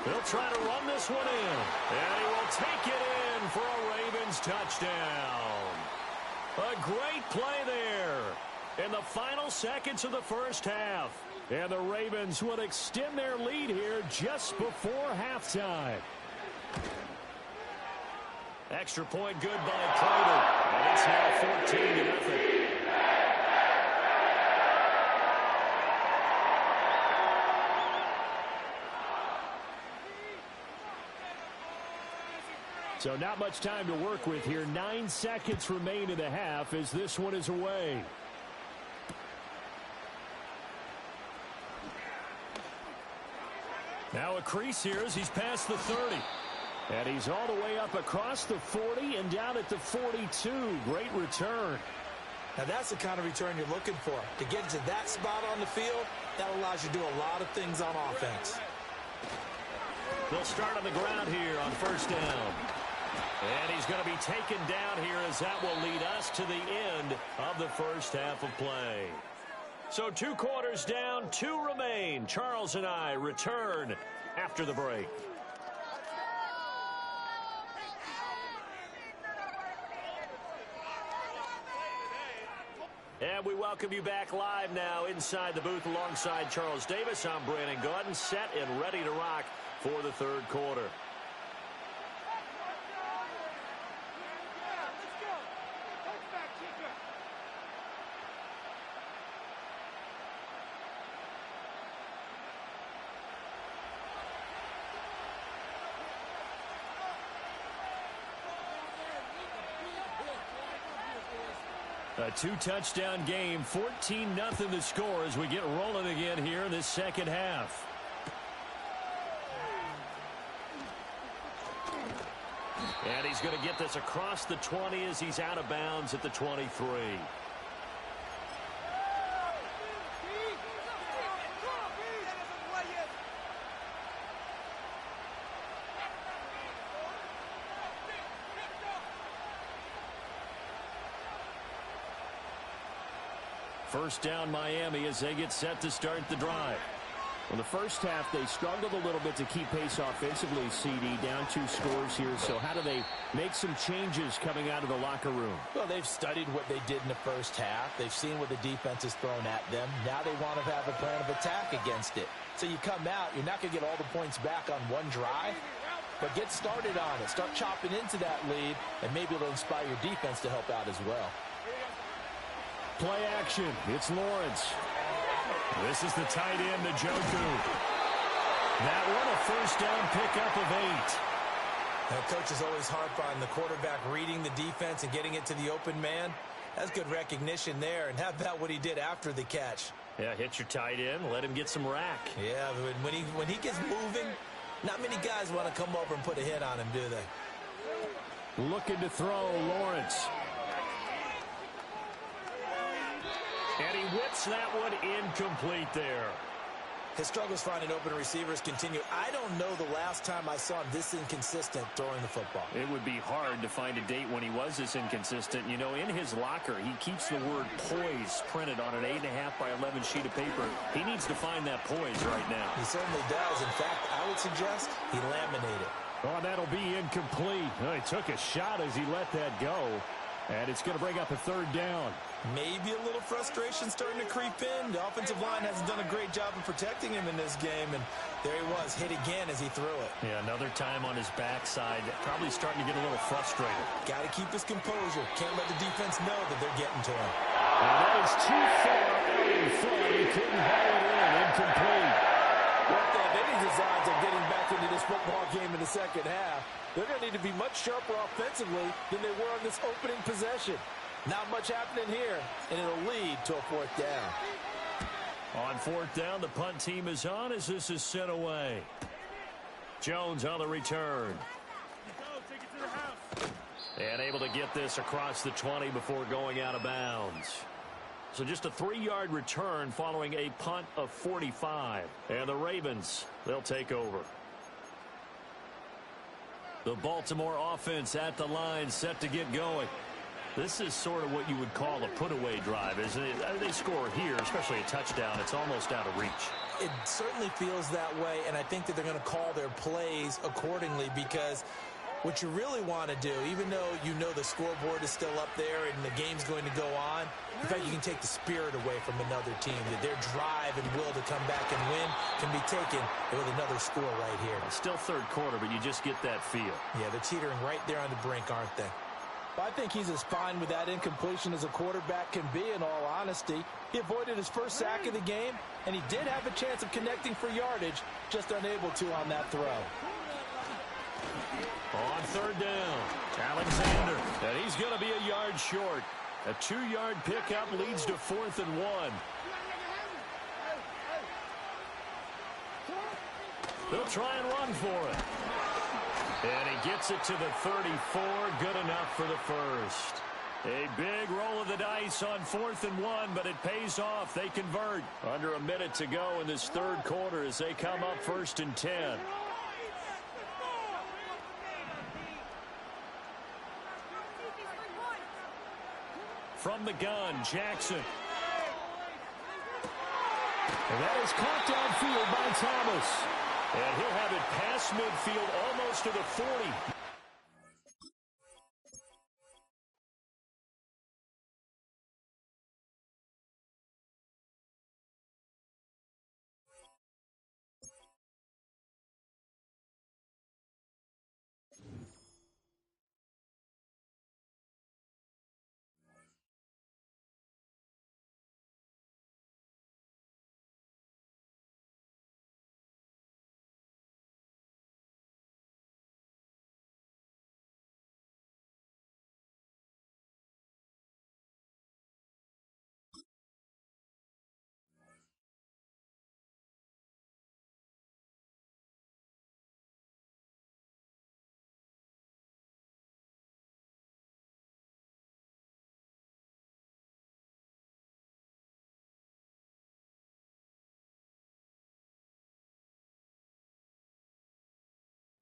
They'll try to run this one in. And he will take it in for a Ravens touchdown. A great play there in the final seconds of the first half. And the Ravens would extend their lead here just before halftime. Extra point good by Prater. And it's now 14-0. So not much time to work with here. 9 seconds remain in the half as this one is away. Now a crease here as he's past the 30. And he's all the way up across the 40 and down at the 42. Great return. Now that's the kind of return you're looking for. To get to that spot on the field, that allows you to do a lot of things on offense. They'll start on the ground here on first down. And he's going to be taken down here as that will lead us to the end of the first half of play. So 2 quarters down, 2 remain. Charles and I return after the break. And we welcome you back live now inside the booth alongside Charles Davis. I'm Brandon Gaudin, set and ready to rock for the third quarter. A 2-touchdown game, 14-0 the score as we get rolling again here in this second half. And he's going to get this across the 20 as he's out of bounds at the 23. First down Miami as they get set to start the drive. In the first half, they struggled a little bit to keep pace offensively, CD, down 2 scores here. So how do they make some changes coming out of the locker room? Well, they've studied what they did in the first half. They've seen what the defense has thrown at them. Now they want to have a plan of attack against it. So you come out, you're not going to get all the points back on one drive, but get started on it. Start chopping into that lead, and maybe it'll inspire your defense to help out as well. Play action. It's Lawrence. This is the tight end, Njoku. That one a first down pickup of 8. Now, coaches always harp on the quarterback reading the defense and getting it to the open man. That's good recognition there. And how about what he did after the catch? Yeah, hit your tight end. Let him get some rack. Yeah, when he gets moving, not many guys want to come over and put a hit on him, do they? Looking to throw, Lawrence. And he whips that one incomplete there. His struggles finding open receivers continue. I don't know the last time I saw him this inconsistent throwing the football. It would be hard to find a date when he was this inconsistent. You know, in his locker, he keeps the word poise printed on an 8.5 by 11 sheet of paper. He needs to find that poise right now. He certainly does. In fact, I would suggest he laminated. Oh, that'll be incomplete. Oh, he took a shot as he let that go. And it's going to bring up a third down. Maybe a little frustration starting to creep in. The offensive line hasn't done a great job of protecting him in this game, and there he was, hit again as he threw it. Yeah, another time on his backside. Probably starting to get a little frustrated. Got to keep his composure. Can't let the defense know that they're getting to him. And that is too far out in front. He couldn't haul it in. Incomplete. Well, if they have any designs of getting back into this football game in the second half, they're going to need to be much sharper offensively than they were on this opening possession. Not much happening here, and it'll lead to a fourth down. On fourth down, the punt team is on as this is sent away. Jones on the return. And able to get this across the 20 before going out of bounds. So just a 3-yard return following a punt of 45. And the Ravens, they'll take over. The Baltimore offense at the line, set to get going. This is sort of what you would call a put-away drive, isn't it? They score here, especially a touchdown. It's almost out of reach. It certainly feels that way, and I think that they're going to call their plays accordingly because what you really want to do, even though you know the scoreboard is still up there and the game's going to go on, in fact, you can take the spirit away from another team, that their drive and will to come back and win can be taken with another score right here. Still third quarter, but you just get that feel. Yeah, they're teetering right there on the brink, aren't they? I think he's as fine with that incompletion as a quarterback can be, in all honesty. He avoided his first sack of the game, and he did have a chance of connecting for yardage, just unable to on that throw. On third down, Alexander, and he's going to be a yard short. A 2-yard pickup leads to 4th and 1. They'll try and run for it. And he gets it to the 34. Good enough for the first. A big roll of the dice on 4th and 1, but it pays off. They convert. Under a minute to go in this third quarter as they come up 1st and 10. From the gun, Jackson. And that is caught downfield by Thomas. And he'll have it past midfield almost to the 40.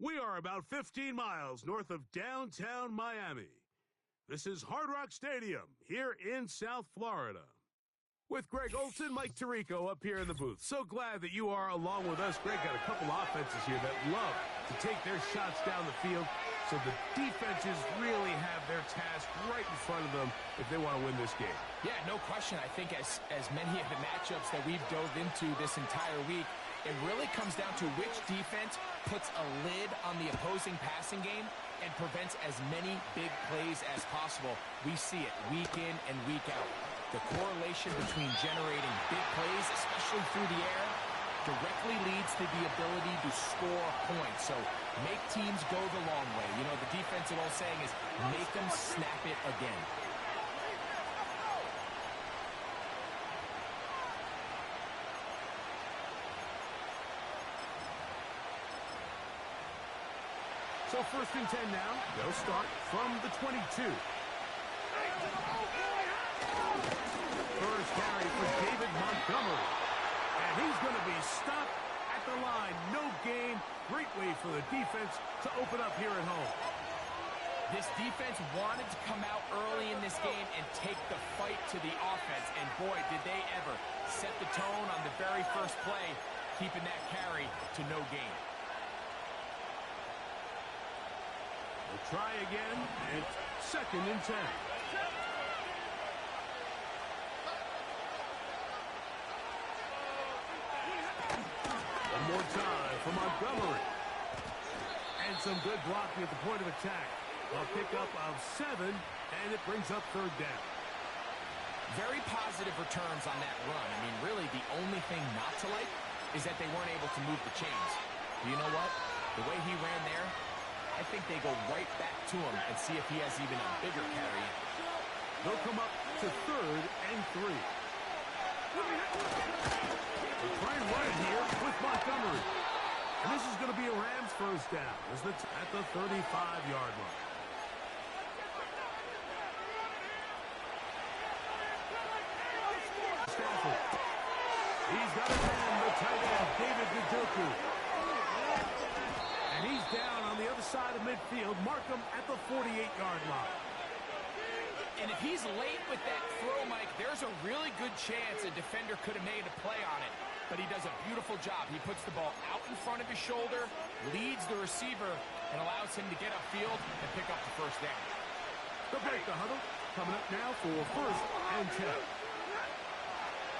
We are about 15 miles north of downtown Miami. This is Hard Rock Stadium here in South Florida. With Greg Olson, Mike Tirico up here in the booth. So glad that you are along with us. Greg got a couple offenses here that love to take their shots down the field, so the defenses really have their task right in front of them if they want to win this game. Yeah, no question. I think as many of the matchups that we've dove into this entire week, it really comes down to which defense puts a lid on the opposing passing game and prevents as many big plays as possible. We see it week in and week out. The correlation between generating big plays, especially through the air, directly leads to the ability to score points. So make teams go the long way. You know, the defensive old saying is make them snap it again. So 1st and 10 now. They'll start from the 22. First carry for David Montgomery. And he's going to be stopped at the line. No gain. Great way for the defense to open up here at home. This defense wanted to come out early in this game and take the fight to the offense. And boy, did they ever set the tone on the very first play, keeping that carry to no gain. We'll try again, and 2nd and 10. One more time for Montgomery. And some good blocking at the point of attack. A pickup of 7, and it brings up 3rd down. Very positive returns on that run. I mean, really, the only thing not to like is that they weren't able to move the chains. But you know what? The way he ran there, I think they go right back to him and see if he has even a bigger carry. They'll come up to 3rd and 3. They'll try and run it here with Montgomery. And this is going to be a Rams 1st down at the 35-yard line. Stafford. He's got his man, the tight end, David Njoku. And he's down on the other side of midfield. Mark him at the 48-yard line. And if he's late with that throw, Mike, there's a really good chance a defender could have made a play on it. But he does a beautiful job. He puts the ball out in front of his shoulder, leads the receiver, and allows him to get upfield and pick up the 1st down. The break, the huddle, coming up now for 1st and 10.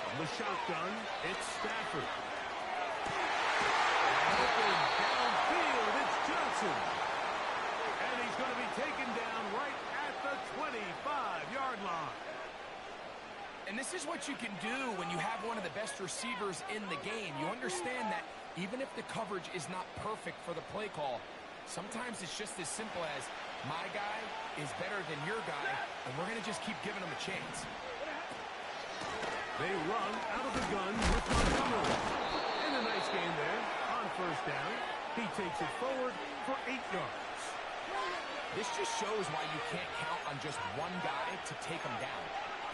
From the shotgun, it's Stafford. Open downfield, it's Johnson. And he's going to be taken down right at the 25-yard line. And this is what you can do when you have one of the best receivers in the game. You understand that even if the coverage is not perfect for the play call, sometimes it's just as simple as my guy is better than your guy, and we're going to just keep giving him a chance. They run out of the gun with Montgomery. And a nice game there on 1st down. He takes it forward for 8 yards. This just shows why you can't count on just one guy to take him down.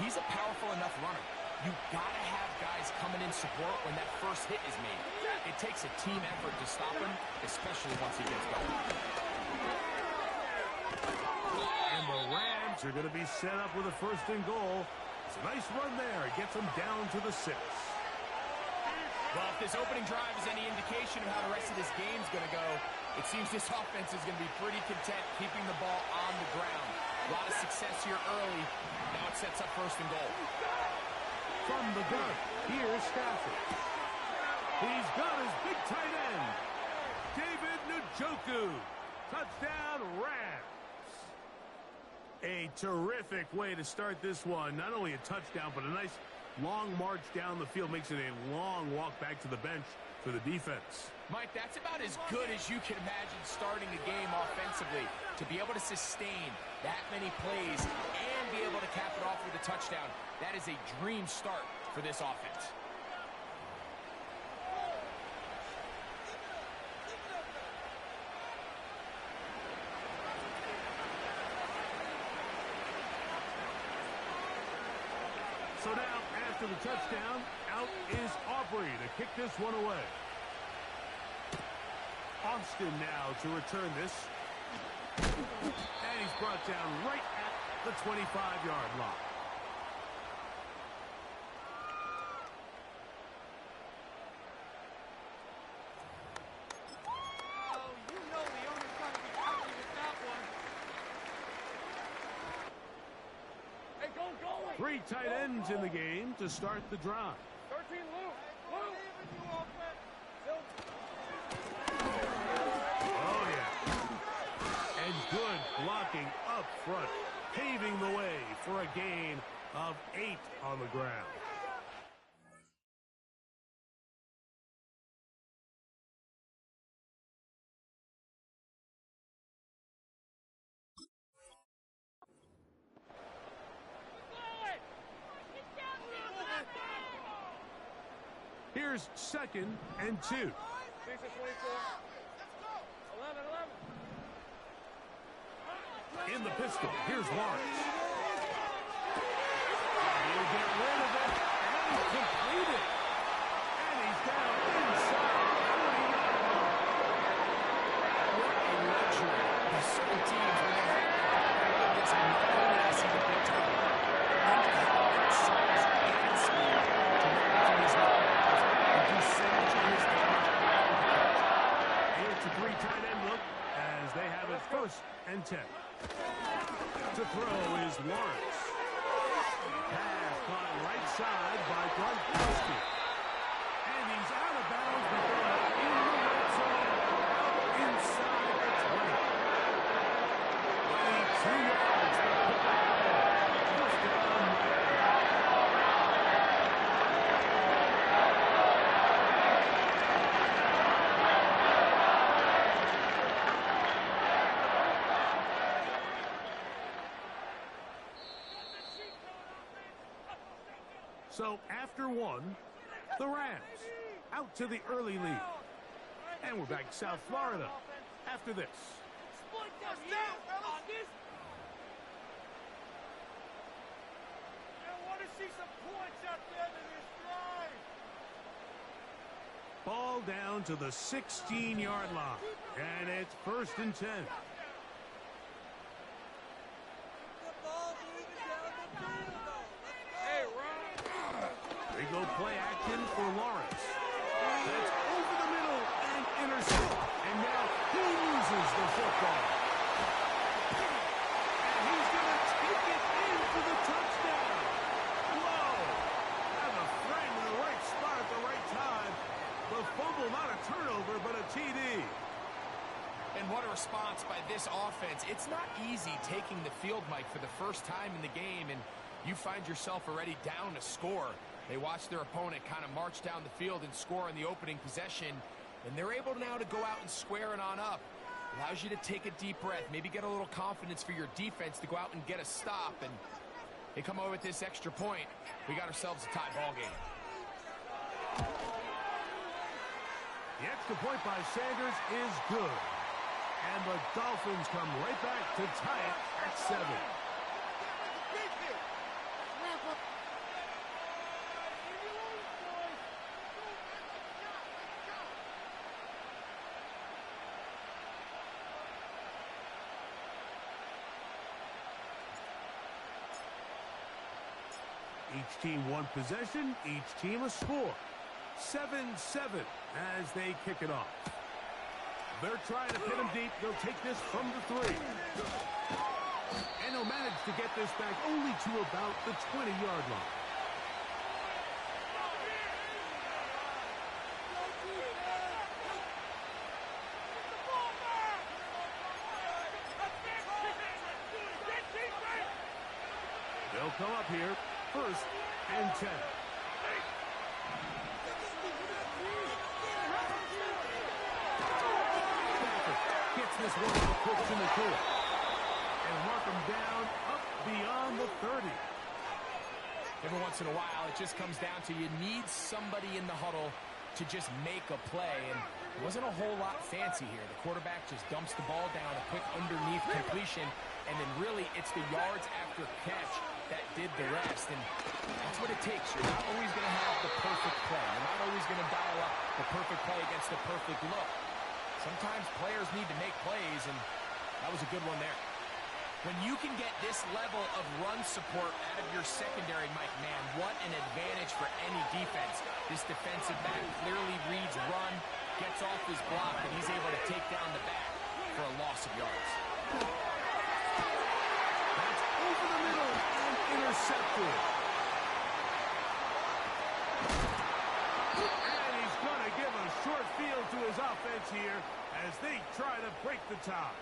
He's a powerful enough runner. You gotta have guys coming in support when that first hit is made. It takes a team effort to stop him, especially once he gets going. And the Rams are going to be set up with a 1st and goal. It's a nice run there. It gets them down to the 6. Well, if this opening drive is any indication of how the rest of this game's going to go, it seems this offense is going to be pretty content keeping the ball on the ground. A lot of success here early. Now it sets up 1st and goal. From the gun, here's Stafford. He's got his big tight end, David Njoku. Touchdown, Rams. A terrific way to start this one. Not only a touchdown, but a nice long march down the field. Makes it a long walk back to the bench for the defense. Mike, that's about as good as you can imagine starting a game offensively. To be able to sustain that many plays and be able to cap it off with a touchdown, that is a dream start for this offense. So now, after the touchdown, out is Aubrey to kick this one away. Austin now to return this. And he's brought down right at the 25-yard line. Oh, you know the owner's going to be happy with that one. Hey, go! 3 tight ends in the game to start the drive. 13, Luke. Oh, yeah. And good blocking up front, paving the way for a gain of 8 on the ground. Here's 2nd and 2. 24. 11. In the pistol, here's Lawrence. He'll get rid of it, and he's completed. And he's down inside the 40-yard line. What a luxury. There's certain teams when they have this not only to see the big time, then to have that size and speed to run into these linebackers and do so much of his damage. It's a 3 tight end look as they have it 1st and 10. To throw is Lawrence. Pass caught right side by Gronkowski. And he's out of bounds before in the red zone, inside the 20. 22 yards to put it away. First down, So after 1, the Rams out to the early lead. And we're back to South Florida after this. I want to see some points out there in this drive. Ball down to the 16-yard line. And it's 1st and 10. They go play action for Lawrence. That's over the middle and intercept. And now he loses the football. And he's going to take it into the touchdown. Whoa. Have a friend in the right spot at the right time. The fumble, not a turnover, but a TD. And what a response by this offense. It's not easy taking the field, Mike, for the first time in the game, and you find yourself already down a score. They watch their opponent kind of march down the field and score in the opening possession, and they're able now to go out and square it on up. Allows you to take a deep breath, maybe get a little confidence for your defense to go out and get a stop, and they come over with this extra point. We got ourselves a tie ball game. The extra point by Sanders is good. And the Dolphins come right back to tie it at 7. 'Each team one possession, each team a score. 7-7 as they kick it off. They're trying to pin him deep. They'll take this from the 3. And they'll manage to get this back only to about the 20-yard line. They'll come up here, 1st and 10. Gets this one to push in the court. And mark him down up beyond the 30. Every once in a while, it just comes down to you need somebody in the huddle to just make a play. And it wasn't a whole lot fancy here. The quarterback just dumps the ball down, a quick underneath completion, and then really it's the yards after catch that did the rest. And that's what it takes. You're not always going to have the perfect play. You're not always going to dial up the perfect play against the perfect look. Sometimes players need to make plays, and that was a good one there. When you can get this level of run support out of your secondary, Mike, man, what an advantage for any defense. This defensive back clearly reads run, gets off his block, and he's able to take down the back for a loss of yards. That's over the middle and intercepted. And he's going to give a short field to his offense here as they try to break the tie.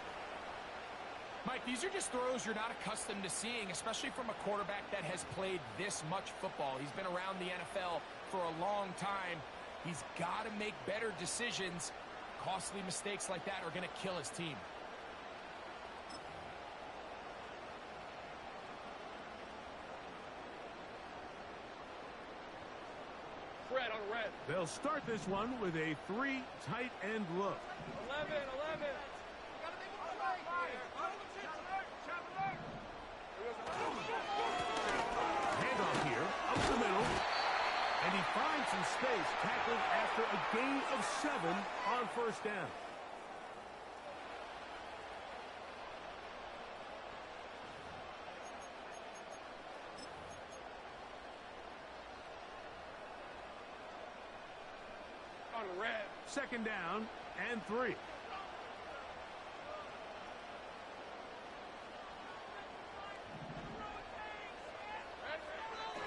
Mike, these are just throws you're not accustomed to seeing, especially from a quarterback that has played this much football. He's been around the NFL for a long time. He's got to make better decisions. Costly mistakes like that are going to kill his team. Red on red. They'll start this one with a 3 tight end look. 11. Handoff here, up the middle. And he finds some space, tackled after a gain of 7 on first down. On the red. Second down and 3.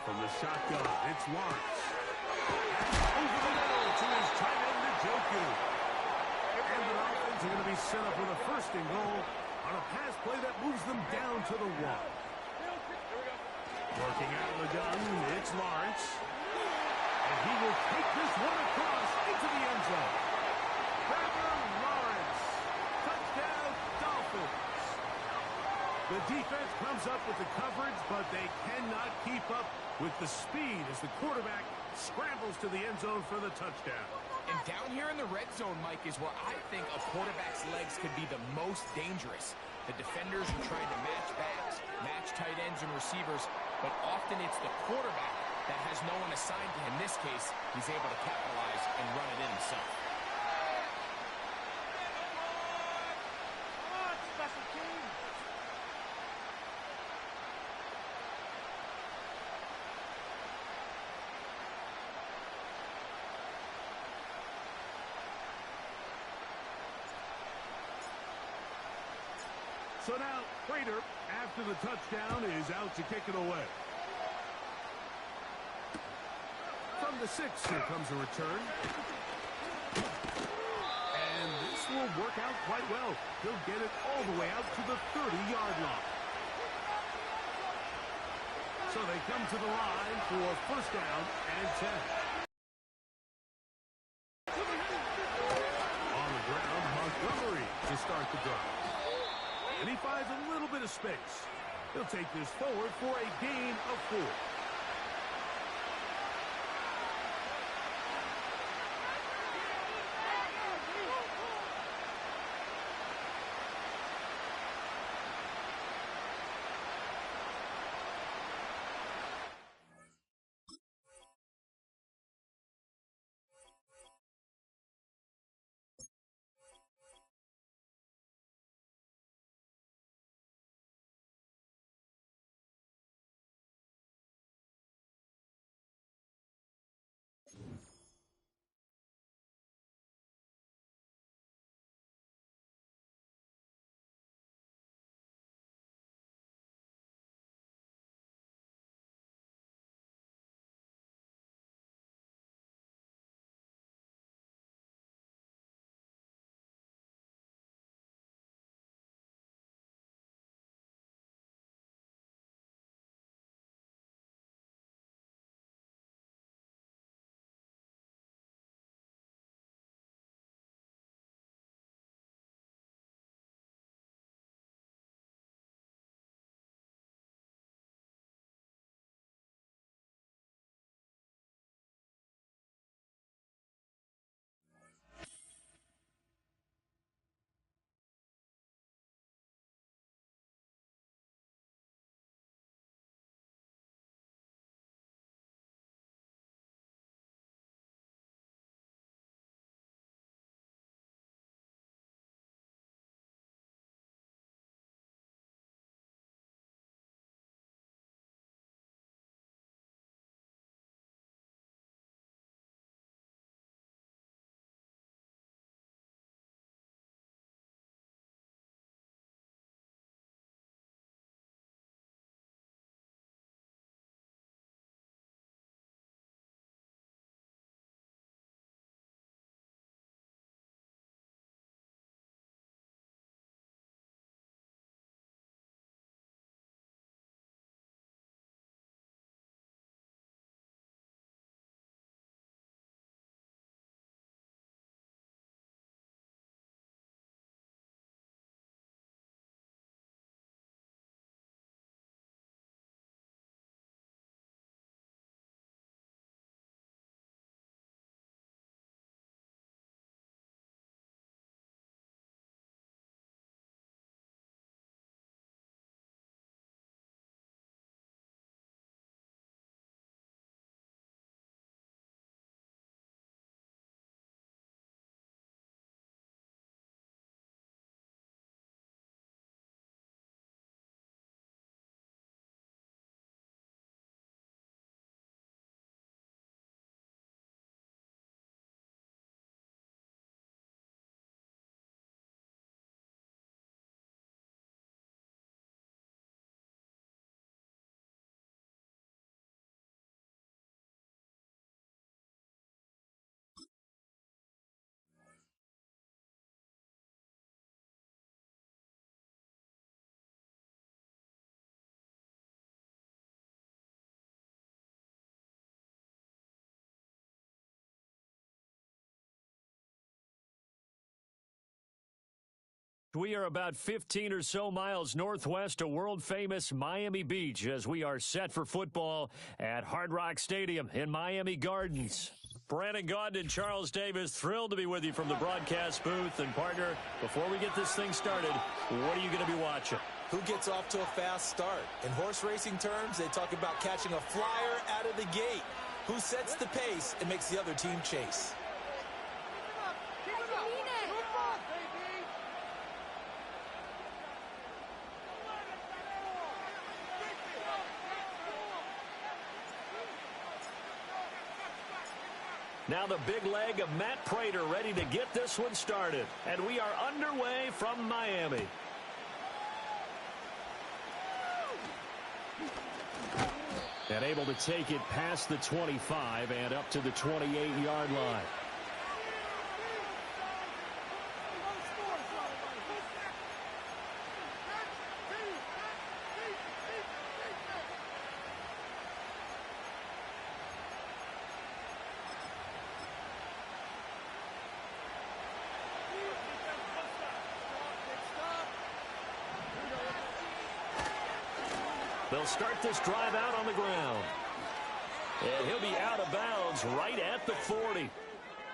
From the shotgun, it's Lawrence. Over the middle to his tight end, Njoku. And the Dolphins are going to be set up with a first and goal on a pass play that moves them down to the 1. Working out of the gun, it's Lawrence. And he will take this one across into the end zone. Trevor Lawrence. Touchdown, Dolphins. The defense comes up with the coverage, but they cannot keep up with the speed as the quarterback scrambles to the end zone for the touchdown. And down here in the red zone, Mike, is where I think a quarterback's legs could be the most dangerous. The defenders are trying to match backs, match tight ends and receivers, but often it's the quarterback that has no one assigned to him. In this case, he's able to capitalize and run it in himself. Come on, special team. So now, Prater, after the touchdown, is out to kick it away. From the 6, here comes a return. And this will work out quite well. He'll get it all the way out to the 30-yard line. So they come to the line for first down and 10. On the ground, Montgomery to start the drive. And he finds a little bit of space. He'll take this forward for a gain of 4. We are about 15 or so miles northwest of world-famous Miami Beach as we are set for football at Hard Rock Stadium in Miami Gardens. Brandon Gaudin and Charles Davis, thrilled to be with you from the broadcast booth. And, partner, before we get this thing started, what are you going to be watching? Who gets off to a fast start? In horse racing terms, they talk about catching a flyer out of the gate. Who sets the pace and makes the other team chase? Now the big leg of Matt Prater ready to get this one started. And we are underway from Miami. And able to take it past the 25 and up to the 28-yard line. They'll start this drive out on the ground. And he'll be out of bounds right at the 40.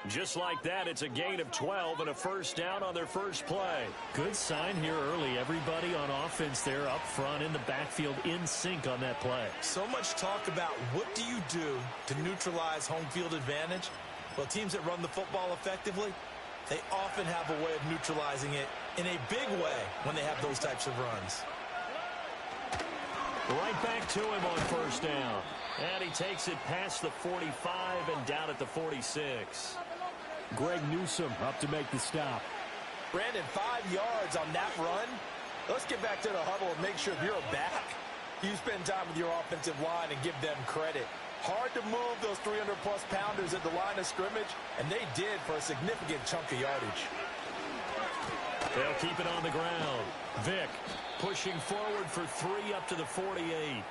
Just like that, it's a gain of 12 and a first down on their first play. Good sign here early. Everybody on offense there up front in the backfield in sync on that play. So much talk about what do you do to neutralize home field advantage? Well, teams that run the football effectively, they often have a way of neutralizing it in a big way when they have those types of runs. Right back to him on first down. And he takes it past the 45 and down at the 46. Greg Newsome up to make the stop. Brandon, 5 yards on that run. Let's get back to the huddle and make sure if you're a back, you spend time with your offensive line and give them credit. Hard to move those 300-plus pounders at the line of scrimmage, and they did for a significant chunk of yardage. They'll keep it on the ground. Vick pushing forward for 3 up to the 48.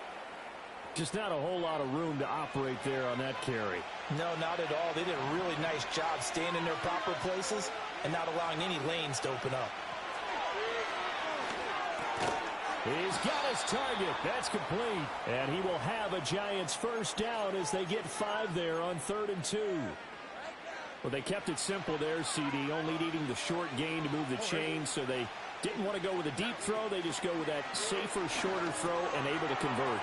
Just not a whole lot of room to operate there on that carry. No, not at all. They did a really nice job staying in their proper places and not allowing any lanes to open up. He's got his target. That's complete. And he will have a Giants first down as they get 5 there on 3rd and 2. Well, they kept it simple there, CD, only needing the short gain to move the chains, so they didn't want to go with a deep throw. They just go with that safer, shorter throw and able to convert.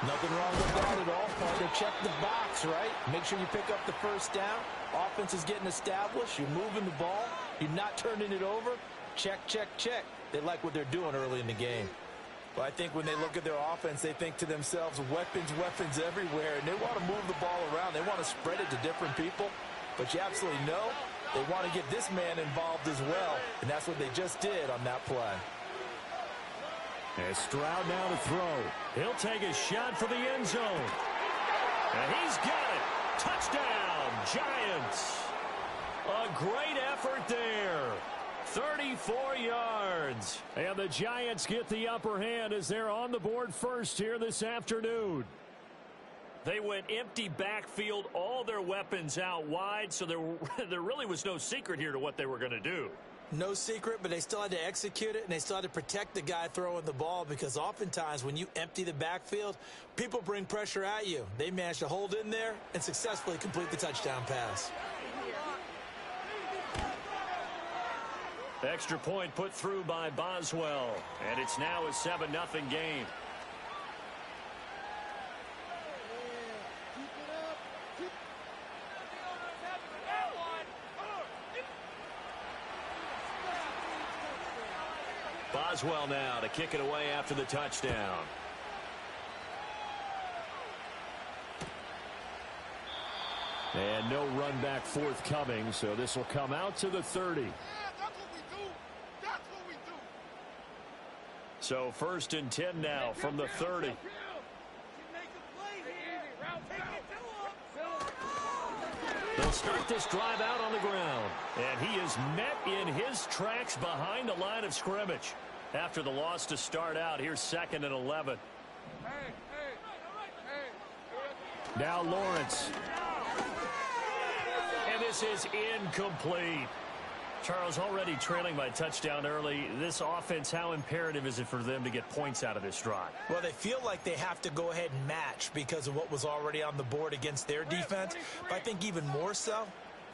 Nothing wrong with that at all, partner. Check the box, right? Make sure you pick up the first down. Offense is getting established. You're moving the ball. You're not turning it over. Check, check, check. They like what they're doing early in the game. But I think when they look at their offense, they think to themselves, weapons, weapons everywhere. And they want to move the ball around. They want to spread it to different people. But you absolutely know they want to get this man involved as well. And that's what they just did on that play. And Stroud now to throw. He'll take a shot for the end zone. And he's got it. Touchdown, Giants. A great effort there. 34 yards. And the Giants get the upper hand as they're on the board first here this afternoon. They went empty backfield, all their weapons out wide, so there really was no secret here to what they were going to do. No secret, but they still had to execute it, and they still had to protect the guy throwing the ball because oftentimes when you empty the backfield, people bring pressure at you. They managed to hold in there and successfully complete the touchdown pass. Extra point put through by Boswell, and it's now a 7-0 game. Boswell now to kick it away after the touchdown. And no run back forthcoming, so this will come out to the 30. Yeah, that's what we do. That's what we do. So 1st and 10 now from the 30. They'll start this drive out on the ground. And he is met in his tracks behind the line of scrimmage. After the loss to start out, here's 2nd and 11. Now Lawrence. And this is incomplete. Charles, already trailing by touchdown early. This offense, how imperative is it for them to get points out of this drive? Well, they feel like they have to go ahead and match because of what was already on the board against their defense. But I think even more so,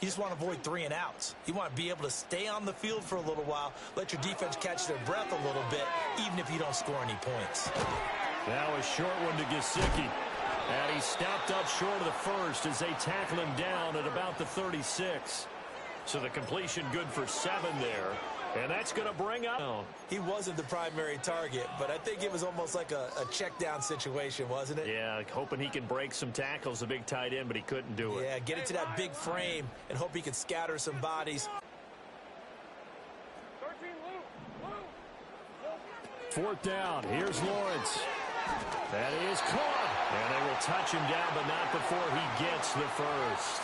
you just want to avoid 3 and outs. You want to be able to stay on the field for a little while, let your defense catch their breath a little bit, even if you don't score any points. Now a short one to Gesicki. And he stopped up short of the first as they tackle him down at about the 36. So the completion good for 7 there. And that's going to bring up. He wasn't the primary target, but I think it was almost like a check down situation, wasn't it? Yeah, hoping he can break some tackles, the big tight end, but he couldn't do it. Yeah, get into that big frame and hope he can scatter some bodies. 4th down. Here's Lawrence. That is caught. And they will touch him down, but not before he gets the first.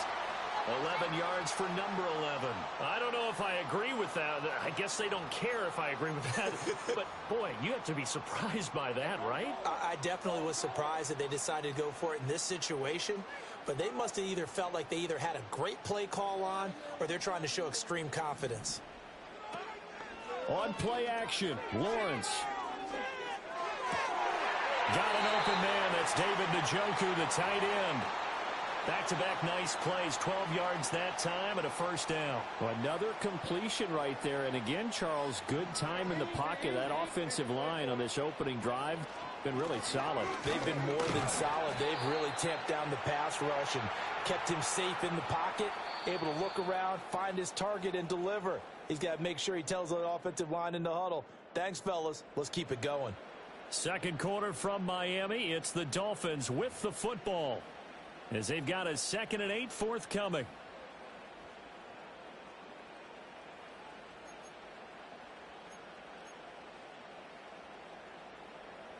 11 yards for number 11. I don't know if I agree with that. I guess they don't care if I agree with that. But, boy, you have to be surprised by that, right? I definitely was surprised that they decided to go for it in this situation. But they must have either felt like they either had a great play call on or they're trying to show extreme confidence. On play action, Lawrence. Got an open man. That's David Njoku, the tight end. Back-to-back nice plays, 12 yards that time and a first down. Well, another completion right there. And again, Charles, good time in the pocket. That offensive line on this opening drive been really solid. They've been more than solid. They've really tamped down the pass rush and kept him safe in the pocket, able to look around, find his target, and deliver. He's got to make sure he tells the offensive line in the huddle, thanks, fellas. Let's keep it going. Second quarter from Miami. It's the Dolphins with the football, as they've got a 2nd and 8 forthcoming.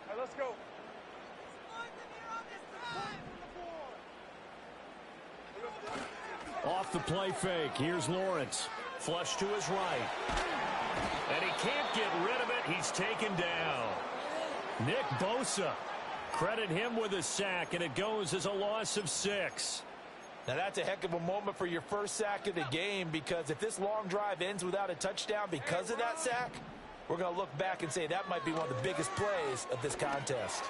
All right, let's go. Off the play fake. Here's Lawrence. Flush to his right. And he can't get rid of it. He's taken down. Nick Bosa. Credit him with a sack, and it goes as a loss of 6. Now, that's a heck of a moment for your first sack of the game, because if this long drive ends without a touchdown because of that sack, we're going to look back and say that might be one of the biggest plays of this contest.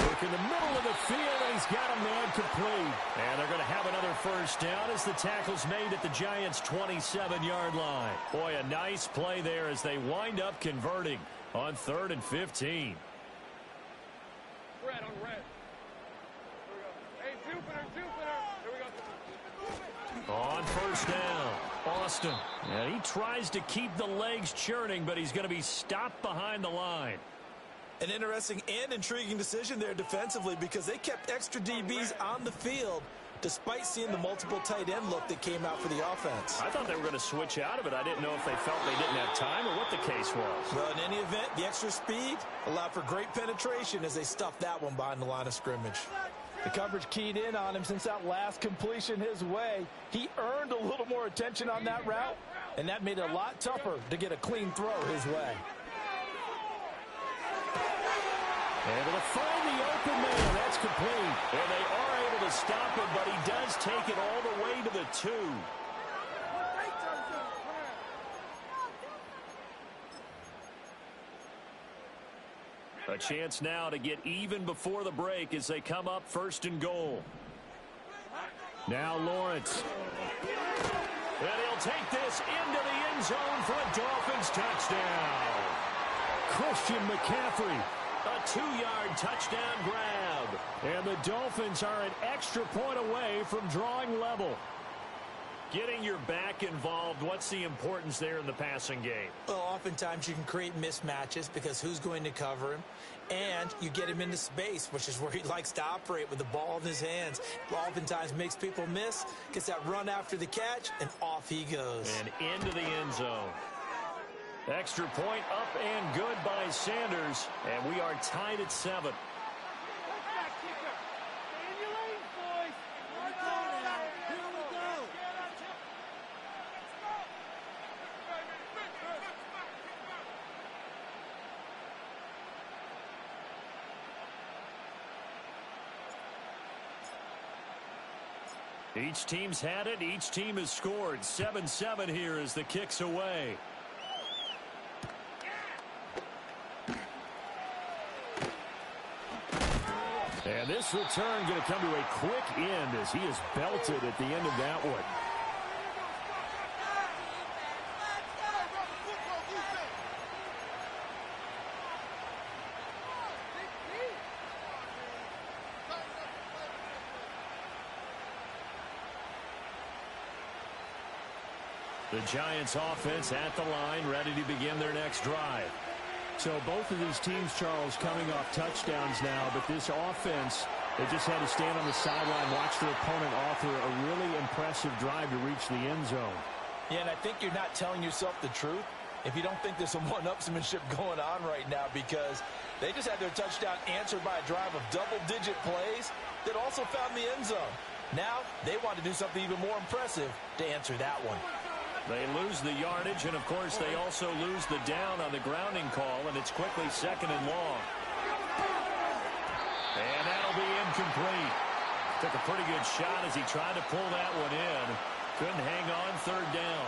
Look in the middle of the field, and he's got a man complete. And they're going to have another first down as the tackle's made at the Giants' 27-yard line. Boy, a nice play there as they wind up converting on 3rd and 15. Red on red. Here we go. Hey, Jupiter. Here we go. On first down, Austin. And he tries to keep the legs churning, but he's going to be stopped behind the line. An interesting and intriguing decision there defensively, because they kept extra DBs on the field despite seeing the multiple tight end look that came out for the offense. I thought they were going to switch out of it. I didn't know if they felt they didn't have time or what the case was. Well, in any event, the extra speed allowed for great penetration as they stuffed that one behind the line of scrimmage. The coverage keyed in on him since that last completion his way. He earned a little more attention on that route, and that made it a lot tougher to get a clean throw his way. Able to find the open man. That's complete. And they are able to stop him, but he does take it all the way to the 2. A chance now to get even before the break as they come up 1st and goal. Now Lawrence. And he'll take this into the end zone for a Dolphins touchdown. Christian McCaffrey. A 2-yard touchdown grab. And the Dolphins are an extra point away from drawing level. Getting your back involved, what's the importance there in the passing game? Well, oftentimes you can create mismatches because who's going to cover him? And you get him into space, which is where he likes to operate with the ball in his hands. Oftentimes makes people miss, gets that run after the catch, and off he goes. And into the end zone. Extra point up and good by Sanders, and we are tied at 7. Each team's had it. Each team has scored. 7-7 here as the kick's away. And this return going to come to a quick end as he is belted at the end of that one. The Giants offense at the line, ready to begin their next drive. So both of these teams, Charles, coming off touchdowns now, but this offense, they just had to stand on the sideline, watch their opponent offer a really impressive drive to reach the end zone. Yeah, and I think you're not telling yourself the truth if you don't think there's some one-upsmanship going on right now, because they just had their touchdown answered by a drive of double-digit plays that also found the end zone. Now they want to do something even more impressive to answer that one. They lose the yardage, and, of course, they also lose the down on the grounding call, and it's quickly 2nd and long. And that'll be incomplete. Took a pretty good shot as he tried to pull that one in. Couldn't hang on 3rd down.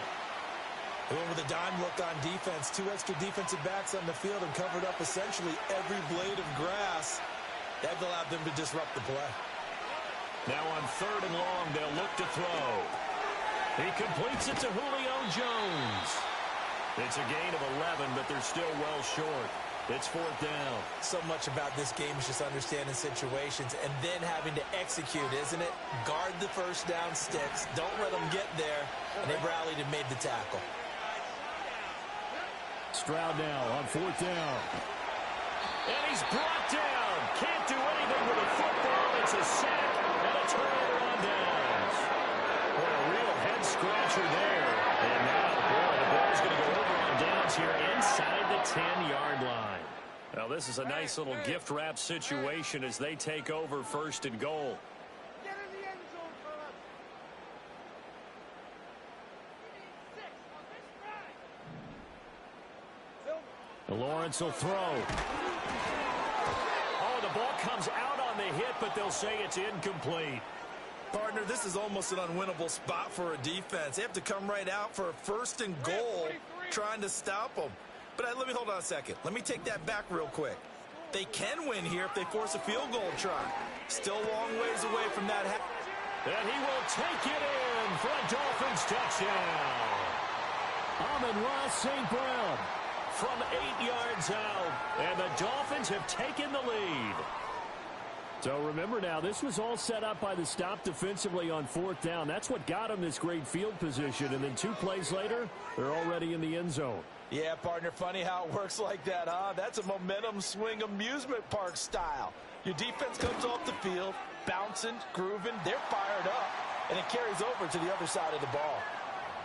They went with a dime look on defense. 2 extra defensive backs on the field and covered up essentially every blade of grass. That allowed them to disrupt the play. Now on 3rd and long, they'll look to throw. He completes it to Julio Jones. It's a gain of 11, but they're still well short. It's 4th down. So much about this game is just understanding situations and then having to execute, isn't it? Guard the first down sticks. Don't let them get there. And they rallied and made the tackle. Stroud now on 4th down. And he's brought down. Can't do anything with a football. It's a sack and a turnover on downs. What a real head-scratcher there. And now, boy, the ball's going to go over on downs here inside the 10-yard line. Now, this is a nice little gift-wrap situation as they take over 1st and goal. Get in the end zone, fellas. Lawrence will throw. Oh, the ball comes out on the hit, but they'll say it's incomplete. Partner, this is almost an unwinnable spot for a defense. They have to come right out for a 1st and goal trying to stop them. But let me hold on a second. Let me take that back real quick. They can win here if they force a field goal try. Still a long ways away from that. And he will take it in for a Dolphins touchdown. Amon-Ra St. Brown from 8 yards out. And the Dolphins have taken the lead. So remember now, this was all set up by the stop defensively on 4th down. That's what got them this great field position. And then 2 plays later, they're already in the end zone. Yeah, partner, funny how it works like that, huh? That's a momentum swing amusement park style. Your defense comes off the field, bouncing, grooving, they're fired up, and it carries over to the other side of the ball.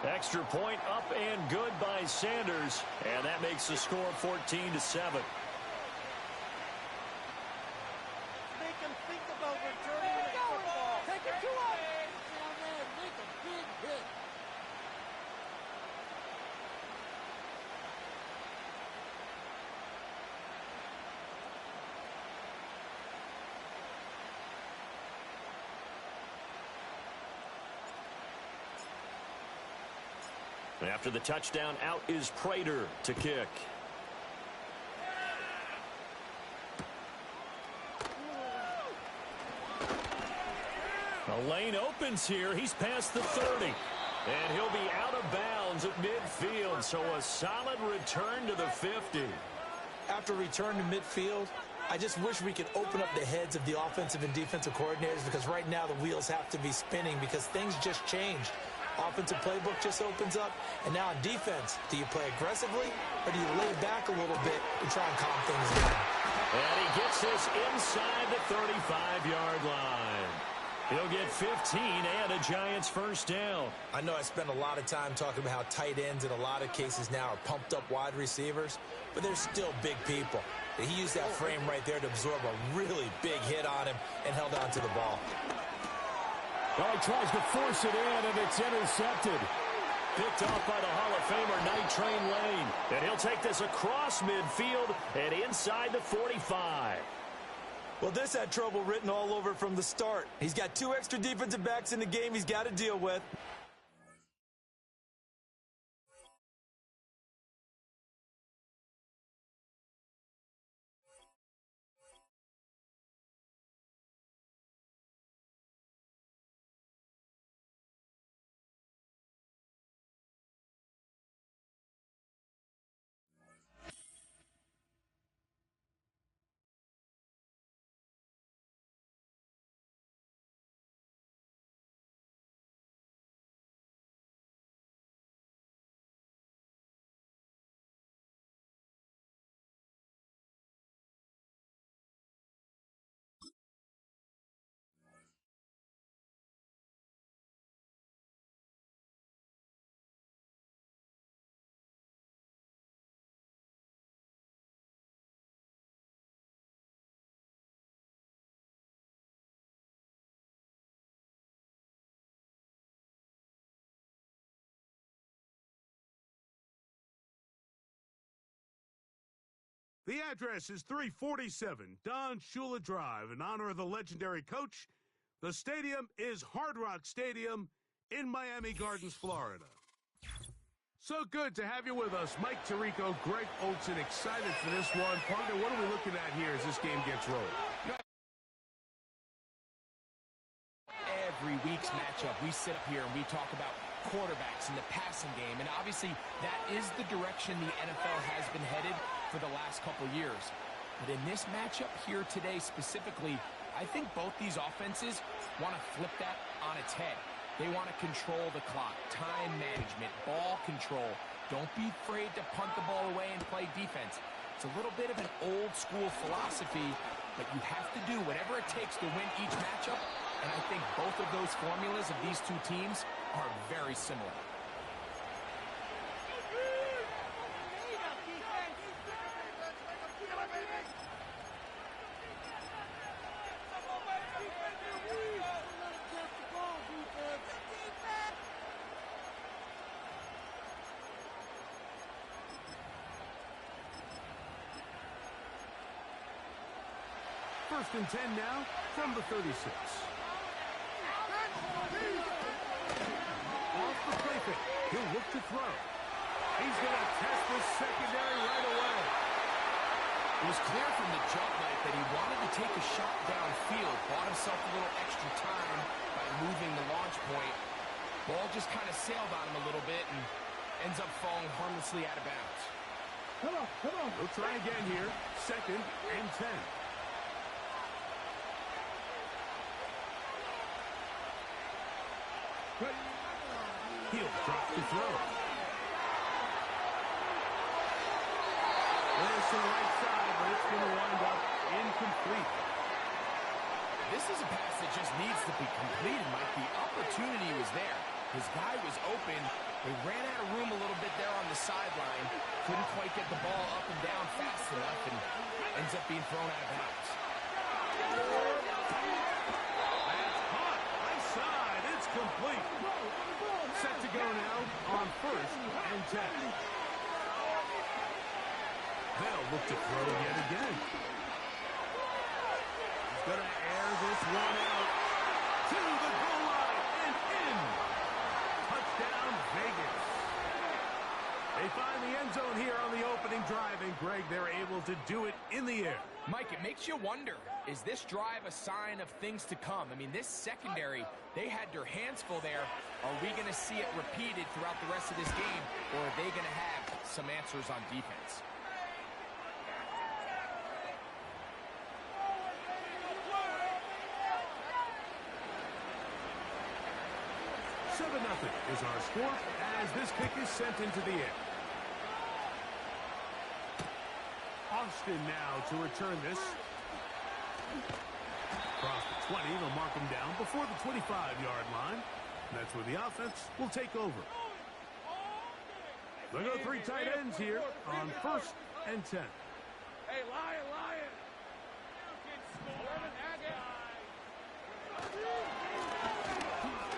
Extra point up and good by Sanders, and that makes the score 14-7. After the touchdown, out is Prater to kick. The lane opens here. He's past the 30. And he'll be out of bounds at midfield. So a solid return to the 50. After return to midfield, I just wish we could open up the heads of the offensive and defensive coordinators, because right now the wheels have to be spinning because things just changed. Offensive playbook just opens up, and now on defense, do you play aggressively or do you lay back a little bit and try and calm things down? And he gets this inside the 35-yard line. He'll get 15 and a Giants first down. I know I spend a lot of time talking about how tight ends in a lot of cases now are pumped up wide receivers, but they're still big people. He used that frame right there to absorb a really big hit on him and held on to the ball. Well, he tries to force it in, and it's intercepted. Picked off by the Hall of Famer Night Train Lane. And he'll take this across midfield and inside the 45. Well, this had trouble written all over it from the start. He's got 2 extra defensive backs in the game he's got to deal with. The address is 347 Don Shula Drive. In honor of the legendary coach, the stadium is Hard Rock Stadium in Miami Gardens, Florida. So good to have you with us. Mike Tirico, Greg Olson, excited for this one. Partner, what are we looking at here as this game gets rolling? Every week's matchup, we sit up here and we talk about quarterbacks in the passing game, and obviously that is the direction the NFL has been headed for the last couple years. But in this matchup here today specifically, I think both these offenses want to flip that on its head. They want to control the clock, time management, ball control. Don't be afraid to punt the ball away and play defense. It's a little bit of an old school philosophy, but you have to do whatever it takes to win each matchup. And I think both of those formulas of these two teams are very similar. First and 10 now from the 36. Off the play fake. He'll look to throw. He's going to test the secondary right away. It was clear from the jump, Mike, that he wanted to take a shot downfield. Bought himself a little extra time by moving the launch point. Ball just kind of sailed on him a little bit and ends up falling harmlessly out of bounds. Come on. We'll try again here. Second and 10. He'll drop the throw. There's to the right side, but it's going to wind up incomplete. This is a pass that just needs to be completed, Mike. The opportunity was there. His guy was open. They ran out of room a little bit there on the sideline. Couldn't quite get the ball up and down fast enough, and ends up being thrown out of bounds. That's caught. Right side. It's complete. Set to go now on first and 10. They'll look to throw yet again. He's going to air this one out to the goal line and in. Touchdown, Vegas. They find the end zone here on the opening drive, and Greg, they're able to do it in the air. Mike, it makes you wonder, is this drive a sign of things to come? I mean, this secondary, they had their hands full there. Are we going to see it repeated throughout the rest of this game, or are they going to have some answers on defense? 7-0 is our score as this kick is sent into the air. Austin now to return this. Across the 20, they'll mark him down before the 25-yard line. That's where the offense will take over. They'll go 3 tight ends here on first and 10. Hey, Lion!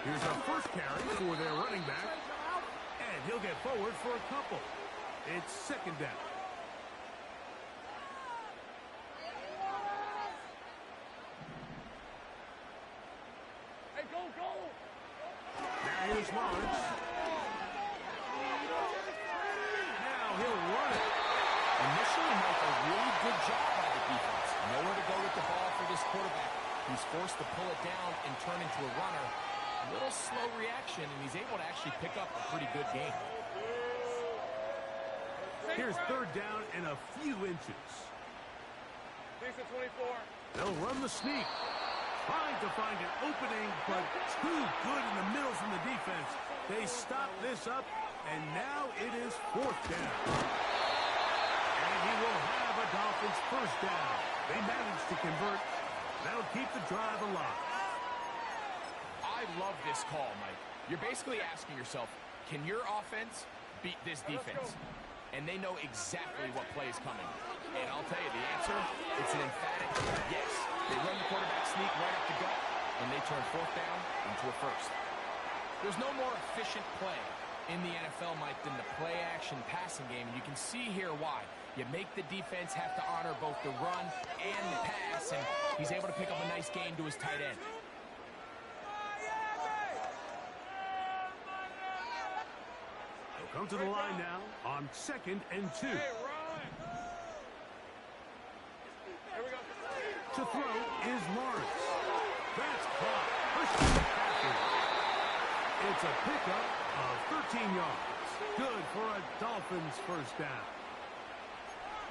Here's our first carry for their running back. And he'll get forward for a couple. It's second down. Lawrence. Now he'll run it. Initially, Mike, a really good job by the defense. Nowhere to go with the ball for this quarterback. He's forced to pull it down and turn into a runner. A little slow reaction, and he's able to actually pick up a pretty good game. Here's third down and a few inches. 24. They'll run the sneak. Trying to find an opening, but too good in the middle from the defense. They stop this up, and now it is fourth down. And he will have a Dolphins first down. They managed to convert. That'll keep the drive alive. I love this call, Mike. You're basically asking yourself, can your offense beat this defense? And they know exactly what play is coming. And I'll tell you the answer, it's an emphatic yes. They run the quarterback sneak right up the gut, and they turn fourth down into a first. There's no more efficient play in the NFL, Mike, than the play-action passing game. And you can see here why. You make the defense have to honor both the run and the pass, and he's able to pick up a nice gain to his tight end. They'll come to the line now on 2nd and 2. To throw is Lawrence. That's caught. Christian McCaffrey. It's a pickup of 13 yards. Good for a Dolphins first down.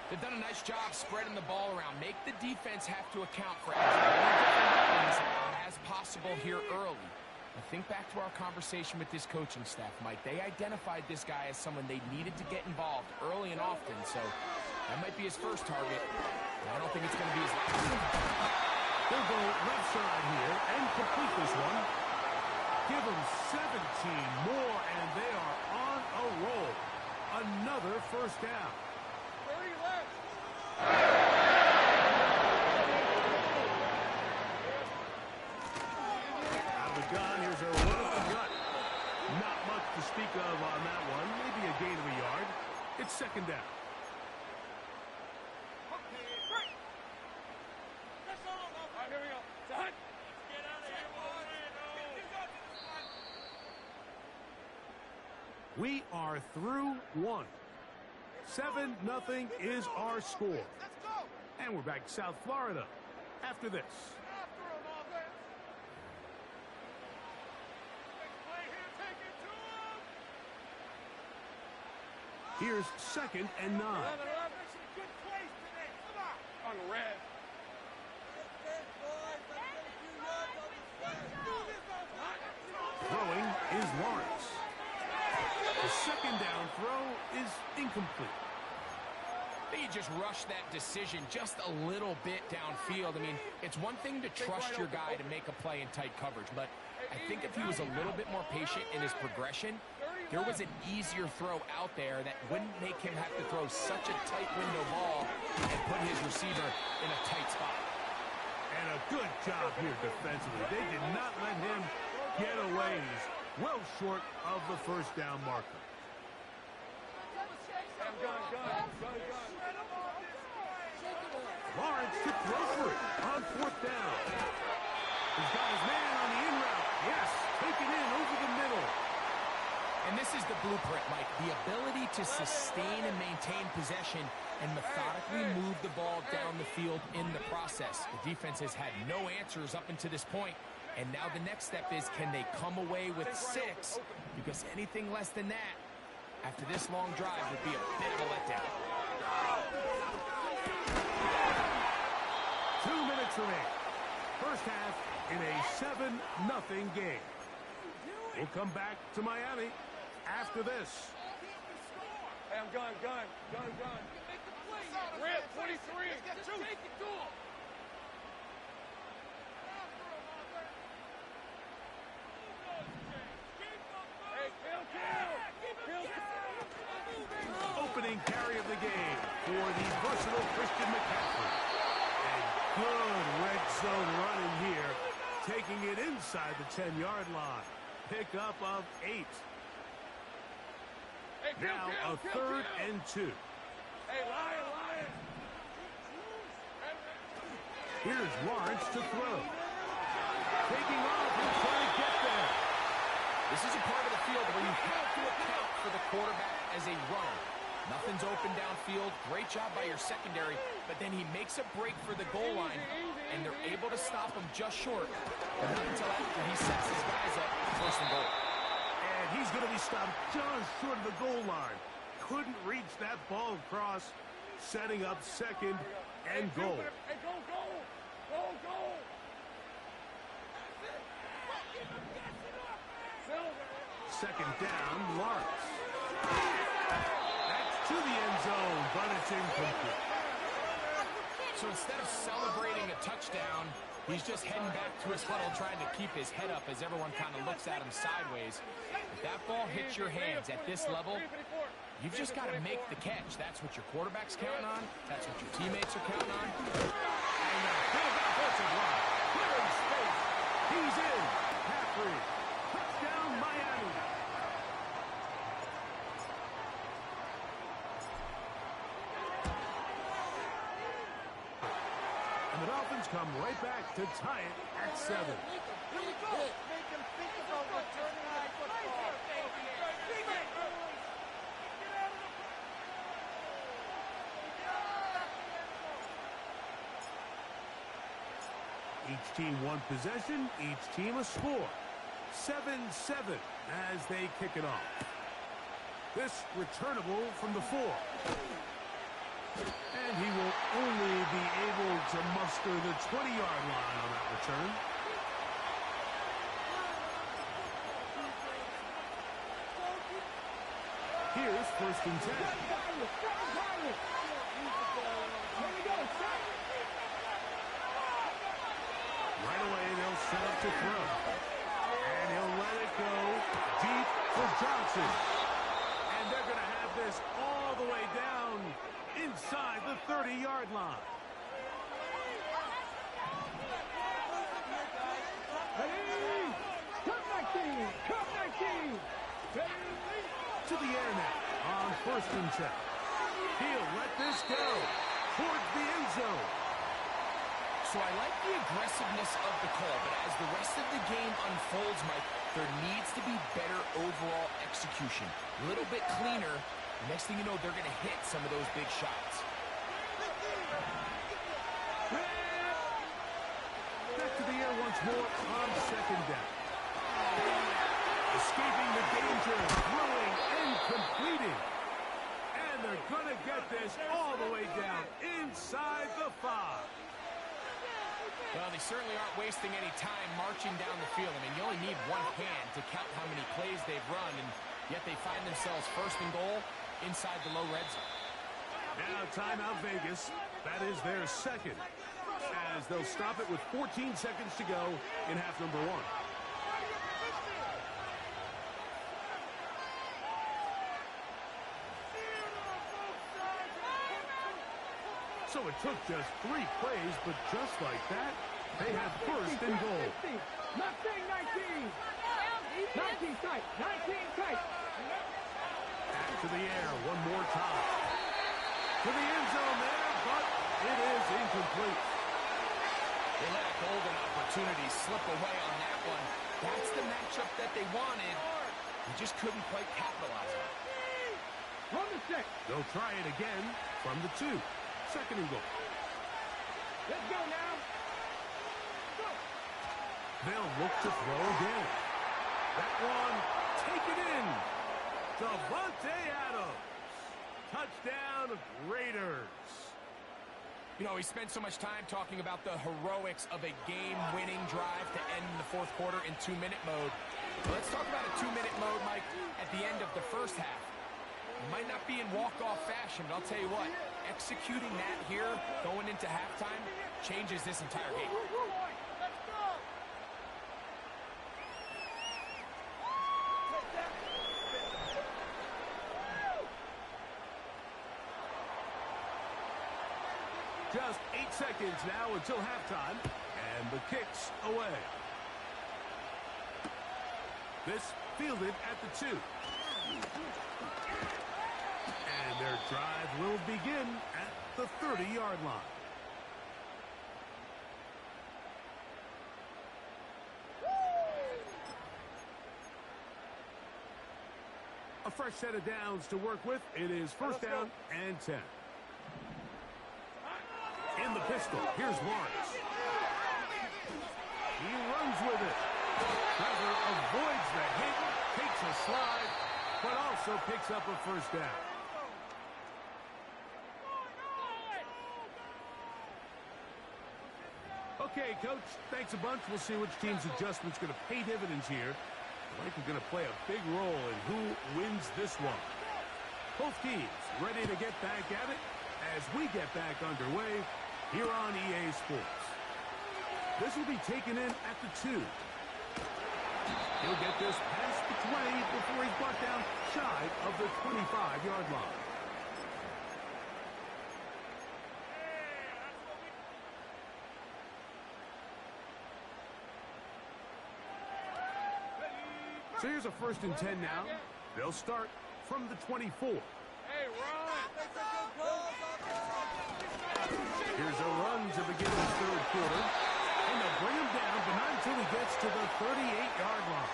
They've done a nice job spreading the ball around. Make the defense have to account for as many different weapons as possible here early. I think back to our conversation with this coaching staff, Mike. They identified this guy as someone they needed to get involved early and often, so that might be his first target. I don't think it's going to be his last. They'll go left side here and complete this one. Give them 17 more, and they are on a roll. Another first down. 30 left. Out of the gun, here's a run up the gut. Not much to speak of on that one. Maybe a gain of a yard. It's second down. We are through one. 7-0 is our score. And we're back to South Florida after this. Here's 2nd and 9. On the red. Throwing is Lawrence. The second down throw is incomplete. He just rushed that decision just a little bit downfield. I mean, it's one thing to trust your guy to make a play in tight coverage, but I think if he was a little bit more patient in his progression, there was an easier throw out there that wouldn't make him have to throw such a tight window ball and put his receiver in a tight spot. And a good job here defensively. They did not let him get away. He's well short of the first down marker. Lawrence to throw for it on fourth down. He's got his man on the in route. Yes, taken in over the middle. And this is the blueprint, Mike. The ability to sustain and maintain possession and methodically move the ball down the field in the process. The defense has had no answers up until this point. And now the next step is, can they come away with 6? Because anything less than that, after this long drive, would be a bit of a letdown. 2 minutes remain. First half in a 7-0 game. We'll come back to Miami after this. Hey, I'm gun. Red 23. Just take it to him. Opening carry of the game for the versatile Christian McCaffrey. And good red zone running here, taking it inside the 10-yard line. Pickup of 8. Now a 3rd and 2. Hey, Lion. Here's Lawrence to throw. Taking off and trying to get there. This is a part of the field where you have to account for the quarterback as a runner. Nothing's open downfield. Great job by your secondary, but then he makes a break for the goal line, and they're able to stop him just short, but not until after he sets his guys up first and goal. And he's going to be stopped just short of the goal line. Couldn't reach that ball across, setting up second and goal. Hey, go, go! Go, go! Second down, Lawrence. That's to the end zone, but it's incomplete. So instead of celebrating a touchdown, he's just heading back to his huddle trying to keep his head up as everyone kind of looks at him sideways. If that ball hits your hands at this level, you've just got to make the catch. That's what your quarterback's counting on. That's what your teammates are counting on. And a big offensive line. Clearing space. He's in. Half-free. Touchdown, Miami. And the Dolphins come right back to tie it at 7. Here we go. Make him think about returning that football. Each team one possession, each team a score. 7-7 as they kick it off. This returnable from the 4. And he will only be able to muster the 20-yard line on that return. Here's first and 10. Right away, they'll set up to throw. And he'll let it go deep for Johnson. And they're going to have this all the way down inside the 30-yard line. To the air now on first and 10. He'll let this go towards the end zone. So I like the aggressiveness of the call, but as the rest of the game unfolds, Mike, there needs to be better overall execution. A little bit cleaner. The next thing you know, they're going to hit some of those big shots. Back to the air once more on second down. Escaping the danger, throwing and completing. And they're going to get this all the way down inside the 5. Well, they certainly aren't wasting any time marching down the field. I mean, you only need one hand to count how many plays they've run, and yet they find themselves first and goal inside the low red zone. Now timeout Vegas. That is their second, as they'll stop it with 14 seconds to go in half number 1. So it took just 3 plays, but just like that, they have first and goal. 19, 19 tight, 19 tight. Back to the air one more time. To the end zone there, but it is incomplete. They let a golden opportunity slip away on that one. That's the matchup that they wanted. They just couldn't quite capitalize on it. From the 6. They'll try it again from the 2. Second and goal. Let's go now. Go. They'll look to throw again. That one, taken in. Davante Adams. Touchdown, Raiders. You know, we spent so much time talking about the heroics of a game-winning drive to end the fourth quarter in 2-minute mode. Let's talk about a 2-minute mode, Mike, at the end of the first half. It might not be in walk-off fashion, but I'll tell you what, executing that here, going into halftime, changes this entire game. Just 8 seconds now until halftime, and the kick's away. This fielded at the 2. And their drive will begin at the 30-yard line. A fresh set of downs to work with. It is first down and 10. In the pistol, here's Lawrence. He runs with it. Trevor avoids the hit, takes a slide, but also picks up a first down. Okay, Coach, thanks a bunch. We'll see which team's adjustment's going to pay dividends here. I think we're going to play a big role in who wins this one. Both teams ready to get back at it as we get back underway here on EA Sports. This will be taken in at the 2. He'll get this past the 20 before he's brought down shy of the 25-yard line. So here's a 1st and 10 now. They'll start from the 24. Hey, run! Here's a run to begin the 3rd quarter. And they'll bring him down, but not until he gets to the 38-yard line.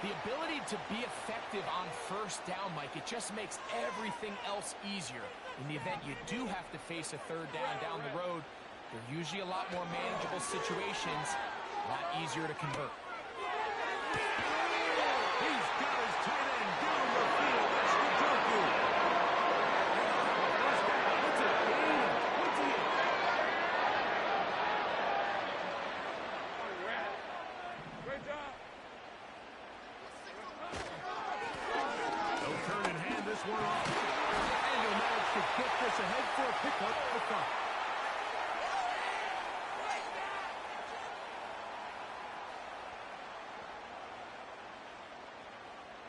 The ability to be effective on 1st down, Mike, it just makes everything else easier. In the event you do have to face a 3rd down the road, they're usually a lot more manageable situations, a lot easier to convert. He's got his tight end down the field. That's Njoku. First down. It's a gain of 28. Great job. They'll turn and hand this one off. And he'll manage to get this ahead for a pickup for 5.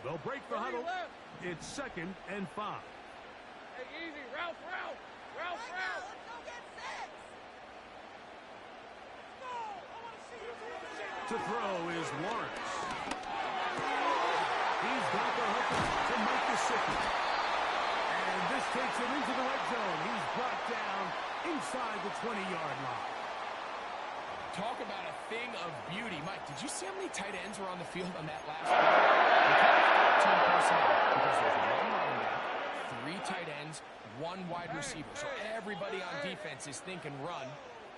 They'll break the huddle. It's 2nd and 5. Hey, easy. Ralph. Let's go get 6. Let's go. I want to see you. To throw is Lawrence. He's got the hook to make the 6. And this takes him into the red zone. He's brought down inside the 20-yard line. Talk about a thing of beauty. Mike, did you see how many tight ends were on the field on that last play? Team personnel, because there's 1 running back, 3 tight ends, 1 wide receiver. So everybody on defense is thinking run.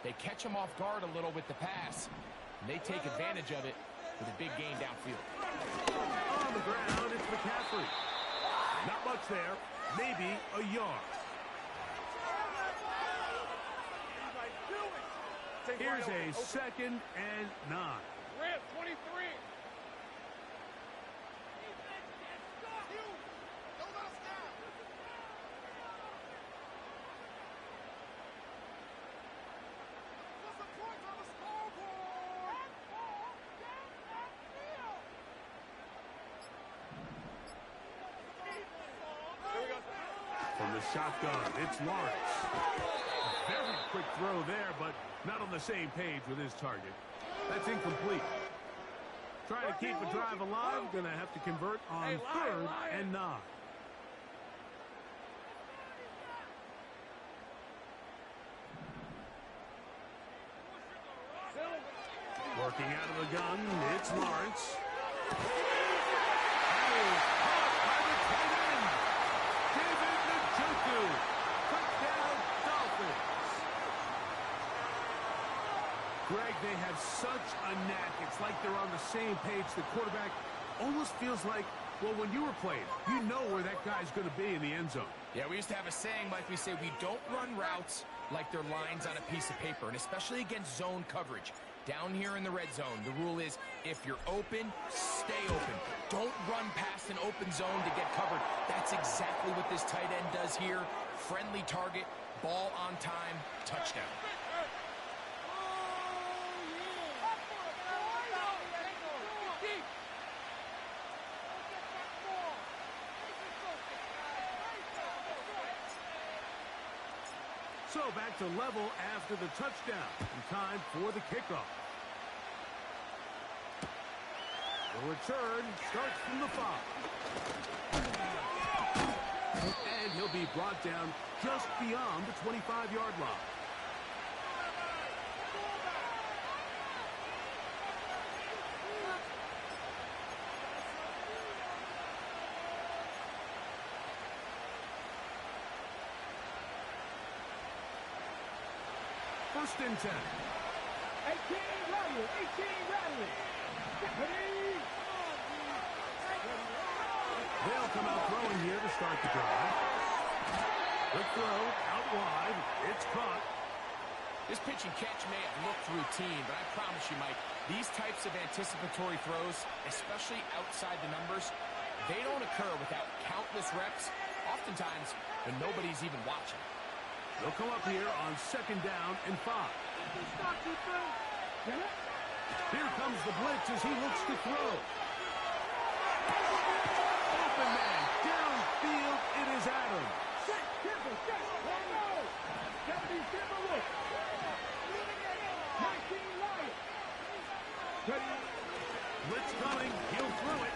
They catch him off guard a little with the pass, and they take advantage of it with a big gain downfield. On the ground, it's McCaffrey. Not much there, maybe a yard. Here's a 2nd and 9. Red 23. From the shotgun, it's Lawrence. Very quick throw there, but not on the same page with his target. That's incomplete. Trying to keep the drive alive, gonna have to convert on 3rd and 9. Working out of the gun, it's Lawrence. That is caught by the tight end, David Njoku. Touchdown, Dolphins. Greg, they have such a knack. It's like they're on the same page. The quarterback almost feels like, well, when you were playing, you know where that guy's going to be in the end zone. Yeah, we used to have a saying, Mike, we say we don't run routes like they're lines on a piece of paper, and especially against zone coverage. Down here in the red zone, the rule is if you're open, stay open. Don't run past an open zone to get covered. That's exactly what this tight end does here. Friendly target, ball on time, touchdown. So back to level after the touchdown. In time for the kickoff. The return starts from the 5. And he'll be brought down just beyond the 25-yard line. First and 10. 18 Riley. 18 Riley. Ready? They'll come out throwing here to start the drive. Quick throw out wide. It's caught. This pitch and catch may have looked routine, but I promise you, Mike, these types of anticipatory throws, especially outside the numbers, they don't occur without countless reps, oftentimes when nobody's even watching. They'll come up here on second down and 5. Here comes the blitz as he looks to throw. Open man, downfield, it is Adams. Blitz coming, he'll throw it.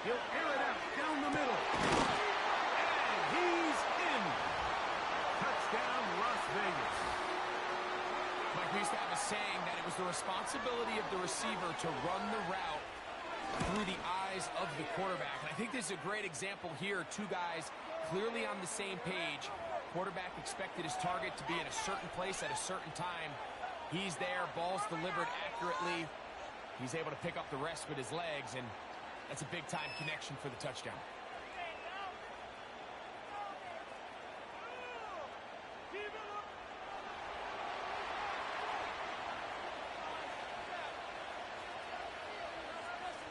He'll air it out down the middle. And he's in. Touchdown, Las Vegas. Mike, we used to have a saying that it was the responsibility of the receiver to run the route through the eyes of the quarterback. And I think this is a great example here. Two guys clearly on the same page. Quarterback expected his target to be in a certain place at a certain time. He's there, ball's delivered accurately. He's able to pick up the rest with his legs, and that's a big-time connection for the touchdown.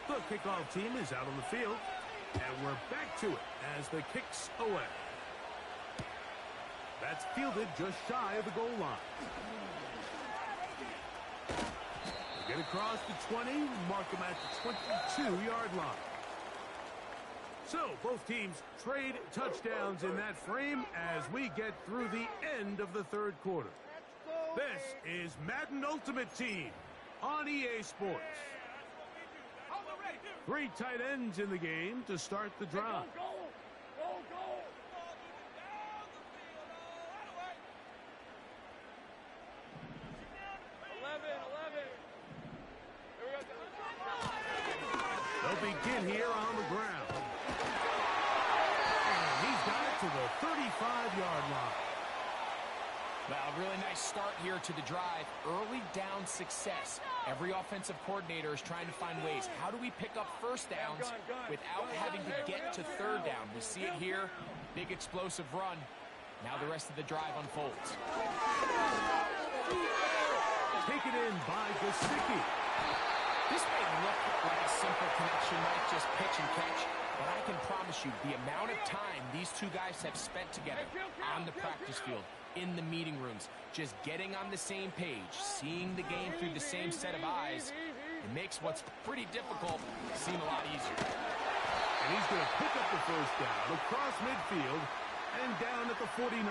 The kickoff team is out on the field, and we're back to it as the kick's away. That's fielded just shy of the goal line. They get across the 20, mark them at the 22-yard line. So both teams trade touchdowns in that frame as we get through the end of the third quarter. This is Madden Ultimate Team on EA Sports. 3 tight ends in the game to start the drive. They'll begin here on the ground. And he's got it to the 35-yard line. Well, a really nice start here to the drive. Early down success. Every offensive coordinator is trying to find ways. How do we pick up first downs without having to get to third down? We see it here. Big explosive run. Now the rest of the drive unfolds. Taken in by Gesicki. This may look like a simple connection, Mike, just pitch and catch. But I can promise you, the amount of time these two guys have spent together on the practice field, in the meeting rooms, just getting on the same page, seeing the game through the same set of eyes, it makes what's pretty difficult seem a lot easier. And he's going to pick up the first down across midfield and down at the 49.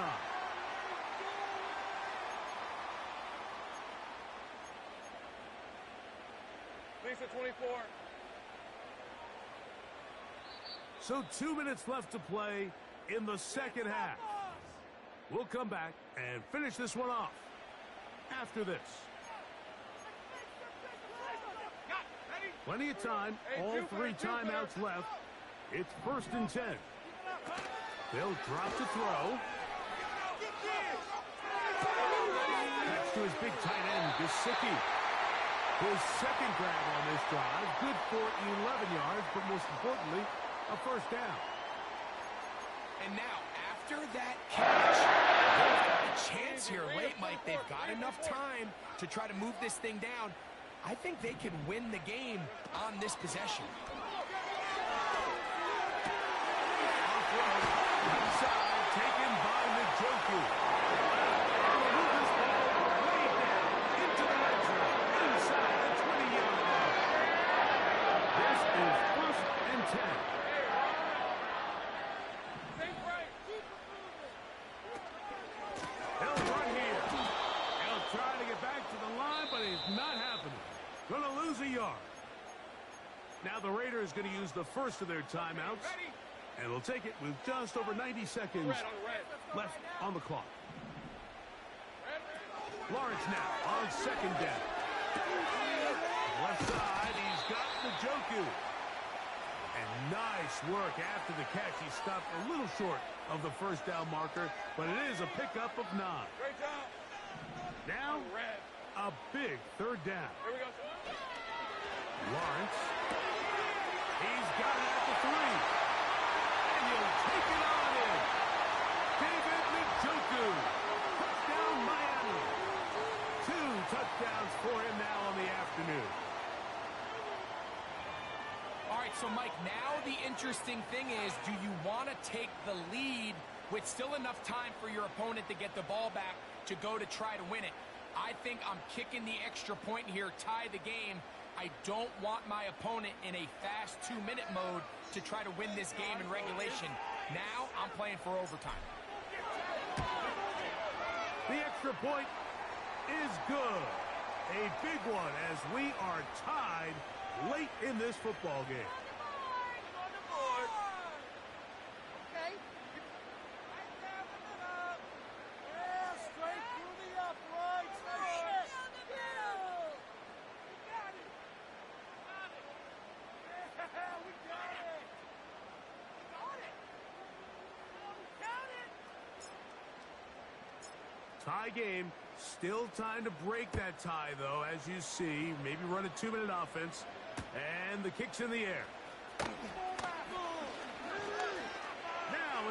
Lisa 24. So 2 minutes left to play in the second half. We'll come back and finish this one off after this. Plenty of time, all 3 timeouts left. It's 1st and 10. They'll drop to throw. That's to his big tight end, Gesicki. His second grab on this drive, good for 11 yards, but most importantly, a first down. And now, after that catch, they've got a chance here late, Mike. They've got enough time to try to move this thing down. I think they can win the game on this possession. Off-road, inside, taken by Njoku. Into the red zone, inside the 20-yard line. This is 1st and 10. He'll run here. He'll try to get back to the line, but it's not happening. Going to lose a yard. Now the Raiders going to use the first of their timeouts, and they'll take it with just over 90 seconds left on the clock. Lawrence now on second down. Left side, he's got Njoku. And nice work after the catch. He stopped a little short of the first down marker, but it is a pickup of 9. Great job. Now, a big third down. Here we go. Lawrence. He's got it at the 3. And he'll take it on in. David Njoku. Touchdown, Miami. 2 touchdowns for him now on the afternoon. All right, so Mike, now the interesting thing is, do you want to take the lead with still enough time for your opponent to get the ball back to go to try to win it? I think I'm kicking the extra point here, tie the game. I don't want my opponent in a fast 2-minute mode to try to win this game in regulation. Now I'm playing for overtime. The extra point is good. A big one as we are tied late in this football game. On the board. Okay. Yeah, straight through the uprights. Nice. Yeah, we got it. Tie game. Still time to break that tie, though, as you see. Maybe run a 2-minute offense. And the kick's in the air. Now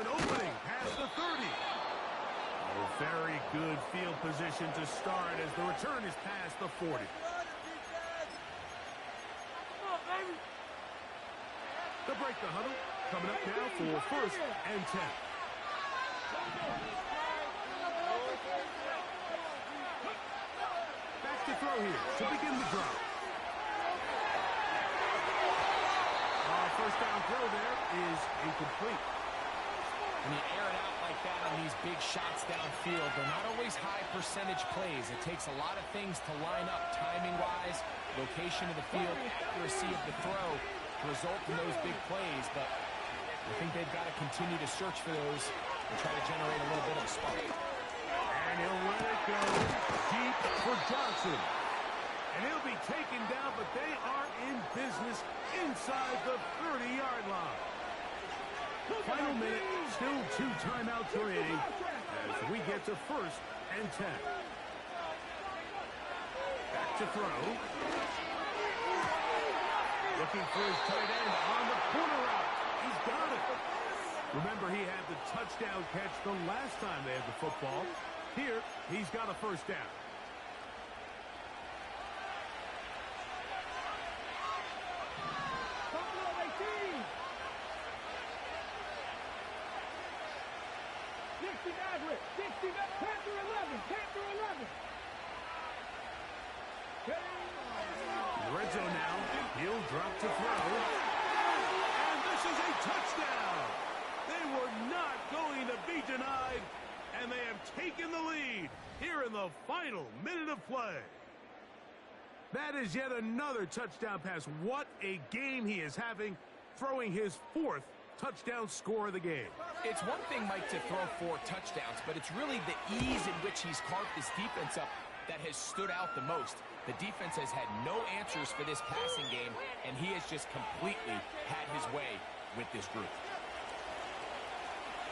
an opening past the 30. Oh, very good field position to start as the return is past the 40. They'll break the huddle. Coming up now for 1st and 10. Back to throw here to begin the drive. First down throw there is incomplete. When you air it out like that on these big shots downfield, they're not always high percentage plays. It takes a lot of things to line up timing-wise, location of the field, accuracy of the throw to result in those big plays. But I think they've got to continue to search for those and try to generate a little bit of a spark. And he'll let it go deep for Johnson. And he'll be taken down, but they are in business inside the 30-yard line. Final minute, still 2 timeouts remaining as we get to 1st and 10. Back to throw. Looking for his tight end on the corner route. He's got it. Remember, he had the touchdown catch the last time they had the football. Here, he's got a first down. Red zone now. He'll drop to throw. And this is a touchdown. They were not going to be denied. And they have taken the lead here in the final minute of play. That is yet another touchdown pass. What a game he is having, throwing his 4th touchdown score of the game. It's one thing, Mike, to throw 4 touchdowns, but it's really the ease in which he's carved this defense up that has stood out the most. The defense has had no answers for this passing game, and he has just completely had his way with this group.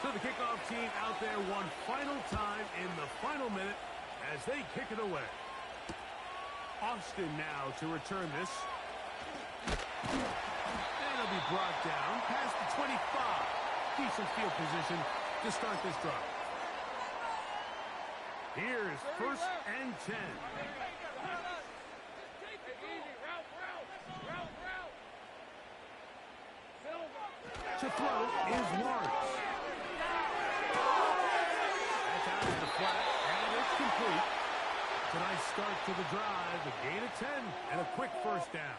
So the kickoff team out there one final time in the final minute as they kick it away. Austin now to return this. And it'll be brought down past the 25. Decent field position to start this drive. Here's 1st and 10. To throw is Lawrence. That's out of the flat, and it's complete. It's a nice start to the drive, a gain of 10, and a quick first down.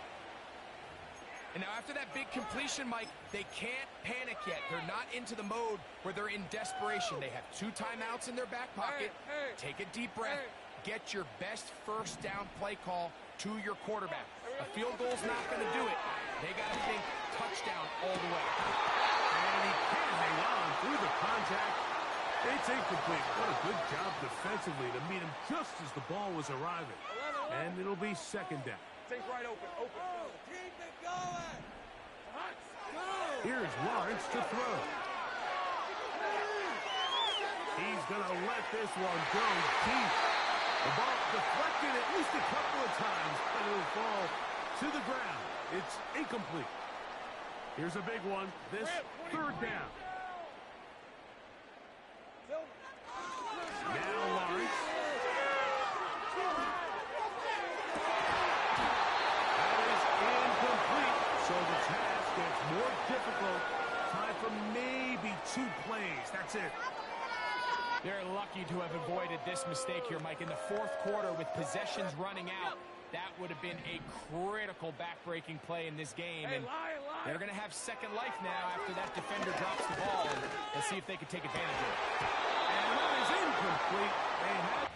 And now after that big completion, Mike, they can't panic yet. They're not into the mode where they're in desperation. They have 2 timeouts in their back pocket. Take a deep breath. Get your best first down play call to your quarterback. A field goal's not going to do it. They got to think touchdown all the way. And he can't hang on through the contact. It's incomplete. What a good job defensively to meet him just as the ball was arriving. And it'll be 2nd down. Things right open. Keep it going. Here's Lawrence to throw. He's going to let this one go deep. The ball deflected at least a couple of times, but it'll fall to the ground. It's incomplete. Here's a big one. This third down. Now Lawrence. That is incomplete. So the task gets more difficult. Time for maybe 2 plays. That's it. They're lucky to have avoided this mistake here, Mike. In the fourth quarter, with possessions running out, that would have been a critical back-breaking play in this game. And they're going to have second life now after that defender drops the ball. And let's see if they can take advantage of it. And that is incomplete. They had